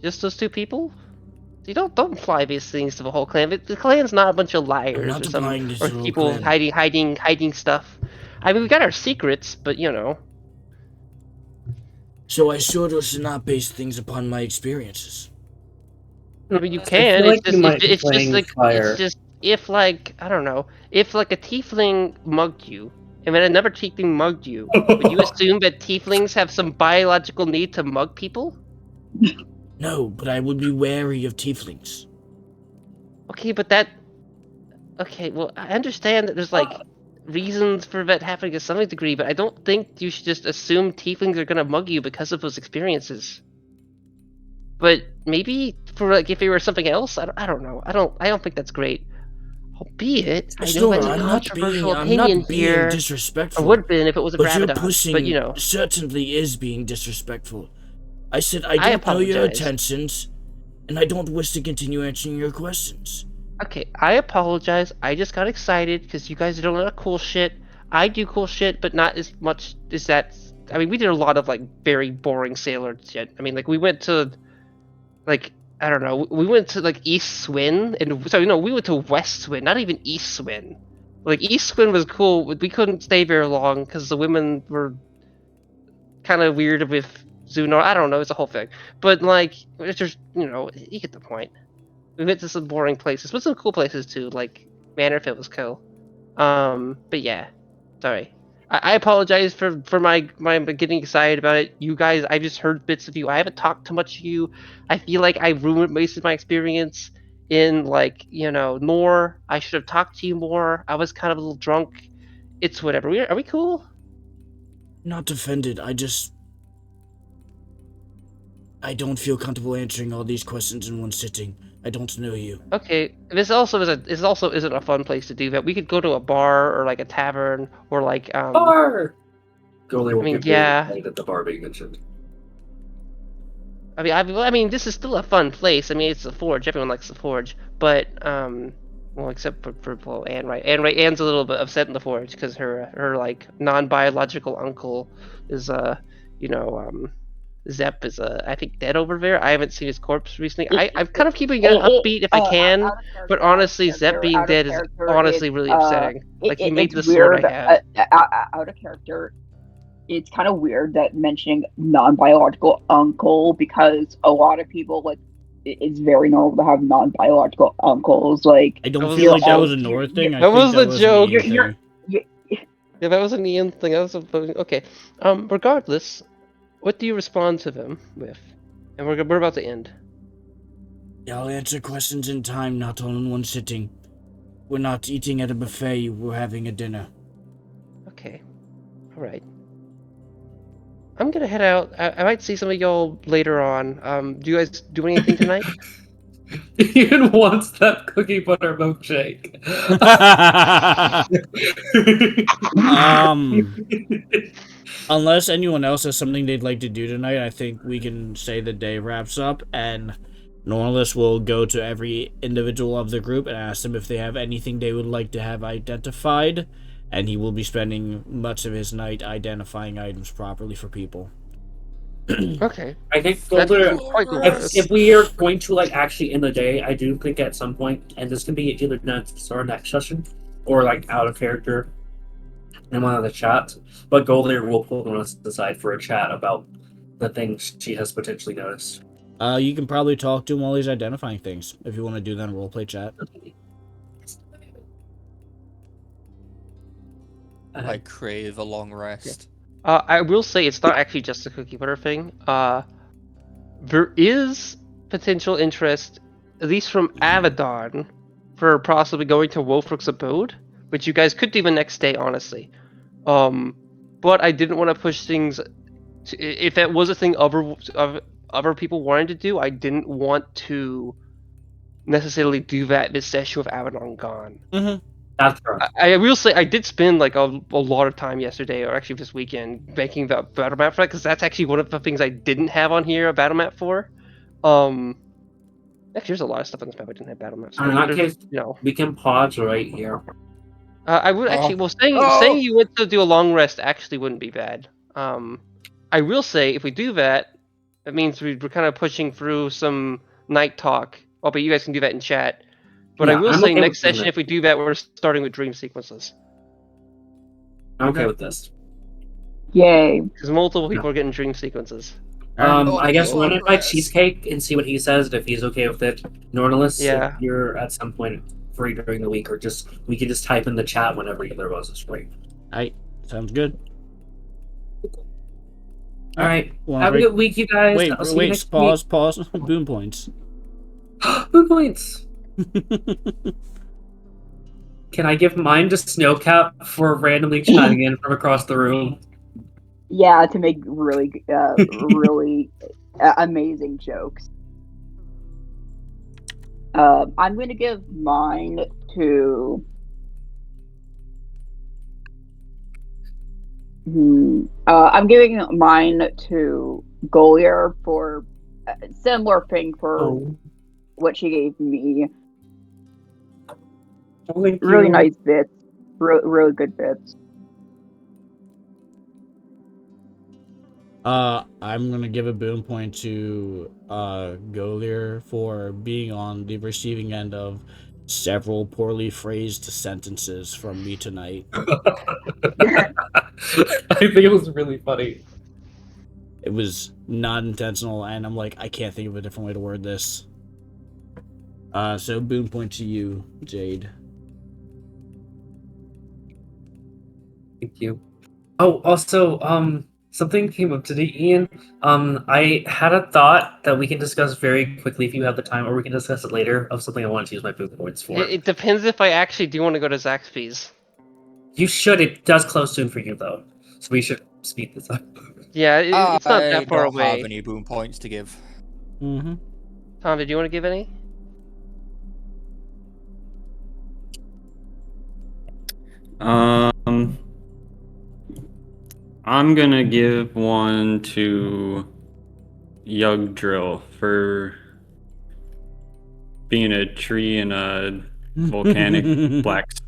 Just those two people? You don't apply these things to the whole clan. The clan's not a bunch of I'm liars not or some applying this or to the whole people clan. hiding stuff. I mean, we got our secrets, but So I should or should not base things upon my experiences. I mean, you I can. feel like you might be It's just playing like fire. it's just if like I don't know if like a tiefling mugged you, and then another tiefling mugged you, would you assume that tieflings have some biological need to mug people? No, but I would be wary of tieflings. Okay, but that. Okay, well, I understand that there's like reasons for that happening to some degree, but I don't think you should just assume tieflings are gonna mug you because of those experiences. But maybe for like if it were something else, I don't know. I don't think that's great. Albeit, I know Nora, that's a controversial I'm opinion not being here. Or disrespectful. would have been if it was a But you're Gravidon. pushing But certainly is being disrespectful. I said I I don't know your apologize. intentions, and I don't wish to continue answering your questions. Okay, I apologize. I just got excited because you guys are doing a lot of cool shit. I do cool shit, but not as much as that. I mean, we did a lot of like very boring sailor shit. I mean, like we went to, like I don't know, we went to like East Swin, and so we went to West Swin, not even East Swin. Like East Swin was cool, but we couldn't stay very long because the women were kind of weird with Zunor. I don't know, it's a whole thing. But like, it's just you get the point. We went to some boring places, but some cool places too. Like Manorfit was cool. But yeah, sorry. I apologize for my getting excited about it. You guys, I just heard bits of you. I haven't talked too much to you. I feel like I ruined most of my experience in like Nor. I should have talked to you more. I was kind of a little drunk. It's whatever. Are we cool? Not offended. I don't feel comfortable answering all these questions in one sitting. I don't know you. Okay, this also isn't a fun place to do that. We could go to a bar or like a tavern or like Bar! Goalie will I mean, get yeah. really at the bar being mentioned. I mean, this is still a fun place. I mean, it's the Forge. Everyone likes the Forge, but well, except for Anne, right? Anne's a little bit upset in the Forge because her like non-biological uncle is Zep is I think dead over there. I haven't seen his corpse recently. I'm kind of keeping it upbeat if I can, out of character, but honestly, out of Zep character, being out of dead is character, honestly it's, really upsetting. Like he made it's the sword weird, I have. out of character. It's kind of weird that mentioning non-biological uncle because a lot of people like it's very normal to have non-biological uncles. Like I don't That feel was like that all- was a Nora thing. I that think was that the was joke. An Ian You're- thing. Yeah, that was an Ian thing. That was okay. Regardless, what do you respond to them with? And we're about to end. I'll answer questions in time, not all in one sitting. We're not eating at a buffet, we're having a dinner. Okay. All right. I'm gonna head out. I might see some of y'all later on. Do you guys do anything tonight? Ian wants that cookie butter milkshake. Unless anyone else has something they'd like to do tonight, I think we can say the day wraps up, and Norlis will go to every individual of the group and ask them if they have anything they would like to have identified, and he will be spending much of his night identifying items properly for people. Okay. I think That's Golder, quite glorious. if we are going to like actually end the day, I do think at some point, and this can be either next or next session, or like out of character in one of the chats. But Golder will put us aside for a chat about the things she has potentially noticed. You can probably talk to him while he's identifying things if you want to do that in roleplay chat. I crave a long rest. I will say it's not actually just a cookie butter thing. There is potential interest, at least from Avedon, for possibly going to Wolfrook's abode, which you guys could do the next day, honestly. But I didn't want to push things. If that was a thing other people wanted to do, I didn't want to necessarily do that this session with Avedon gone. Mm-hmm. That's true. I will say I did spend like a lot of time yesterday, or actually this weekend, making the battle map for that, because that's actually one of the things I didn't have on here a battle map for. Actually, there's a lot of stuff on this map I didn't have battle maps for. In that There's, case, you know, we can pause right here. I would actually. Well, saying you went to do a long rest actually wouldn't be bad. I will say if we do that, that means we're kind of pushing through some night talk. Oh, but you guys can do that in chat. But I Yeah, will I'm say okay next with doing session, that. if we do that, we're starting with dream sequences. I'm okay with this. Yay. Because multiple people are getting dream sequences. I guess long run it by rest. Cheesecake and see what he says, and if he's okay with it. Nornalis, Yeah. if you're at some point free during the week, or just we can just type in the chat whenever either of us is free. Alright, sounds good. All right. Wanna Have break- a good week, you guys. Wait, I'll see you wait, next pause. Boom points. week. Good points. Can I give mine to Snowcap for randomly chiming in from across the room? Yeah, to make really, really amazing jokes. I'm going to give mine to. I'm giving mine to Golier for a similar thing for Oh, what she gave me. thank Really you. nice bits. Really good bits. I'm gonna give a boom point to Golier for being on the receiving end of several poorly phrased sentences from me tonight. I think it was really funny. It was not intentional, and I'm like, I can't think of a different way to word this. So boom point to you, Jade. Thank you. Oh, also, something came up today, Ian. I had a thought that we can discuss very quickly if you have the time, or we can discuss it later, of something I wanted to use my boom points for. It depends if I actually do want to go to Zaxby's. You should. It does close soon for you, though. So we should speed this up. Yeah, it's not I that far don't away. have any boom points to give. Mm-hmm. Tom, did you want to give any? I'm gonna give one to Yug Drill for being a tree and a volcanic blacksmith.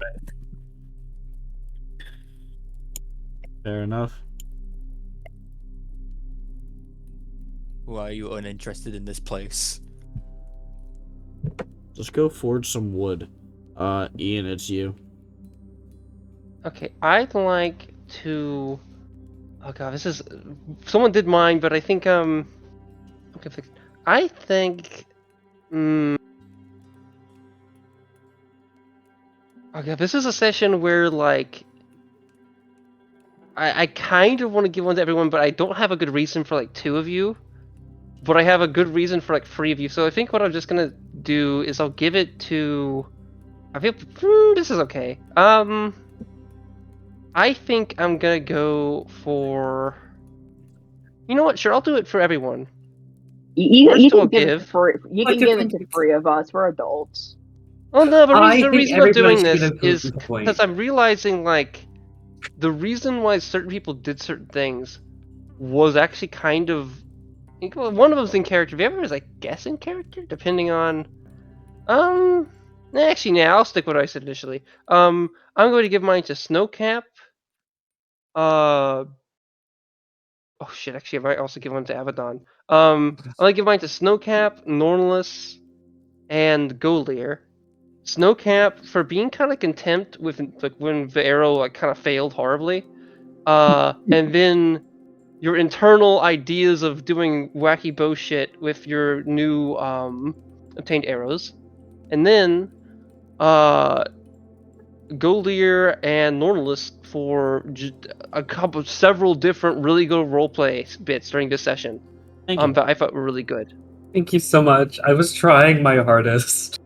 Fair enough. Why are you uninterested in this place? Just go forge some wood. Ian, it's you. Okay, I'd like to. Oh god, this is. Someone did mine, but I think okay, I think. Okay, this is a session where like. I kind of want to give one to everyone, but I don't have a good reason for like 2 of you. But I have a good reason for like 3 of you. So I think what I'm just gonna do is I'll give it to. I feel this is okay. I think I'm gonna go for. You know what? Sure, I'll do it for everyone. You First can I'll give it give- to you I can could give it to think- 3 of us. We're adults. Oh no, the I reason think I'm everybody doing should this get a is boom point. because I'm realizing like the reason why certain people did certain things was actually kind of. One of them's in character. The other is, I guess, in character, depending on. Actually, I'll stick with what I said initially. I'm going to give mine to Snowcap. Oh shit! Actually, I might also give one to Avedon. I'm gonna give mine to Snowcap, Nornalis, and Golier. Snowcap for being kind of contempt with like when the arrow like kind of failed horribly. And then your internal ideas of doing wacky bow shit with your new obtained arrows, and then Golier and Normalist for several different really good roleplay bits during this session. Thank you. But I thought were really good. Thank you so much. I was trying my hardest.